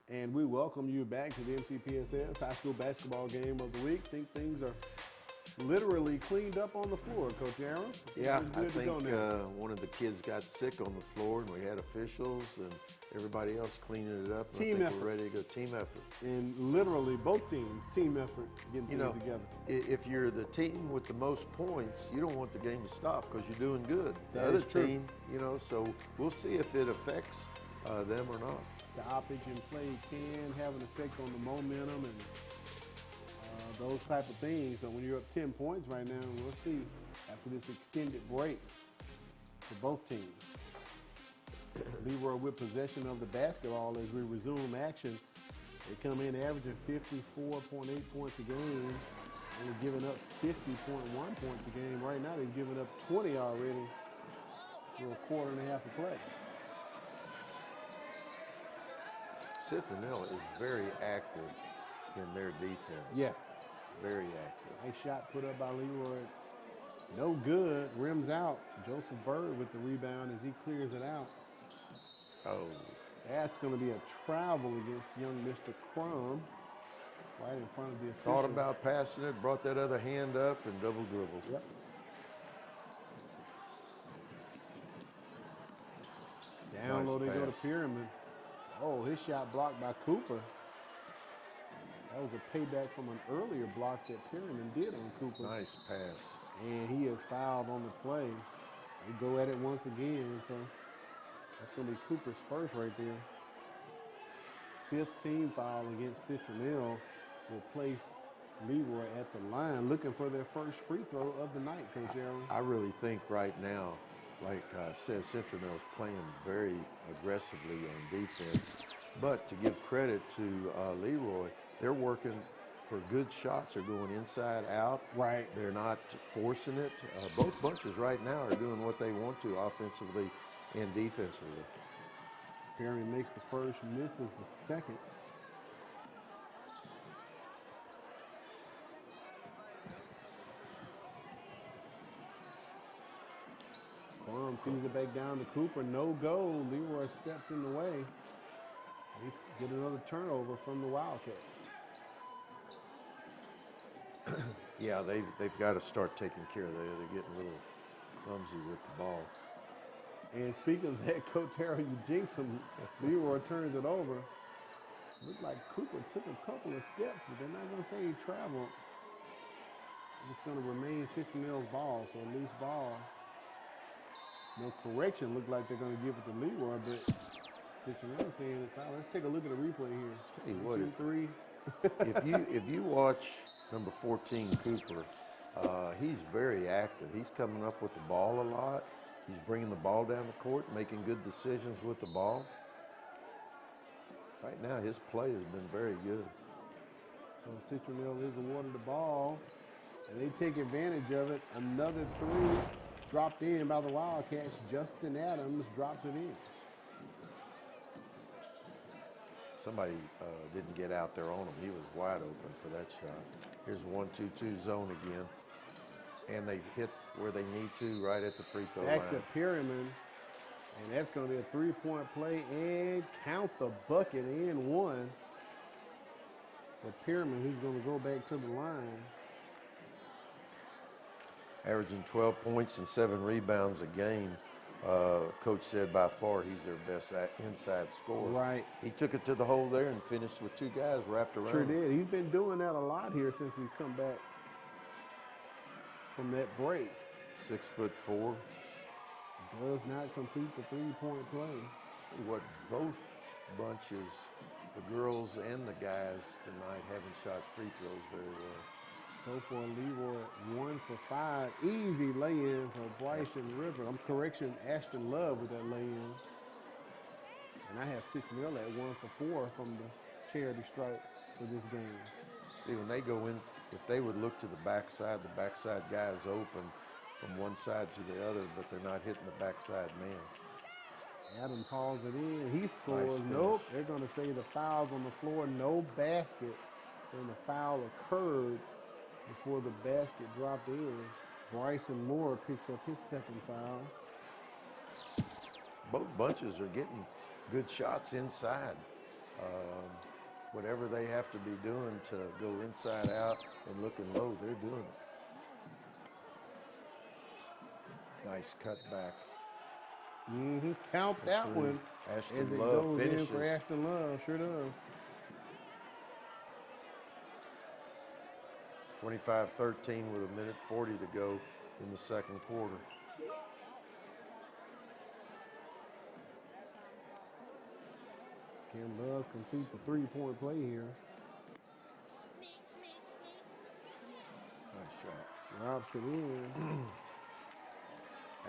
And we welcome you back to the MCPSS High School Basketball Game of the Week. Think things are literally cleaned up on the floor, Coach Aaron. Yeah, I think one of the kids got sick on the floor, and we had officials and everybody else cleaning it up. Team effort. We're ready to go. Team effort. And literally, both teams, team effort, getting things together. If you're the team with the most points, you don't want the game to stop because you're doing good. That The other is true. team, so we'll see if it affects them or not. Stoppage in play can have an effect on the momentum and those type of things. So when you're up 10 points right now, we'll see after this extended break for both teams. Leroy with possession of the basketball as we resume action. They come in averaging 54.8 points a game, only giving up 50.1 points a game. Right now they've given up 20 already through a quarter and a half of play. Citronelle is very active in their defense. Yes. Very active. Nice shot put up by Leroy. No good. Rims out. Joseph Bird with the rebound as he clears it out. Oh. That's going to be a travel against young Mr. Crum right in front of the official. Thought about passing it, brought that other hand up, and double dribbled. Yep. Down low they go to Pyramid. Oh, his shot blocked by Cooper. That was a payback from an earlier block that Pyramid did on Cooper. Nice pass. And he is fouled on the play. They go at it once again, so that's going to be Cooper's first right there. 5th team foul against Citronelle will place Leroy at the line, looking for their first free throw of the night, Coach Aaron. I really think right now, like I said, Citronelle's playing very aggressively on defense. But to give credit to Leroy, they're working for good shots. They're going inside out. Right. They're not forcing it. Both bunches right now are doing what they want to offensively and defensively. Perry makes the first, misses the second. Crum feeds it back down to Cooper. No go. Leroy steps in the way. They get another turnover from the Wildcats. Yeah, they've got to start taking care of that. They're getting a little clumsy with the ball. And speaking of that, Coach Harold, you jinxed him. Leroy turns it over. Looked like Cooper took a couple of steps, but they're not going to say he traveled. It's going to remain Citronelle's ball, so a loose ball. No correction. Looked like they're going to give it to Leroy, but Citronelle saying it's out. Let's take a look at the replay here. Tell you 1, what, 2, 3. if you watch number 14 Cooper, he's very active. He's coming up with the ball a lot. He's bringing the ball down the court, making good decisions with the ball. Right now, his play has been very good. So Citronelle is awarded the ball, and they take advantage of it. Another three dropped in by the Wildcats. Justin Adams drops it in. Somebody didn't get out there on him. He was wide open for that shot. Here's a 1-2-2 zone again. And they hit where they need to right at the free throw line. Back to Perryman. And that's going to be a three-point play and count the bucket and one for Perryman, who's going to go back to the line. Averaging 12 points and 7 rebounds a game. Coach said by far he's their best inside scorer. Right. He took it to the hole there and finished with 2 guys wrapped around Sure him. did. He's been doing that a lot here since we've come back from that break. 6'4". Does not complete the three-point play. What both bunches, the girls and the guys tonight, haven't shot free throws very well. So far, Leroy 1 for 5. Easy lay-in for Bryson River. Correction, Ashton Love with that lay-in. And I have Citronelle at 1 for 4 from the charity stripe for this game. See, when they go in, if they would look to the backside guy is open from one side to the other, but they're not hitting the backside man. Adams hauls it in. He scores. Nice Nope. finish. They're going to say the foul's on the floor. No basket. And the foul occurred before the basket dropped in. Bryson Moore picks up his second foul. Both bunches are getting good shots inside. Whatever they have to be doing to go inside out and looking low, they're doing it. Nice cutback. Count that one. Ashton as it Love goes finishes. in for Ashton Love. Sure does. 25-13 with 1:40 to go in the second quarter. Can Love complete the three-point play here? Nice shot. Drops it in.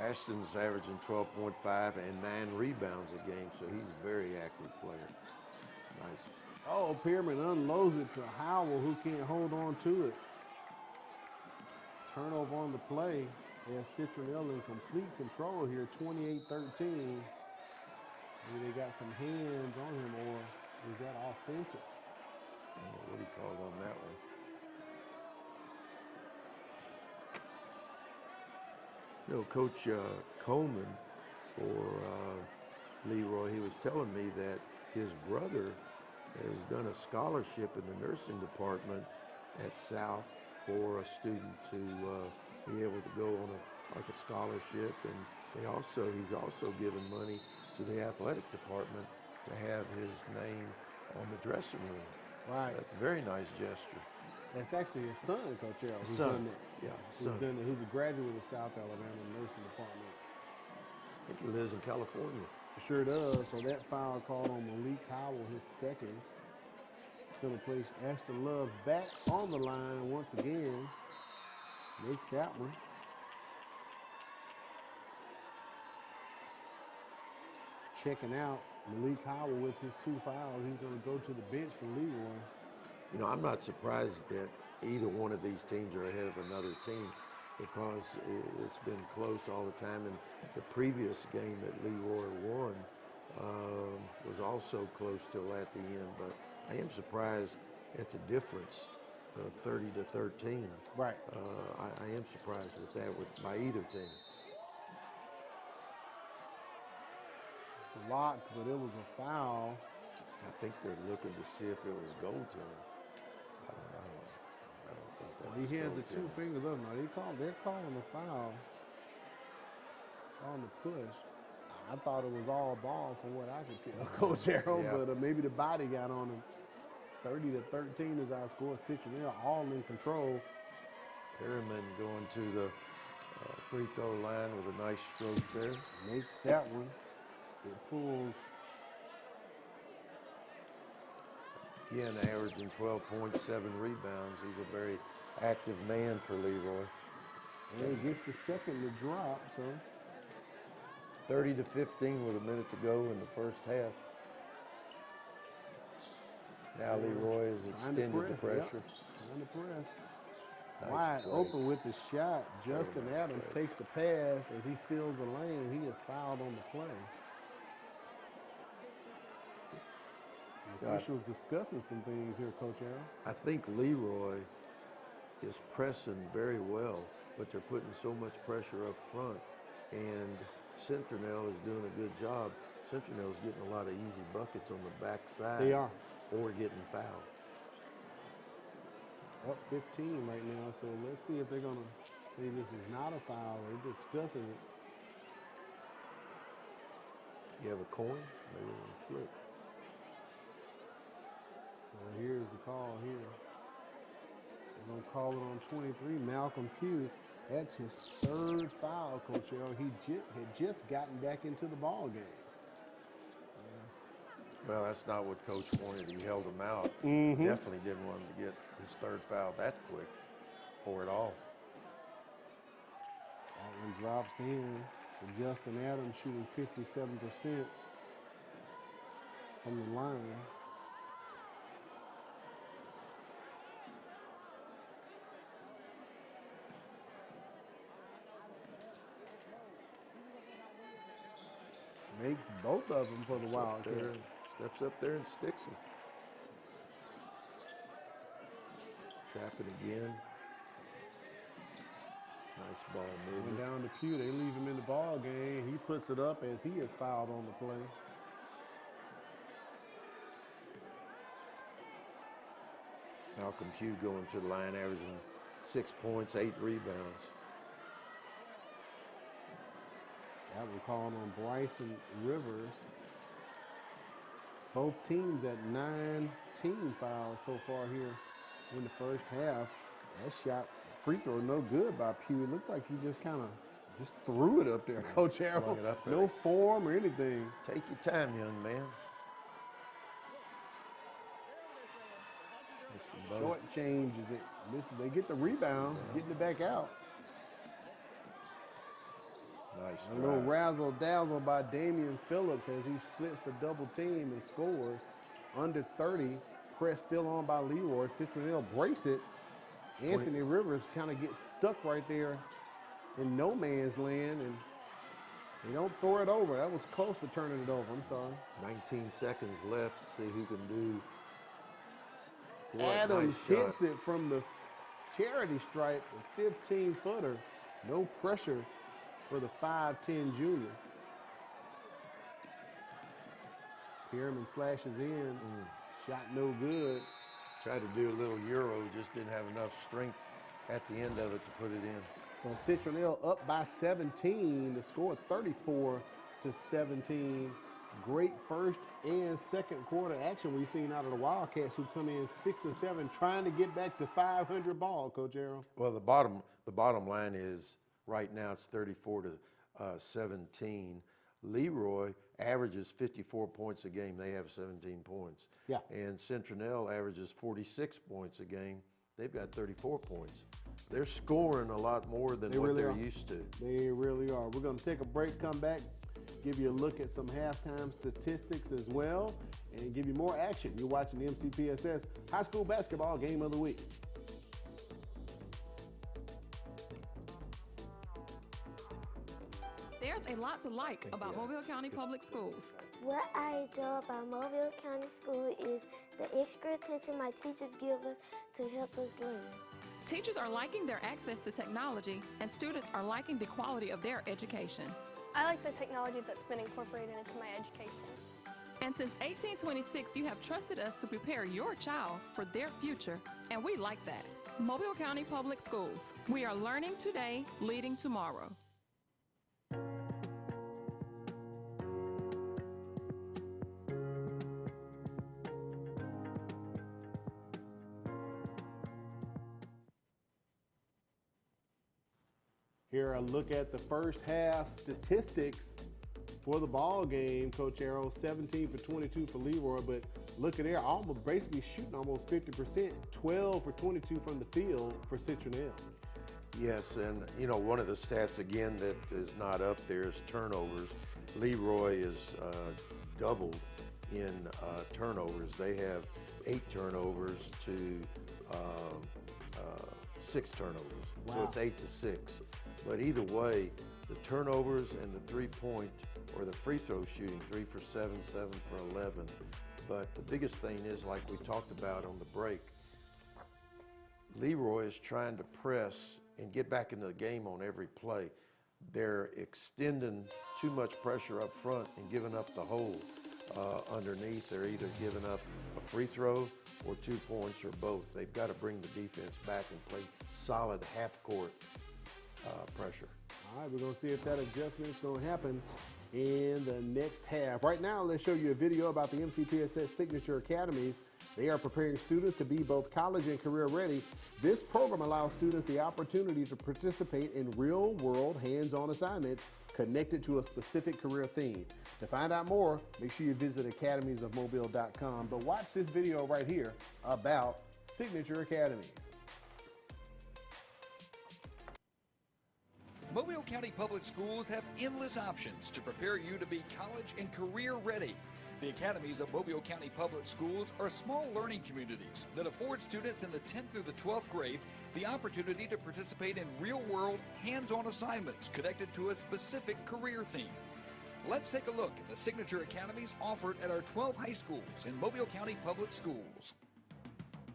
Ashton's averaging 12.5 and 9 rebounds a game, so he's a very active player. Nice. Oh, Perryman unloads it to Howell, who can't hold on to it. Turnover on the play. And Citronelle in complete control here, 28-13. Maybe they got some hands on him, or is that offensive? I don't know what he called on that one. You know, Coach Coleman for Leroy, he was telling me that his brother has done a scholarship in the nursing department at South for a student to be able to go on a scholarship, and he's also given money to the athletic department to have his name on the dressing room. Right. That's a very nice gesture. That's actually his son, Coach Harold, who's Son. done that. Yeah, Who's son. done that, who's a graduate of South Alabama nursing department. I think he lives in California. Sure does. So that foul called on Malik Howell, his second. He's going to place Ashton Love back on the line once again. Makes that one. Checking out Malik Howell with his 2 fouls. He's going to go to the bench for Leroy. You know, I'm not surprised that either one of these teams are ahead of another team, because it's been close all the time. And the previous game that Leroy won was also close till at the end. But I am surprised at the difference of 30-13. Right. I am surprised with that by either team. Blocked, but it was a foul. I think they're looking to see if it was goaltending. I don't think that was He had the goaltending. 2 fingers up. No, they're calling the foul on the push. I thought it was all ball from what I could tell, Coach Harold, Yeah. but maybe the body got on him. 30-13 is our score. Citronelle all in control. Perryman going to the free throw line with a nice stroke there. Makes that one. It pulls. Again, averaging 12.7 rebounds. He's a very active man for Leroy. And he gets the second to drop, so. 30-15 with a minute to go in the first half. Now Leroy has extended the pressure. Yep. Trying to press. Nice Wide play. open with the shot. Justin nice Adams play. takes the pass as he fills the lane. He is fouled on the play. The officials discussing some things here, Coach Harold. I think Leroy is pressing very well, but they're putting so much pressure up front, and Citronelle is doing a good job. Citronelle is getting a lot of easy buckets on the backside. They are. Or getting fouled. Up 15 right now, so let's see if they're going to say this is not a foul. They're discussing it. You have a coin? Maybe we'll flip. Here's the call here. They're going to call it on 23, Malcolm Pugh. That's his third foul, Coach Harold. He had just gotten back into the ball game. Well, that's not what Coach wanted. He held him out. Mm-hmm. Definitely didn't want him to get his third foul that quick or at all. That one drops in. For Justin Adams shooting 57% from the line. Makes both of them for the Wildcats. Steps up there and sticks him. Trap it again. Nice ball movement. Going down to Pugh, they leave him in the ball game. He puts it up as he is fouled on the play. Malcolm Pugh going to the line, averaging 6 points, 8 rebounds. That was called on Bryson Rivers. Both teams at 9 team fouls so far here in the first half. That shot, free throw, no good by Pugh. It looks like he just kind of just threw it up there, Coach Harold. No form or anything. Take your time, young man. Short changes it. They get the rebound, getting it back out. Nice A little razzle-dazzle by Damian Phillips as he splits the double team and scores. Under 30, press still on by Leroy. Citronelle breaks it. Anthony Rivers kind of gets stuck right there in no man's land, and they don't throw it over. That was close to turning it over. I'm sorry. 19 seconds left. See who can do. Adams hits it from the charity stripe, the 15-footer. No pressure for the 5'10" junior. Pierman slashes in. Shot no good. Tried to do a little Euro, just didn't have enough strength at the end of it to put it in. Well, Citronelle up by 17 to score 34-17. Great first and second quarter action we've seen out of the Wildcats, who come in 6 and 7, trying to get back to 500 ball, Coach Harold. Well, the bottom line is right now it's 34-17. Leroy averages 54 points a game. They have 17 points. Yeah. And Citronelle averages 46 points a game. They've got 34 points. They're scoring a lot more than what they're used to. They really are. We're going to take a break, come back, give you a look at some halftime statistics as well, and give you more action. You're watching the MCPSS High School Basketball Game of the Week. There's a lot to like about Mobile County Public Schools. What I enjoy about Mobile County School is the extra attention my teachers give us to help us learn. Teachers are liking their access to technology, and students are liking the quality of their education. I like the technology that's been incorporated into my education. And since 1826, you have trusted us to prepare your child for their future, and we like that. Mobile County Public Schools. We are learning today, leading tomorrow. Here, a look at the first half statistics for the ball game. Coach Arrow, 17 for 22 for Leroy, but look at there, almost basically shooting almost 50%, 12 for 22 from the field for Citronelle. Yes, and you know, one of the stats again that is not up there is turnovers. Leroy is doubled in turnovers. They have 8 turnovers to 6 turnovers. Wow. So it's 8 to 6. But either way, the turnovers and the 3-point or the free throw shooting, 3 for 7, 7 for 11. But the biggest thing is, like we talked about on the break, Leroy is trying to press and get back into the game on every play. They're extending too much pressure up front and giving up the hole underneath. They're either giving up a free throw or 2 points or both. They've got to bring the defense back and play solid half-court pressure. All right, we're going to see if that adjustment is going to happen in the next half. Right now, let's show you a video about the MCPSS Signature Academies. They are preparing students to be both college and career ready. This program allows students the opportunity to participate in real-world hands-on assignments connected to a specific career theme. To find out more, make sure you visit academiesofmobile.com. But watch this video right here about Signature Academies. Mobile County Public Schools have endless options to prepare you to be college and career ready. The academies of Mobile County Public Schools are small learning communities that afford students in the 10th through the 12th grade the opportunity to participate in real-world, hands-on assignments connected to a specific career theme. Let's take a look at the Signature Academies offered at our 12 high schools in Mobile County Public Schools.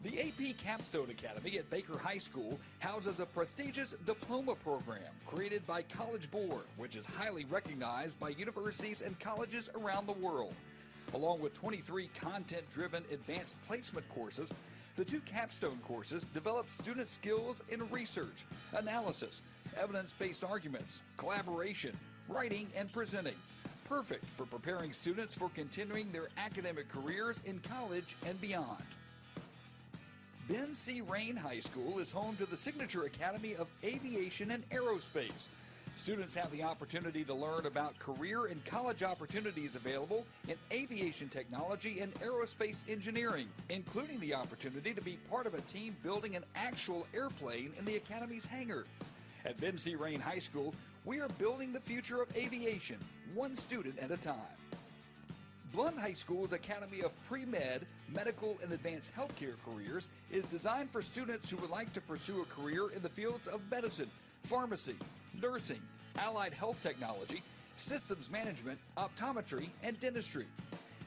The AP Capstone Academy at Baker High School houses a prestigious diploma program created by College Board, which is highly recognized by universities and colleges around the world. Along with 23 content-driven advanced placement courses, the 2 capstone courses develop student skills in research, analysis, evidence-based arguments, collaboration, writing, and presenting. Perfect for preparing students for continuing their academic careers in college and beyond. Ben C. Rain High School is home to the Signature Academy of Aviation and Aerospace. Students have the opportunity to learn about career and college opportunities available in aviation technology and aerospace engineering, including the opportunity to be part of a team building an actual airplane in the Academy's hangar. At Ben C. Rain High School, we are building the future of aviation, one student at a time. Blunt High School's Academy of Pre-Med, Medical, and Advanced Healthcare Careers is designed for students who would like to pursue a career in the fields of medicine, pharmacy, nursing, allied health technology, systems management, optometry, and dentistry.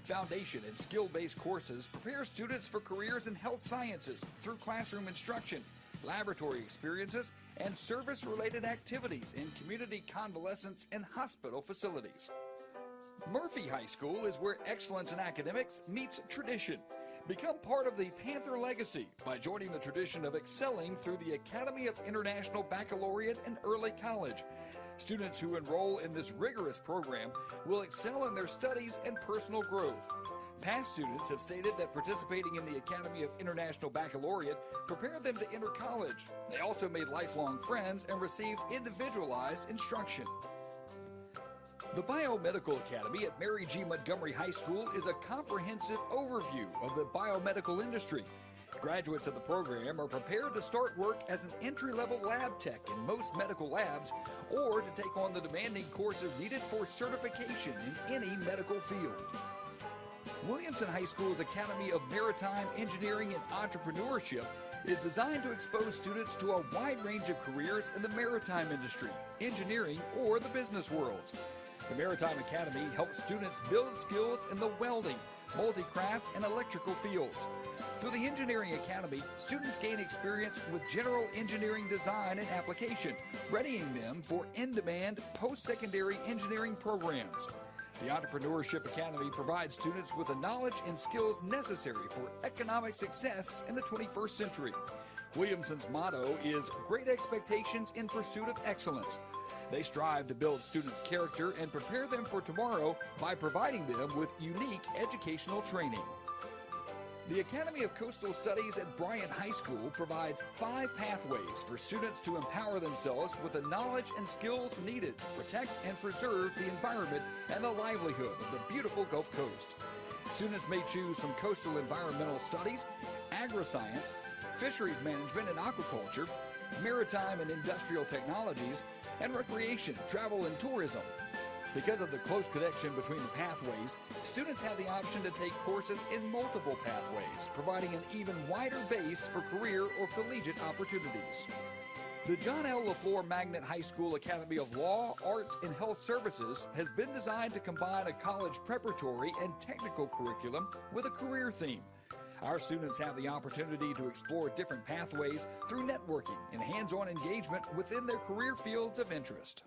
Foundation and skill-based courses prepare students for careers in health sciences through classroom instruction, laboratory experiences, and service-related activities in community convalescence and hospital facilities. Murphy High School is where excellence in academics meets tradition. Become part of the Panther legacy by joining the tradition of excelling through the Academy of International Baccalaureate and Early College. Students who enroll in this rigorous program will excel in their studies and personal growth. Past students have stated that participating in the Academy of International Baccalaureate prepared them to enter college. They also made lifelong friends and received individualized instruction. The Biomedical Academy at Mary G. Montgomery High School is a comprehensive overview of the biomedical industry. Graduates of the program are prepared to start work as an entry-level lab tech in most medical labs or to take on the demanding courses needed for certification in any medical field. Williamson High School's Academy of Maritime Engineering and Entrepreneurship is designed to expose students to a wide range of careers in the maritime industry, engineering, or the business worlds. The Maritime Academy helps students build skills in the welding, multi-craft, and electrical fields. Through the Engineering Academy, students gain experience with general engineering design and application, readying them for in-demand post-secondary engineering programs. The Entrepreneurship Academy provides students with the knowledge and skills necessary for economic success in the 21st century. Williamson's motto is Great Expectations in Pursuit of Excellence. They strive to build students' character and prepare them for tomorrow by providing them with unique educational training. The Academy of Coastal Studies at Bryant High School provides 5 pathways for students to empower themselves with the knowledge and skills needed to protect and preserve the environment and the livelihood of the beautiful Gulf Coast. Students may choose from coastal environmental studies, agri-science, fisheries management and aquaculture, maritime and industrial technologies, and recreation, travel, and tourism. Because of the close connection between the pathways, students have the option to take courses in multiple pathways, providing an even wider base for career or collegiate opportunities. The John L. LaFleur Magnet High School Academy of Law, Arts, and Health Services has been designed to combine a college preparatory and technical curriculum with a career theme. Our students have the opportunity to explore different pathways through networking and hands-on engagement within their career fields of interest.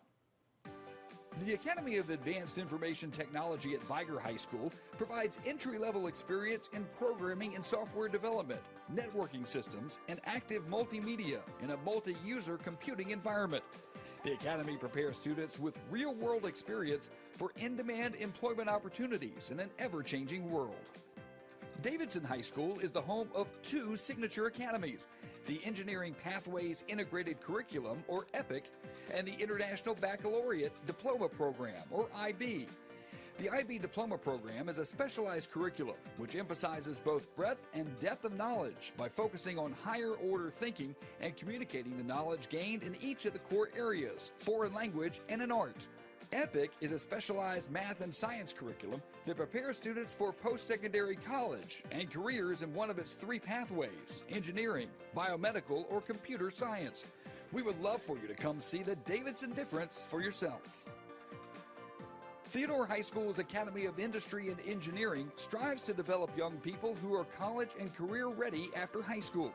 The Academy of Advanced Information Technology at Viger High School provides entry-level experience in programming and software development, networking systems, and active multimedia in a multi-user computing environment. The Academy prepares students with real-world experience for in-demand employment opportunities in an ever-changing world. Davidson High School is the home of 2 signature academies, the Engineering Pathways Integrated Curriculum, or EPIC, and the International Baccalaureate Diploma Program, or IB. The IB Diploma Program is a specialized curriculum which emphasizes both breadth and depth of knowledge by focusing on higher order thinking and communicating the knowledge gained in each of the core areas, foreign language, and in art. EPIC is a specialized math and science curriculum that prepares students for post-secondary college and careers in one of its 3 pathways, engineering, biomedical, or computer science. We would love for you to come see the Davidson difference for yourself. Theodore High School's Academy of Industry and Engineering strives to develop young people who are college and career ready after high school.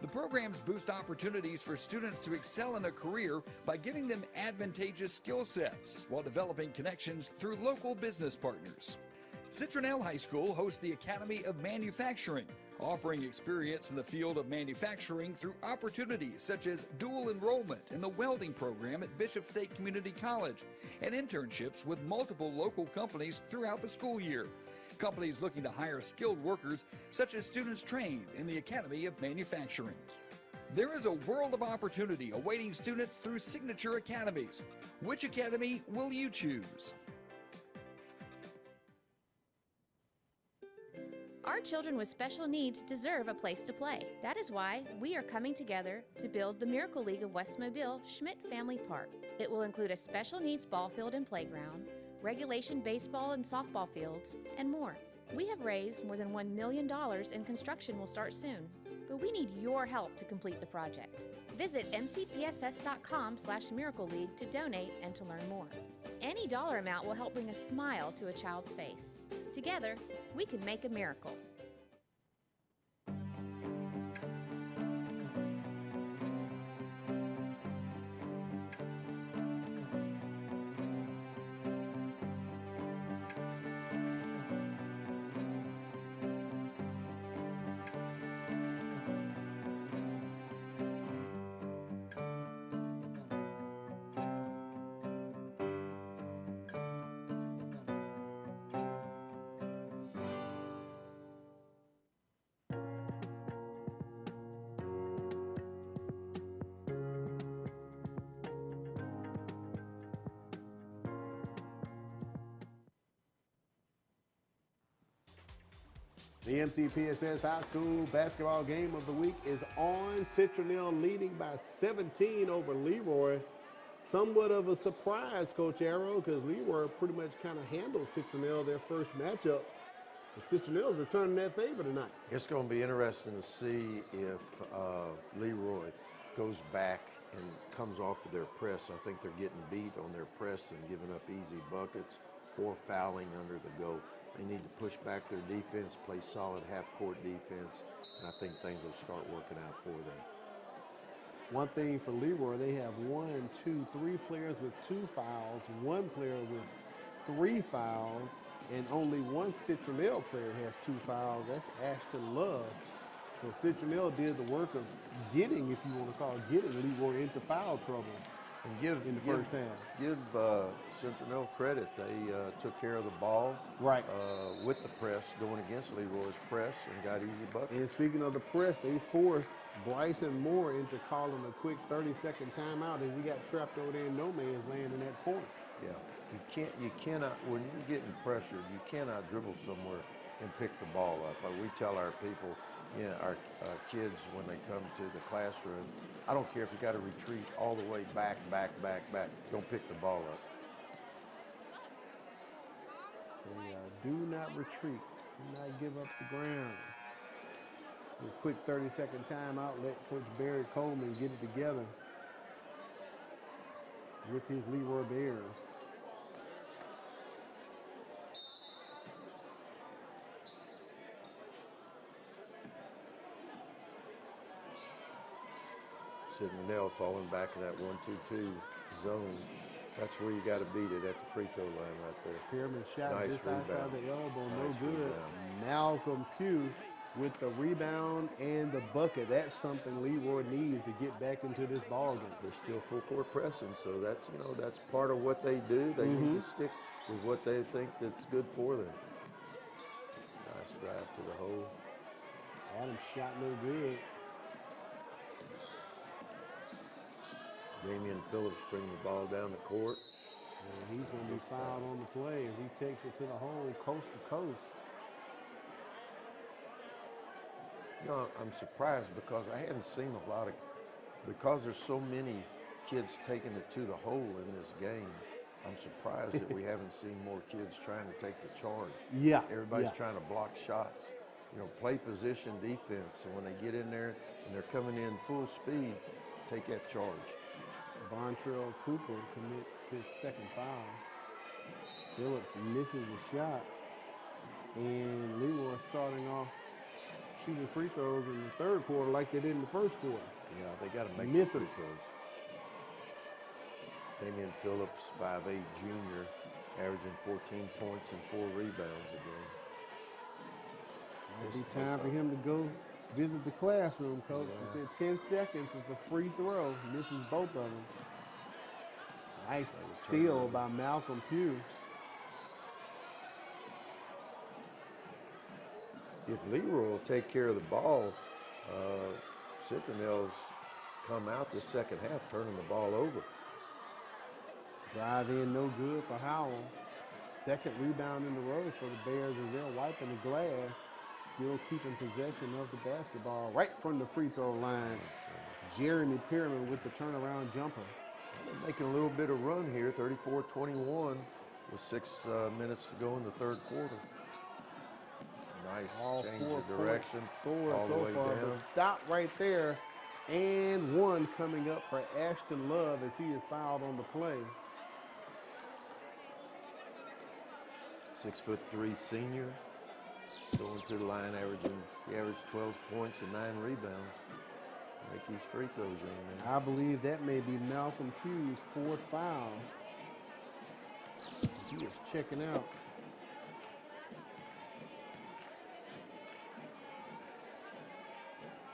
The programs boost opportunities for students to excel in a career by giving them advantageous skill sets while developing connections through local business partners. Citronelle High School hosts the Academy of Manufacturing, offering experience in the field of manufacturing through opportunities such as dual enrollment in the welding program at Bishop State Community College and internships with multiple local companies throughout the school year. Companies looking to hire skilled workers, such as students trained in the Academy of Manufacturing. There is a world of opportunity awaiting students through signature academies. Which academy will you choose? Our children with special needs deserve a place to play. That is why we are coming together to build the Miracle League of West Mobile Schmidt Family Park. It will include a special needs ball field and playground, regulation baseball and softball fields, and more. We have raised more than $1 million and construction will start soon, but we need your help to complete the project. Visit mcpss.com/Miracle League to donate and to learn more. Any dollar amount will help bring a smile to a child's face. Together, we can make a miracle. The MCPSS High School basketball game of the week is on. Citronelle leading by 17 over Leroy. Somewhat of a surprise, Coach Arrow, because Leroy pretty much kind of handled Citronelle their first matchup. The Citronelle's returning that favor tonight. It's going to be interesting to see if Leroy goes back and comes off of their press. I think they're getting beat on their press and giving up easy buckets or fouling under the go. They need to push back their defense, play solid half-court defense, and I think things will start working out for them. One thing for Leroy, they have 3 players with 2 fouls, 1 player with 3 fouls, and only 1 Citronelle player has 2 fouls. That's Ashton Love. So Citronelle did the work of getting, if you want to call it, getting Leroy into foul trouble. And give in the first half. Give Citronelle credit. They took care of the ball right with the press, going against Leroy's press, and got easy buckets. And speaking of the press, they forced Bryson Moore into calling a quick 30-second timeout as he got trapped over there in no man's land in that corner. Yeah, you cannot, when you're getting pressured, you cannot dribble somewhere and pick the ball up. We tell our people, our kids when they come to the classroom, I don't care if you got to retreat all the way back. Don't pick the ball up. So do not retreat. Do not give up the ground. A quick 30-second timeout. Let Coach Barry Coleman get it together with his Leroy Bears. Citronelle falling back in that 1-2-2 zone. That's where you got to beat it, at the free throw line right there. Pyramid shot nice just rebound. outside the elbow, Nice no good. rebound. Malcolm Pugh with the rebound and the bucket. That's something Leroy needs to get back into this ball game. They're still full court pressing, so that's that's part of what they do. They need to stick with what they think that's good for them. Nice drive to the hole. Adams shot no good. Damian Phillips bringing the ball down the court. And he's going to be fouled on the play as he takes it to the hole, coast to coast. I'm surprised because I hadn't seen a lot of, because there's so many kids taking it to the hole in this game, I'm surprised that we haven't seen more kids trying to take the charge. Yeah. Everybody's trying to block shots. Play position defense. And when they get in there and they're coming in full speed, take that charge. Vontrell Cooper commits his second foul. Phillips misses a shot. And Leroy starting off shooting free throws in the third quarter like they did in the first quarter. Yeah, they got to make the free throws. Damian Phillips, 5'8" junior, averaging 14 points and 4 rebounds a game. It'll be time for him to go visit the classroom, Coach. He said 10 seconds is a free throw. Misses both of them. Nice steal by Malcolm Pugh. If Leroy will take care of the ball, Citronelle's come out the second half turning the ball over. Drive in, no good for Howell. Second rebound in a row for the Bears as they're wiping the glass. Still keeping possession of the basketball right from the free throw line. Jeremy Pierman with the turnaround jumper. They're making a little bit of run here, 34-21 with 6 minutes to go in the third quarter. Nice change of direction all the way down. Stop right there. And one coming up for Ashton Love as he is fouled on the play. 6'3" senior. Going to the line, he averaged 12 points and 9 rebounds. Make these free throws, young man. I believe that may be Malcolm Pugh's 4th foul. He is checking out.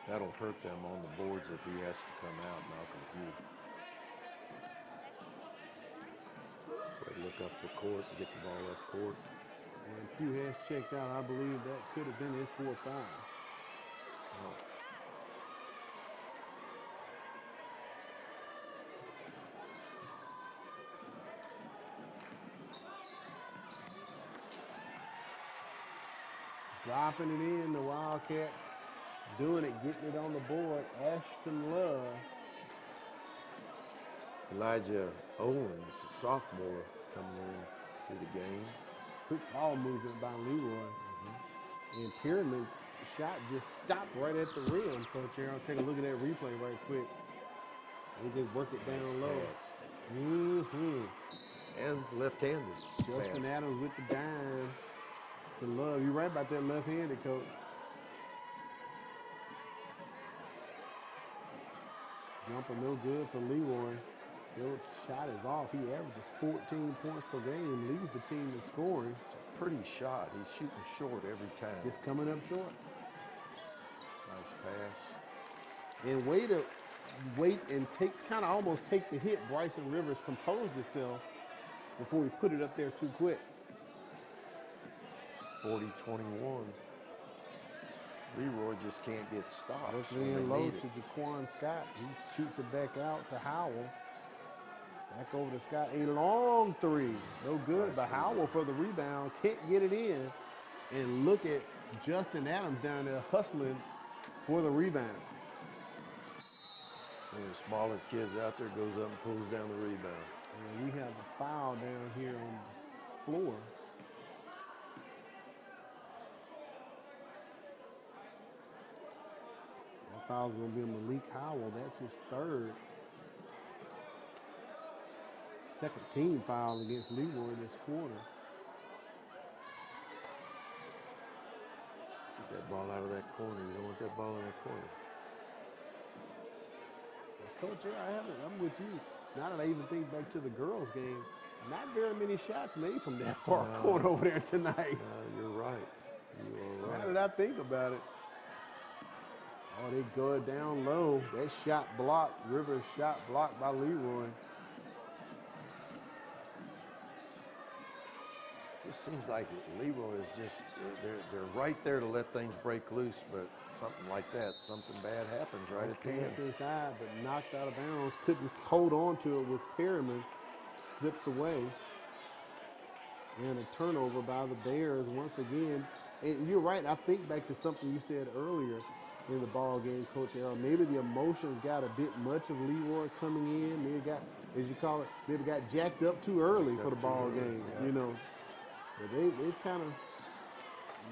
That'll hurt them on the boards if he has to come out, Malcolm Pugh. Look up the court and get the ball up court. And Pugh has checked out. I believe that could have been his 4th foul. Dropping it in, the Wildcats doing it, getting it on the board. Ashton Love. Elijah Owens, a sophomore, coming in to the game. Quick ball movement by Leroy. And Pyramid's shot just stopped right at the rim. Coach Aaron, take a look at that replay right quick. They just work it down low. And left-handed. Justin Adams with the dime to Love. You're right about that left-handed, Coach. Jumper no good for Leroy. Phillips' shot is off. He averages 14 points per game, leads the team in scoring. It's a pretty shot. He's shooting short every time. Just coming up short. Nice pass. And way to wait and kind of almost take the hit. Bryson Rivers composed himself before he put it up there too quick. 40-21. Leroy just can't get stops. Looking when in they low need it. to Jaquan Scott. He shoots it back out to Howell. Back over to Scott. A long three. No good, but Howell for the rebound. Can't get it in. And look at Justin Adams down there hustling for the rebound. One of the smaller kids out there goes up and pulls down the rebound. And we have a foul down here on the floor. That foul's going to be Malik Howell. That's his third. Second team foul against Leroy this quarter. Get that ball out of that corner. You don't want that ball in that corner. Coach, I'm with you. Now that I even think back to the girls' game, not very many shots made from that far corner over there tonight. You're right. You are right. Now that I think about it. Oh, they go down low. That shot blocked. Rivers shot blocked by Leroy. Just seems like Leroy is just, they're right there to let things break loose, but something like that, something bad happens right at the end. Pass inside, but knocked out of bounds. Couldn't hold on to it. Was Perryman. Slips away. And a turnover by the Bears once again. And you're right, I think back to something you said earlier in the ball game, Coach Errol. Maybe the emotions got a bit much of Leroy coming in. Maybe got, as you call it, maybe got jacked up too early for the ball game, you know. But they've kind of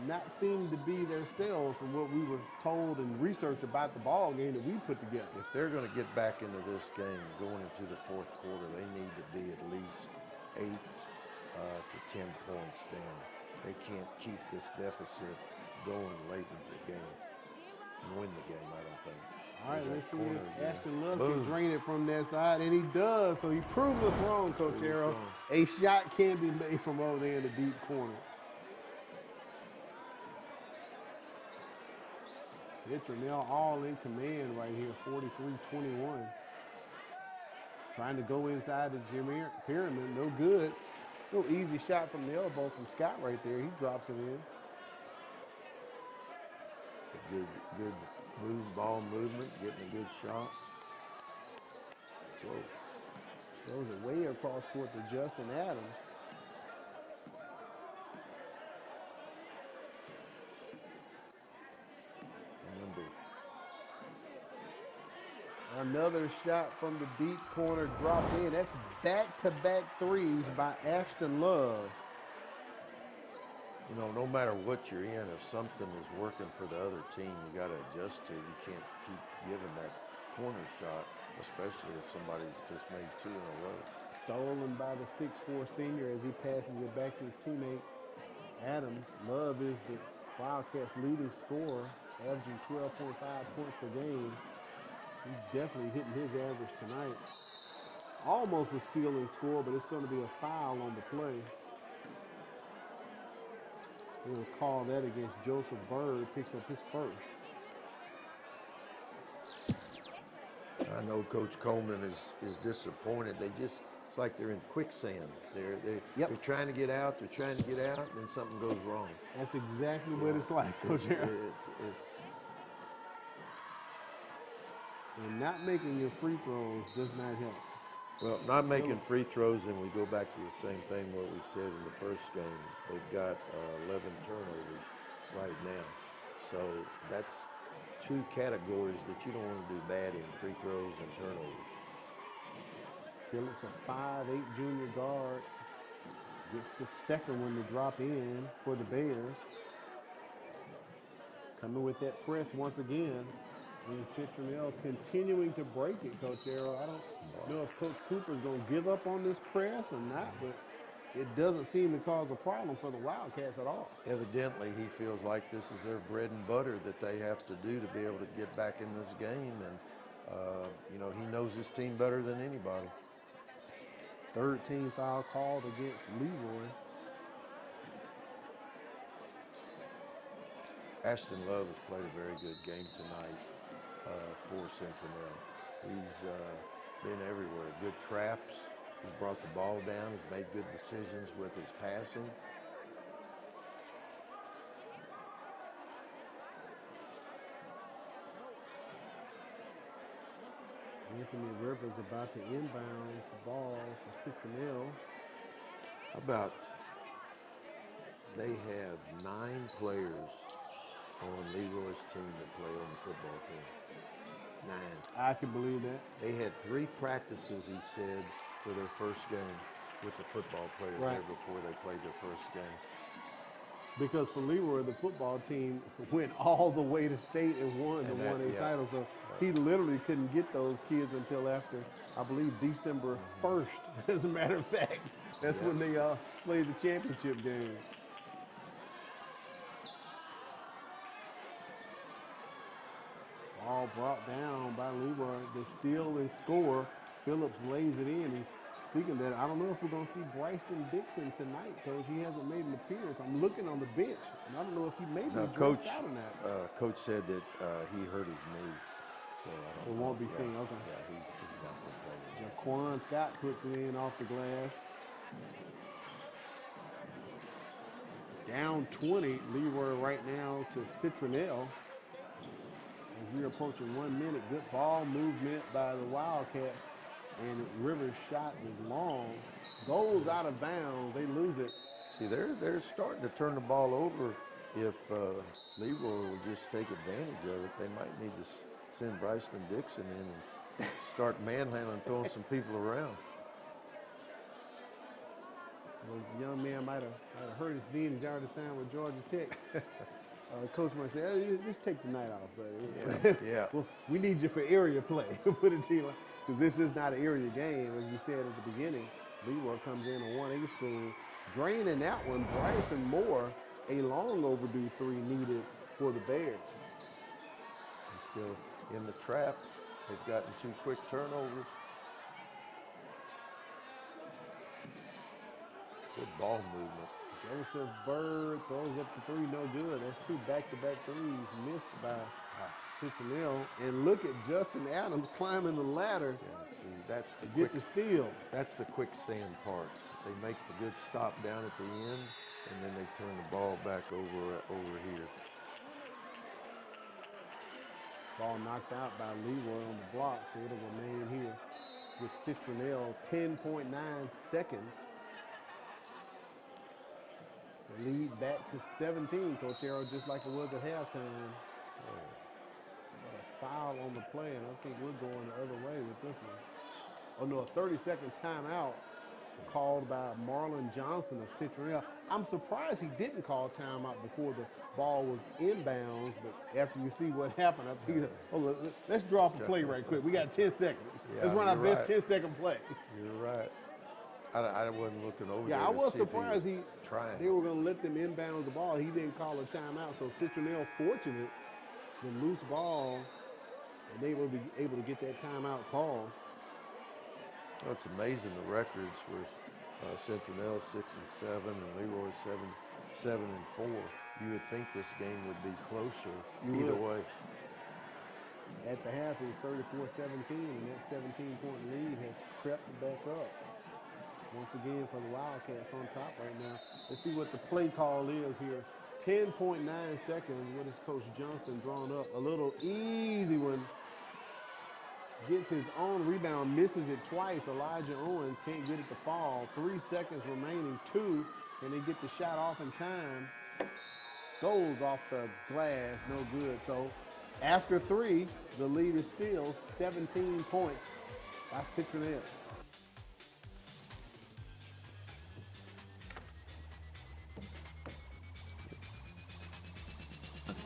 not seemed to be themselves from what we were told and researched about the ball game that we put together. If they're going to get back into this game going into the fourth quarter, they need to be at least 8 to 10 points down. They can't keep this deficit going late in the game and win the game, I don't think. All right, let's see if Ashton Love can drain it from that side, and he does. So he proves us wrong, Coach Arrow. A shot can be made from over there in the deep corner. Citronelle all in command right here, 43-21. Trying to go inside the Pyramid, no good. No easy shot from the elbow from Scott right there. He drops it in. Good ball movement, getting a good shot. Whoa. Throws it way across court to Justin Adams. Another shot from the deep corner dropped in. That's back-to-back threes by Ashton Love. You know, no matter what you're in, if something is working for the other team, you got to adjust to it. You can't keep giving that corner shot, especially if somebody's just made 2 in a row. Stolen by the 6'4" senior as he passes it back to his teammate, Adams. Love is the Wildcats' leading scorer, averaging 12.5 points per game. He's definitely hitting his average tonight. Almost a stealing score, but it's going to be a foul on the play. We'll call that against Joseph Bird, picks up his first. I know Coach Coleman is disappointed. It's like they're in quicksand. They're trying to get out, and then something goes wrong. That's exactly what it's like, Coach Aaron. And not making your free throws does not help. Well, not making free throws, and we go back to the same thing what we said in the first game. They've got 11 turnovers right now. So that's 2 categories that you don't want to do bad in, free throws and turnovers. Phillips, a 5'8" junior guard, gets the second one to drop in for the Bears. Coming with that press once again. And Citronelle continuing to break it, Coach Arrow. I don't know if Coach Cooper's going to give up on this press or not, but it doesn't seem to cause a problem for the Wildcats at all. Evidently, he feels like this is their bread and butter that they have to do to be able to get back in this game. And, you know, he knows his team better than anybody. Third team foul called against Leroy. Ashton Love has played a very good game tonight for Citronelle. He's been everywhere. Good traps. He's brought the ball down. He's made good decisions with his passing. Anthony Rivers about to inbound the ball for Citronelle. How about they have 9 players on Leroy's team that play on the football team. 9. I can believe that. They had 3 practices, he said, for their first game with the football players there before they played their first game. Because for Leroy, the football team went all the way to state and won the 1A title. So he literally couldn't get those kids until after, I believe, December 1st. As a matter of fact, that's when they played the championship game. Ball brought down by Leroy. They steal and score. Phillips lays it in. He's thinking that I don't know if we're going to see Bryson Dixon tonight, Coach. He hasn't made an appearance. I'm looking on the bench, and I don't know if he may be dressed out or not. Coach said that he hurt his knee, so I don't know. It won't be seen. Okay. Yeah, he's not going to play. Jaquan Scott puts it in off the glass. Down 20, Leroy right now to Citronelle. As we're approaching 1 minute, good ball movement by the Wildcats. And Rivers' shot is long, goes out of bounds. They lose it. See, they're starting to turn the ball over. If Leroy will just take advantage of it, they might need to send Bryson Dixon in and start manhandling, throwing some people around. Well, the young man might have hurt his knee and he's already signed with Georgia Tech. Coach might say, hey, just take the night off, buddy. Yeah. Well, we need you for area play. Put it to you, because this is not an area game, as you said at the beginning. Leroy comes in on 1A school, draining that one. Bryson Moore, a long overdue 3 needed for the Bears. He's still in the trap. They've gotten 2 quick turnovers. Good ball movement. Joseph Bird throws up the 3, no good. That's 2 back-to-back threes missed by Citronelle. And look at Justin Adams climbing the ladder. Yeah, see, that's the get the steal. That's the quicksand part. They make the good stop down at the end, and then they turn the ball back over here. Ball knocked out by Leroy on the block, so it'll remain here with Citronelle. 10.9 seconds. The lead back to 17, Coach Arrow, just like it was at halftime. Got a foul on the play, and I think we're going the other way with this one. Oh no, a 30-second timeout called by Marlon Johnson of Citronelle. I'm surprised he didn't call timeout before the ball was inbounds, but after you see what happened, I think, let's draw up a play right quick. We got 10 seconds. Yeah, let's run our best 10-second play. You're right. I wasn't looking over there. Yeah, I was surprised trying. They were going to let them inbound the ball. He didn't call a timeout, so Citronelle fortunate, the loose ball, and they will be able to get that timeout call. Well, it's amazing the records were Citronelle 6-7 and Leroy 7-4. You would think this game would be closer either way. At the half, it was 34-17, and that 17-point lead has crept back up. Once again for the Wildcats on top right now. Let's see what the play call is here. 10.9 seconds. What is Coach Johnston drawn up? A little easy one. Gets his own rebound, misses it twice. Elijah Owens can't get it to fall. 3 seconds remaining. 2. Can they get the shot off in time? Goes off the glass, no good. So after 3, the lead is still 17 points by Citronelle.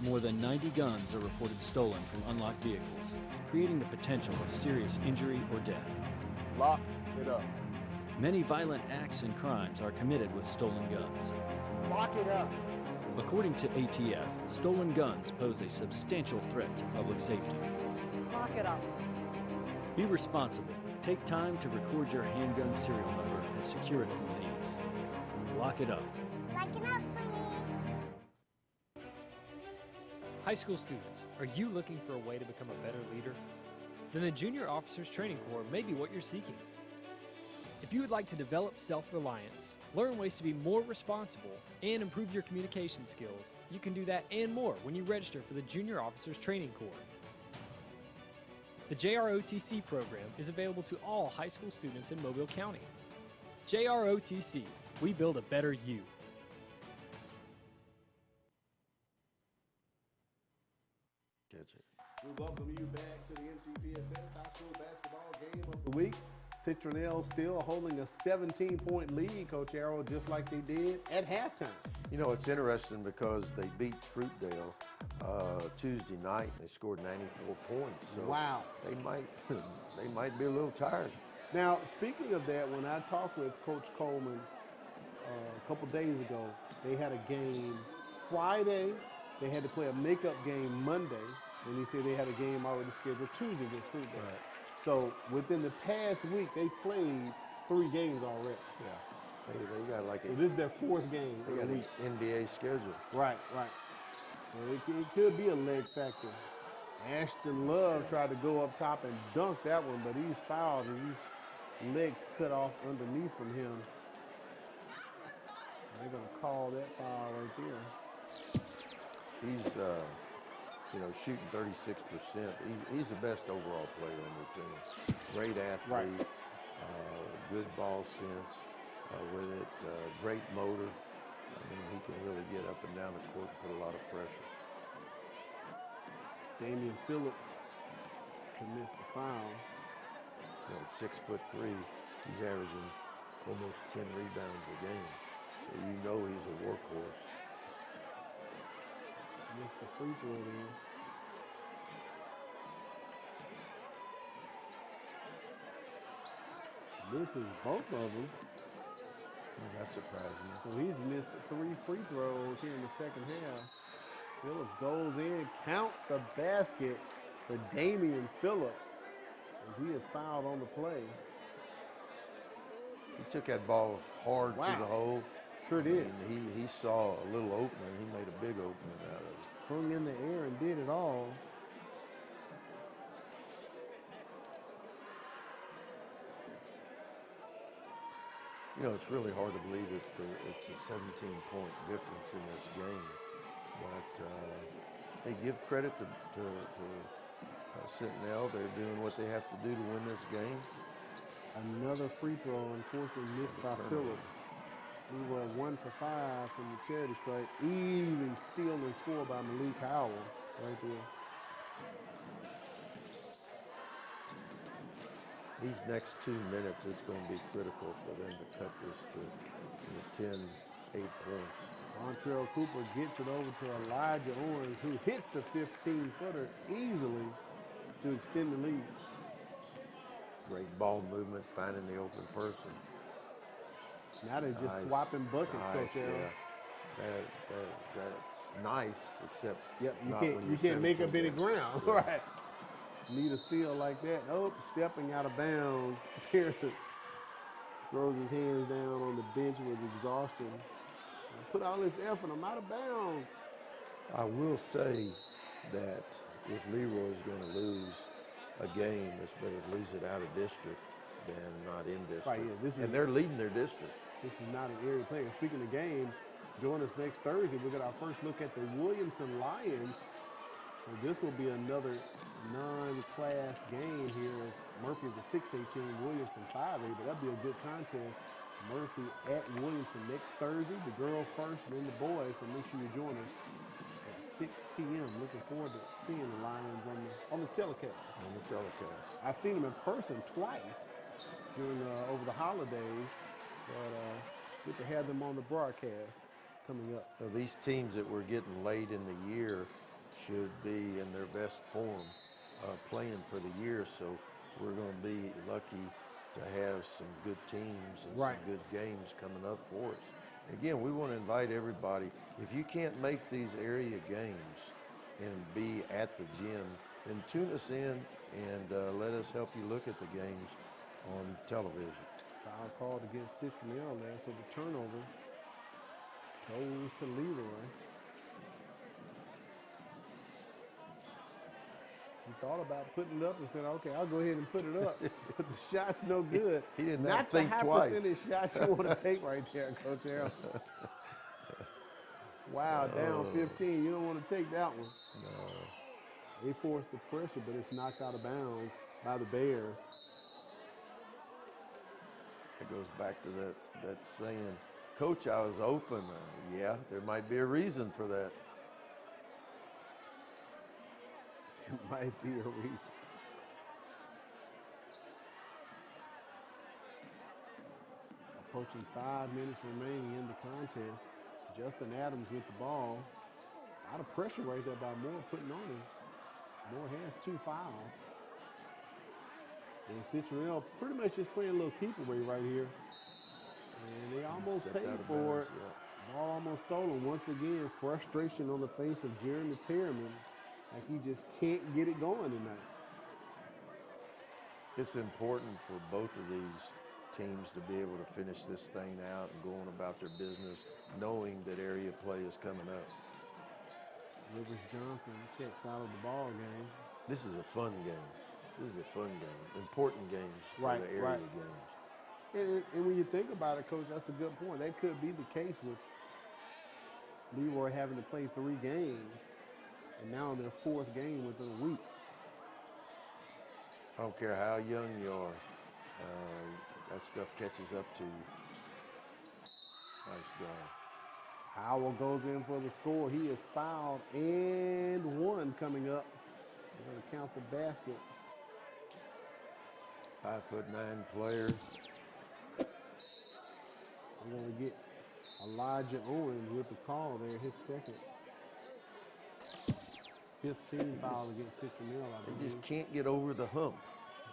More than 90 guns are reported stolen from unlocked vehicles, creating the potential of serious injury or death. Lock it up. Many violent acts and crimes are committed with stolen guns. Lock it up. According to ATF, stolen guns pose a substantial threat to public safety. Lock it up. Be responsible. Take time to record your handgun serial number and secure it from thieves. Lock it up. Lock it up for me. High school students, are you looking for a way to become a better leader? then the Junior Officers Training Corps may be what you're seeking. If you would like to develop self-reliance, learn ways to be more responsible, and improve your communication skills, you can do that and more when you register for the Junior Officers Training Corps. The JROTC program is available to all high school students in Mobile County. JROTC, we build a better you. Catch it. We welcome you back to the MCPSS High School Basketball Game of the Week. Citronelle still holding a 17-point lead, Coach Arrow, just like they did at halftime. You know, it's interesting because they beat Fruitdale Tuesday night and they scored 94 points. So wow. They might be a little tired. Now, speaking of that, when I talked with Coach Coleman a couple days ago, they had a game Friday. They had to play a makeup game Monday, and he said they had a game already scheduled Tuesday against Fruitdale. Right. So within the past week, they've played 3 games already. Yeah, they got like so this is their 4th game. They got an NBA schedule. Right, right. So it could be a leg factor. Ashton Love tried to go up top and dunk that one, but he's fouled and his legs cut off underneath from him. They're going to call that foul right there. He's, you know, shooting 36%. He's the best overall player on their team. Great athlete, right. Good ball sense with it, great motor. I mean, he can really get up and down the court and put a lot of pressure. Damian Phillips commits the foul. You know, at 6'3", he's averaging almost 10 rebounds a game. So you know he's a workhorse. Missed the free throw there. Misses both of them. Well, that surprised me. So he's missed 3 free throws here in the second half. Phillips goes in, count the basket for Damian Phillips as he is fouled on the play. He took that ball hard to the hole. Sure did. He saw a little opening. He made a big opening out of it. Hung in the air and did it all. You know, it's really hard to believe that it's a 17-point difference in this game. But hey, give credit to Citronelle. They're doing what they have to do to win this game. Another free throw, unfortunately missed by Phillips. We were 1 for 5 from the charity stripe. Easy steal and score by Malik Howell right there. These next 2 minutes, it's going to be critical for them to cut this to 10, 8 points. Montrell Cooper gets it over to Elijah Owens, who hits the 15-footer easily to extend the lead. Great ball movement, finding the open person. Now they're just swapping buckets, Coach Arrow. Yeah. That's nice, except you can't make up any ground. Yeah. Right. Need a steal like that. Oh, stepping out of bounds. Pierce throws his hands down on the bench with exhaustion. I put all this effort, I'm out of bounds. I will say that if Leroy is going to lose a game, it's better to lose it out of district than not in district. Right, yeah, and they're leading their district. This is not an area player. Speaking of games, join us next Thursday. We'll get our first look at the Williamson Lions. So this will be another non-class game here as Murphy is a 6A team, Williamson 5A, but that'll be a good contest. Murphy at Williamson next Thursday. The girls first and then the boys, so make sure you join us at 6 p.m. Looking forward to seeing the Lions on the telecast. On the telecast. I've seen them in person twice during over the holidays, but good to have them on the broadcast coming up. So these teams that we're getting late in the year should be in their best form playing for the year, so we're going to be lucky to have some good teams and some good games coming up for us. Again, we want to invite everybody. If you can't make these area games and be at the gym, then tune us in and let us help you look at the games on television. Foul called against Citronelle there, so the turnover goes to Leroy. thought about putting it up and said, okay, I'll go ahead and put it up. But the shot's no good. He didn't Not have to the think high twice. percentage shots you want to take right there, Coach Harold. Wow, down 15. You don't want to take that one. No. They forced the pressure, but it's knocked out of bounds by the Bears. It goes back to that saying, Coach, I was open. Yeah, there might be a reason for that. There might be a reason. Approaching 5 minutes remaining in the contest. Justin Adams with the ball. A lot of pressure right there by Moore putting on him. Moore has 2 fouls. And Citronelle pretty much just playing a little keep-away right here. And they almost paid for it. Ball almost stolen. Once again, frustration on the face of Jeremy Perriman. Like he just can't get it going tonight. It's important for both of these teams to be able to finish this thing out and go on about their business, knowing that area play is coming up. Rivers Johnson checks out of the ball game. This is a fun game. This is a fun game. Important games for the area games. And when you think about it, Coach, that's a good point. That could be the case with Leroy having to play 3 games, and now in their 4th game within a week. I don't care how young you are. That stuff catches up to you. Nice drive. Howell goes in for the score. He is fouled and 1 coming up. They're going to count the basket. 5'9" player. We're going to get Elijah Owens with the call there, his second. 15 fouls against Citronelle. They just can't get over the hump,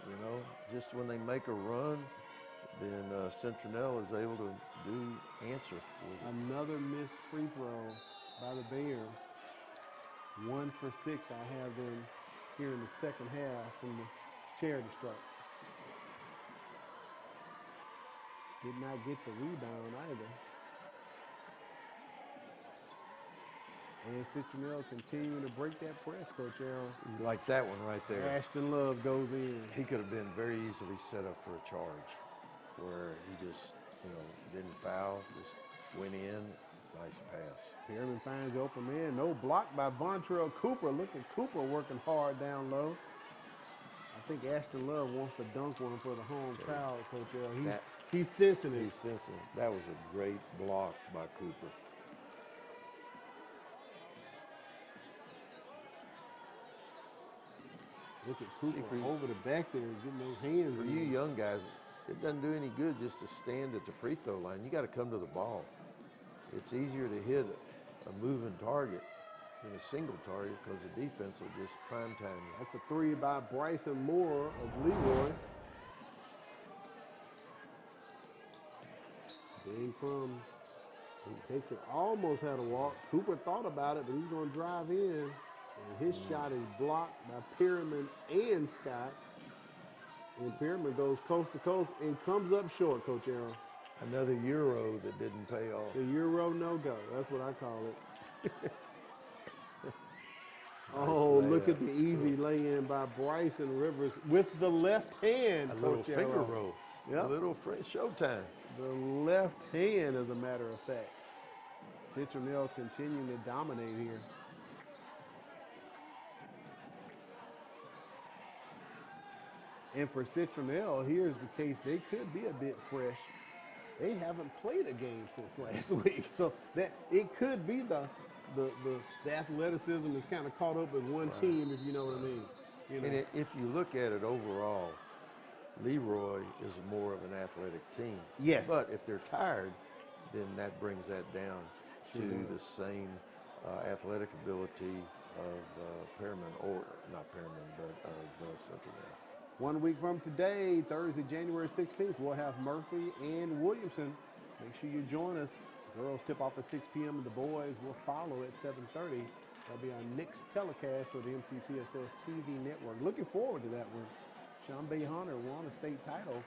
you know. Just when they make a run, then Citronelle is able to answer with it. Another missed free throw by the Bears. 1 for 6. I have them here in the second half from the charity stripe. Did not get the rebound either. And Citronelle continuing to break that press, Coach Harold. You like that one right there. Ashton Love goes in. He could have been very easily set up for a charge where he just, didn't foul, just went in. Nice pass. Perriman finds the open man. No block by Vontrell Cooper. Look at Cooper working hard down low. I think Ashton Love wants to dunk one for the home crowd, Coach Harold. He's sensing it. He's sensing it. That was a great block by Cooper. Look at Cooper over the back there, getting those hands. For you young guys, it doesn't do any good just to stand at the free throw line. You got to come to the ball. It's easier to hit a moving target than a single target because the defense will just prime time you. That's a 3 by Bryson Moore of Leroy. Dan Crum, he takes it, almost had a walk. Cooper thought about it, but he's going to drive in. And his shot is blocked by Perriman and Scott. And Perriman goes coast to coast and comes up short, Coach Harold. Another Euro that didn't pay off. The Euro no-go, that's what I call it. Oh, look at the easy lay-in by Bryson Rivers with the left hand, A Coach little finger Harold. roll. Yep. A little showtime. The left hand, as a matter of fact. Citronelle continuing to dominate here. And for Citronelle, here's the case. They could be a bit fresh. They haven't played a game since last week. So that it could be the athleticism is kind of caught up with one team, if you know what I mean. And if you look at it overall, Leroy is more of an athletic team. Yes. But if they're tired, then that brings that down to does. the same athletic ability of Perriman, or not Perriman, but of Citronelle. 1 week from today, Thursday, January 16th, we'll have Murphy and Williamson. Make sure you join us. Girls tip off at 6 p.m. and the boys will follow at 7:30. That'll be our next telecast for the MCPSS TV network. Looking forward to that one. Sean Bay Hunter won a state title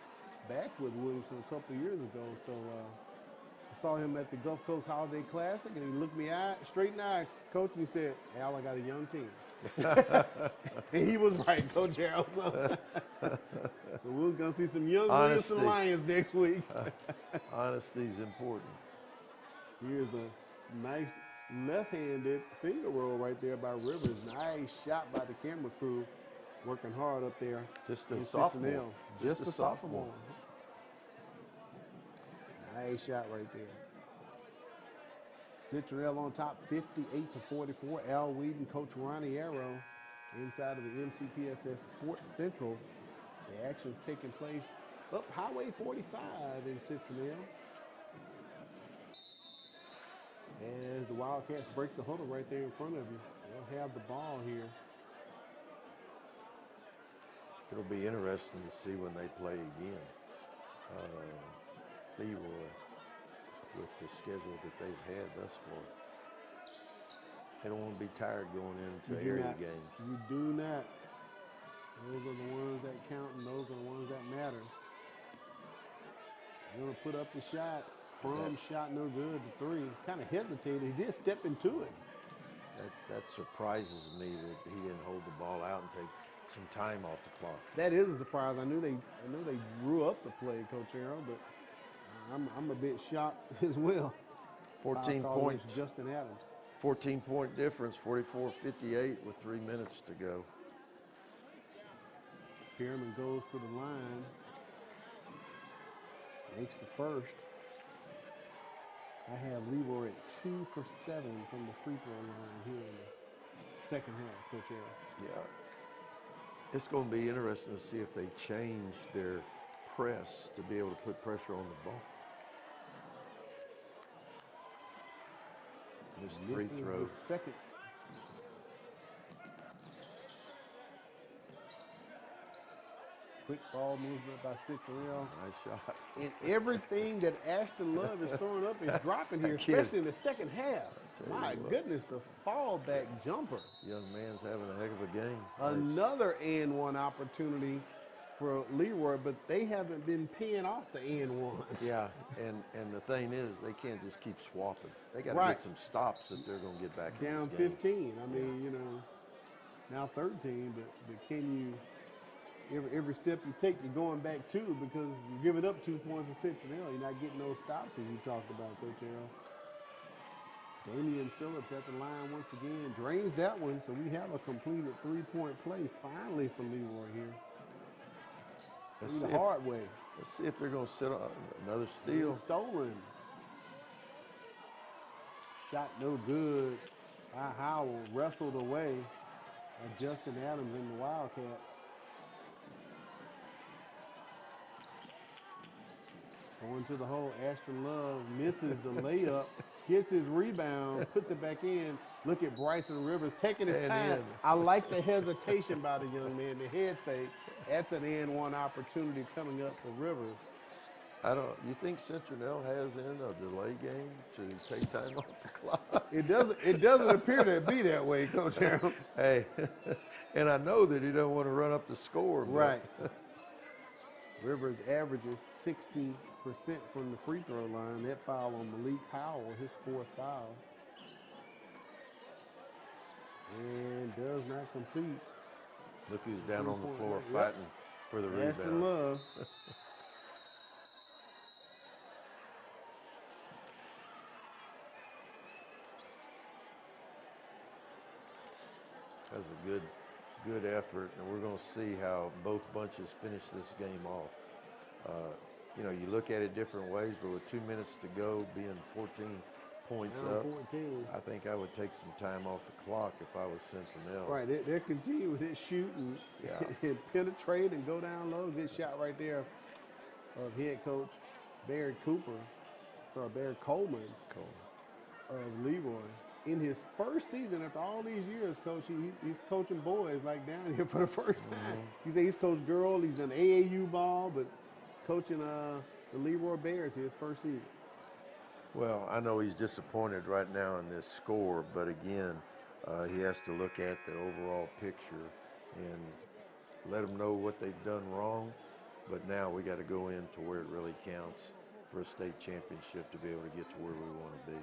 back with Williamson a couple of years ago. So I saw him at the Gulf Coast Holiday Classic, and he looked me straight in the eye, Coach, and he said, Al, I got a young team. And he was right, Coach Harold. So we're going to see some young Williamson Lions next week. Honesty is important. Here's a nice left-handed finger roll right there by Rivers. Nice shot by the camera crew, working hard up there. Just a sophomore. Just a sophomore. Nice shot right there. Citronelle on top, 58-44. Al Weed and Coach Ronnie Arrow inside of the MCPSS Sports Central. The action's taking place up Highway 45 in Citronelle. As the Wildcats break the huddle right there in front of you. They'll have the ball here. It'll be interesting to see when they play again. Leroy, with the schedule that they've had thus far. They don't want to be tired going into area games. You do not. Those are the ones that count, and those are the ones that matter. You're going to put up the shot. Crum shot no good, the three. Kind of hesitated. He did step into it. That surprises me that he didn't hold the ball out and take some time off the clock. That is a surprise. I knew they drew up the play, Coach Arrow, but I'm a bit shocked as well. 14 points. Justin Adams. 14-point difference, 44-58 with 3 minutes to go. Pierman goes to the line. Makes the first. I have Leroy at 2 for 7 from the free throw line here in the second half, Coach Arrow. Yeah. It's going to be interesting to see if they change their press to be able to put pressure on the ball. This free throw. The second. Quick ball movement by Citronelle. Nice shot. And everything that Ashton Love is throwing up is dropping here, especially in the second half. My goodness, the fallback jumper. Young man's having a heck of a game. Another and one opportunity for Leroy, but they haven't been paying off the and ones. Yeah, and the thing is, they can't just keep swapping. They got to get some stops if they're going to get back down in this game. 15. I mean, you know, now 13, but can you? Every step you take, you're going back 2 because you're giving up 2 points to Citronelle. You're not getting those stops as you talked about, Coach Arrow. Damian Phillips at the line once again. Drains that one, so we have a completed 3-point play finally for Leroy here. The hard way. Let's see if they're going to sit on another steal. Stolen. Shot no good. Howell wrestled away by Justin Adams in the Wildcats. Going to the hole, Ashton Love misses the layup, gets his rebound, puts it back in. Look at Bryson Rivers taking his time. I like the hesitation by the young man, the head fake. That's an and one opportunity coming up for Rivers. You think Citronelle has in a delay game to take time off the clock? It doesn't appear to be that way, Coach Harold. Hey, and I know that he doesn't want to run up the score. Right. Rivers averages 60% from the free throw line. That foul on Malik Howell, his 4th foul. And does not complete. Look who's down on the floor fighting for the rebound. Ashton Love. That's a good effort, and we're going to see how both bunches finish this game off. You know, you look at it different ways, but with 2 minutes to go, being 14 points up, 14. I think I would take some time off the clock if I was Citronelle. Right, they're continuing with his shooting and penetrate and go down low. Good shot right there of head coach Barry Coleman of Leroy. In his first season, after all these years, Coach, he's coaching boys like down here for the first time. He said he's coached girls, he's done AAU ball, but coaching the Leroy Bears his first season. Well, I know he's disappointed right now in this score, but again, he has to look at the overall picture and let them know what they've done wrong. But now we got to go into where it really counts for a state championship to be able to get to where we want to be.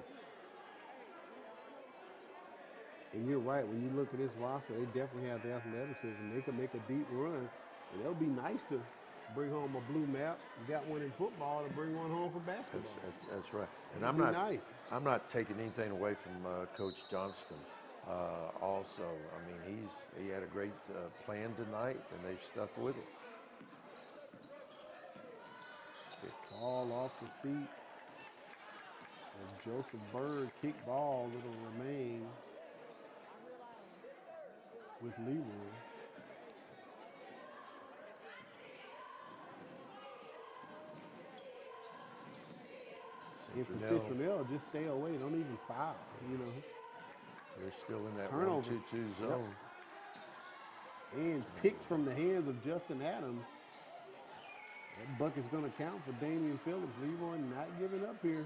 And you're right, when you look at this roster, they definitely have the athleticism. They can make a deep run, and it'll be nice to bring home a blue map. You got one in football to bring one home for basketball. That's right. And I'm not taking anything away from Coach Johnston. Also, I mean, he had a great plan tonight, and they've stuck with it. Ball off the feet of Joseph Bird. Kick ball that'll remain with Leroy. If it's Citronelle, just stay away. Don't even foul, you know. They're still in that turnover 1-2-2 zone. And picked from the hands of Justin Adams. That bucket's going to count for Damian Phillips. Leroy not giving up here.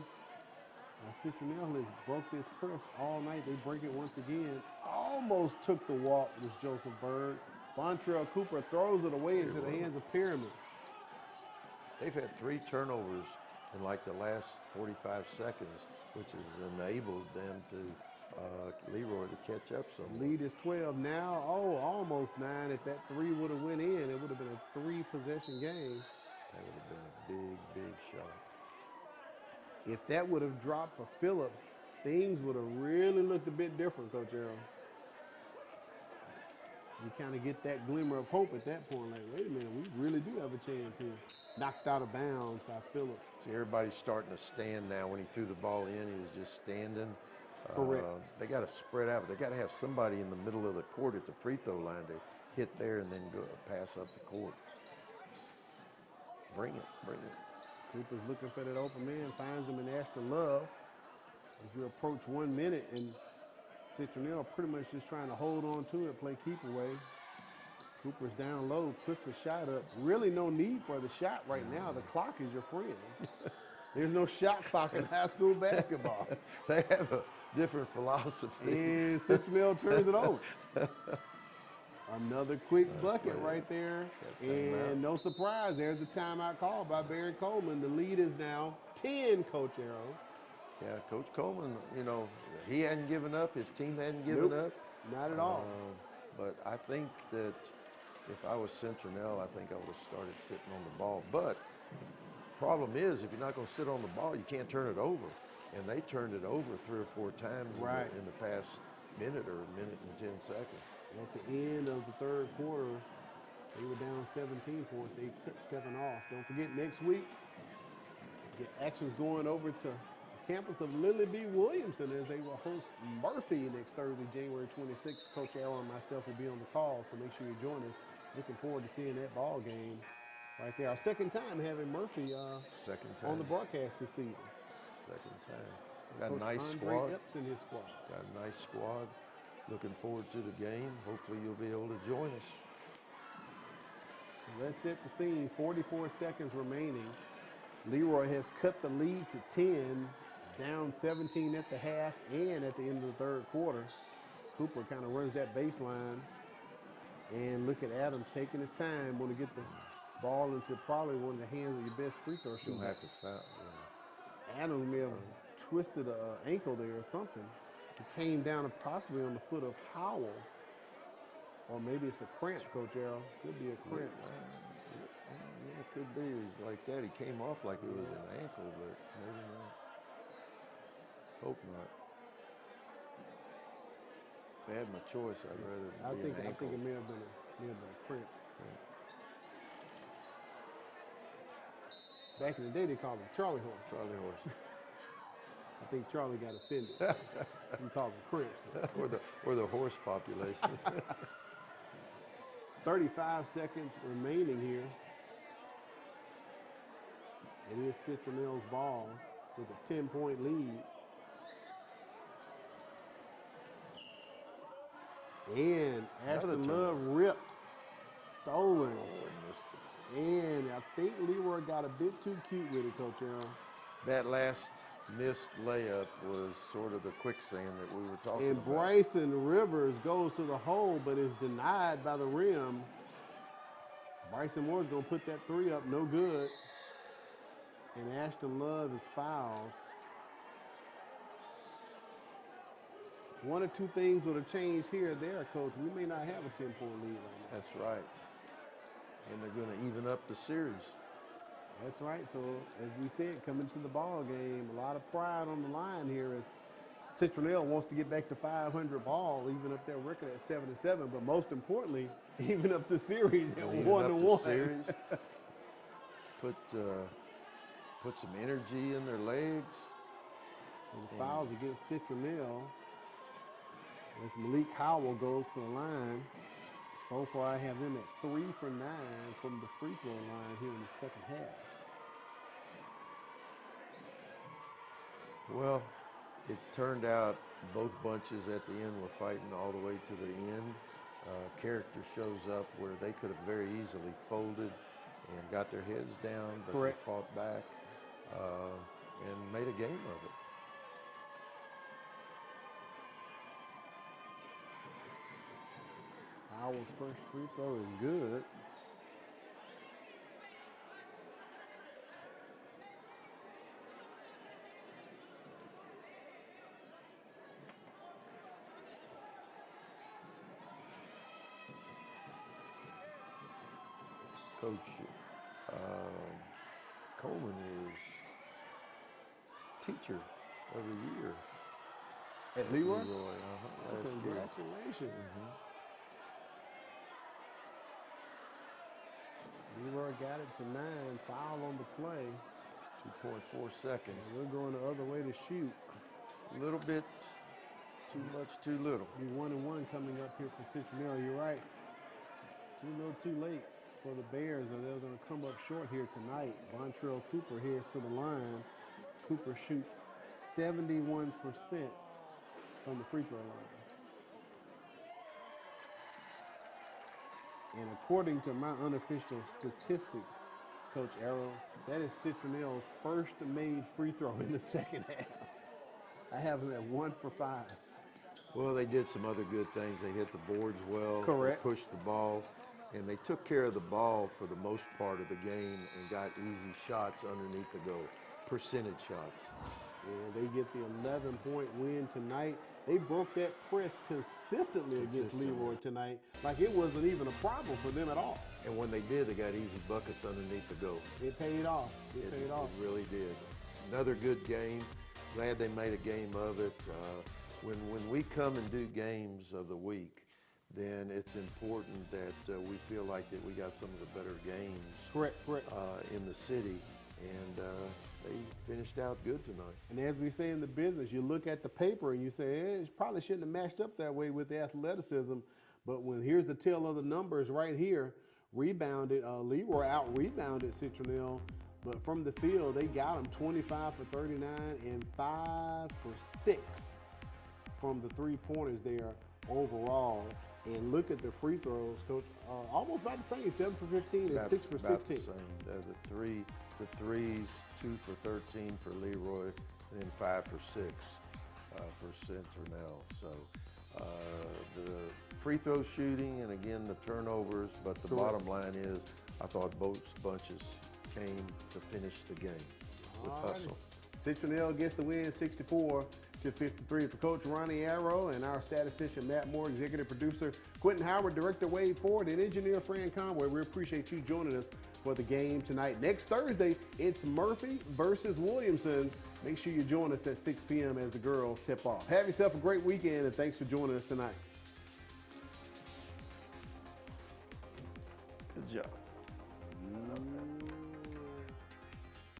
Now Citronelle has broke this press all night. They break it once again. Almost took the walk with Joseph Bird. Vontrell Cooper throws it away into the hands of Pyramid. They've had 3 turnovers in like the last 45 seconds, which has enabled them to Leroy to catch up some. Lead is 12 now. Oh, almost 9. If that 3 would have went in, it would have been a 3-possession game. That would have been a big, big shot. If that would have dropped for Phillips, things would have really looked a bit different, Coach Arrow. You kind of get that glimmer of hope at that point, like, wait a minute, we really do have a chance here. Knocked out of bounds by Phillips. See, everybody's starting to stand now. When he threw the ball in, he was just standing. Correct. They got to spread out. They got to have somebody in the middle of the court at the free throw line to hit there and then go pass up the court. Bring it, bring it. Cooper's looking for that open man, finds him in Ashton Love. As we approach 1 minute, and Citronelle pretty much just trying to hold on to it, play keep away. Cooper's down low, puts the shot up. Really no need for the shot right now. The clock is your friend. There's no shot clock in high school basketball. They have a different philosophy. And Citronelle turns it over. Another quick bucket right there. And no surprise, there's the timeout call by Barry Coleman. The lead is now 10, Coach Arrow. Yeah, Coach Coleman, you know, he hadn't given up. His team hadn't given up. Not at all. But I think that if I was Citronelle, I think I would have started sitting on the ball. But problem is, if you're not going to sit on the ball, you can't turn it over. And they turned it over 3 or 4 times in the past minute or a minute and 10 seconds. At the end of the third quarter, they were down 17 points. They cut 7 off. Don't forget, next week, get actions going over to the campus of Lily B. Williamson as they will host Murphy next Thursday, January 26th. Coach Allen and myself will be on the call, so make sure you join us. Looking forward to seeing that ball game right there. Our second time having Murphy on the broadcast this season. Second time. Got Coach a nice Andre squad. Epps in his squad. Got a nice squad. Looking forward to the game. Hopefully you'll be able to join us. So let's set the scene. 44 seconds remaining. Leroy has cut the lead to 10, down 17 at the half and at the end of the third quarter. Cooper kind of runs that baseline. And look at Adams taking his time. Want to get the ball into probably one of the hands of your best free throw shooter. You'll have to foul. Yeah. Adams may have twisted an ankle there or something. It came down possibly on the foot of Howell. Or maybe it's a cramp, Coach Arrow. Could be a cramp. Yeah, it could be like that. He came off like it was an ankle, but maybe not. Hope not. If I had my choice, I'd rather be an ankle. I think it may have been a cramp. Back in the day, they called him Charlie Horse. Charlie Horse. I think Charlie got offended. We called them crimps. or the horse population. 35 seconds remaining here. It is Citronelle's ball with a 10-point lead. And Ashton Love ripped, stolen. And I think Leroy got a bit too cute with it, Coach Arrow. That last missed layup was sort of the quicksand that we were talking about. And Bryson Rivers goes to the hole, but is denied by the rim. Bryson Moore's going to put that 3 up, no good. And Ashton Love is fouled. one or two things would have changed here or there, Coach. We may not have a 10-point lead right now. That's right. And they're going to even up the series. That's right. So, as we said, coming to the ball game, a lot of pride on the line here as Citronelle wants to get back to 500 ball, even up their record at 7-7, but most importantly, even up the series at 1-1. Series. Put some energy in their legs. And the fouls against Citronelle as Malik Howell goes to the line. So far, I have them at 3 for 9 from the free throw line here in the second half. Well, it turned out both bunches at the end were fighting all the way to the end. Character shows up where they could have very easily folded and got their heads down, but Correct. They fought back and made a game of it. Howell's first free throw is good. Coach Coleman was teacher of the year. At Leroy? Last year. Congratulations. Leroy got it to 9, foul on the play. 2.4 seconds. We're going the other way to shoot. A little bit too much, too little. Be 1-1 coming up here for Citronelle. You're right. Too little, too late for the Bears, or they're going to come up short here tonight. Vontrell Cooper heads to the line. Cooper shoots 71% from the free throw line. And according to my unofficial statistics, Coach Arrow, that is Citronelle's first made free throw in the second half. I have them at 1 for 5. Well, they did some other good things. They hit the boards well. Correct. They pushed the ball, and they took care of the ball for the most part of the game and got easy shots underneath the goal, percentage shots. Yeah, they get the 11-point win tonight. They broke that press consistently against Leroy tonight, like it wasn't even a problem for them at all. And when they did, they got easy buckets underneath the goal. It paid off. It paid off. It really did. Another good game. Glad they made a game of it. When we come and do games of the week, then it's important that we feel like that we got some of the better games correct. In the city. And they finished out good tonight. And as we say in the business, you look at the paper and you say, it probably shouldn't have matched up that way with the athleticism. But when here's the tale of the numbers right here, rebounded, Leroy out-rebounded Citronelle. But from the field, they got him 25 for 39 and 5 for 6 from the three-pointers there overall. And look at the free throws, Coach. Almost about the same, 7 for 15 and 6 for 16. About the same. The threes, 2 for 13 for Leroy, and then 5 for 6 for Citronelle. So the free throw shooting and again the turnovers, but the bottom line is I thought both bunches came to finish the game with hustle. Citronelle gets the win 64-53 for Coach Ronnie Arrow and our statistician Matt Moore, executive producer Quentin Howard, director Wade Ford, and engineer Fran Conway. We appreciate you joining us for the game tonight. Next Thursday, it's Murphy versus Williamson. Make sure you join us at 6 p.m. as the girls tip off. Have yourself a great weekend, and thanks for joining us tonight. Good job.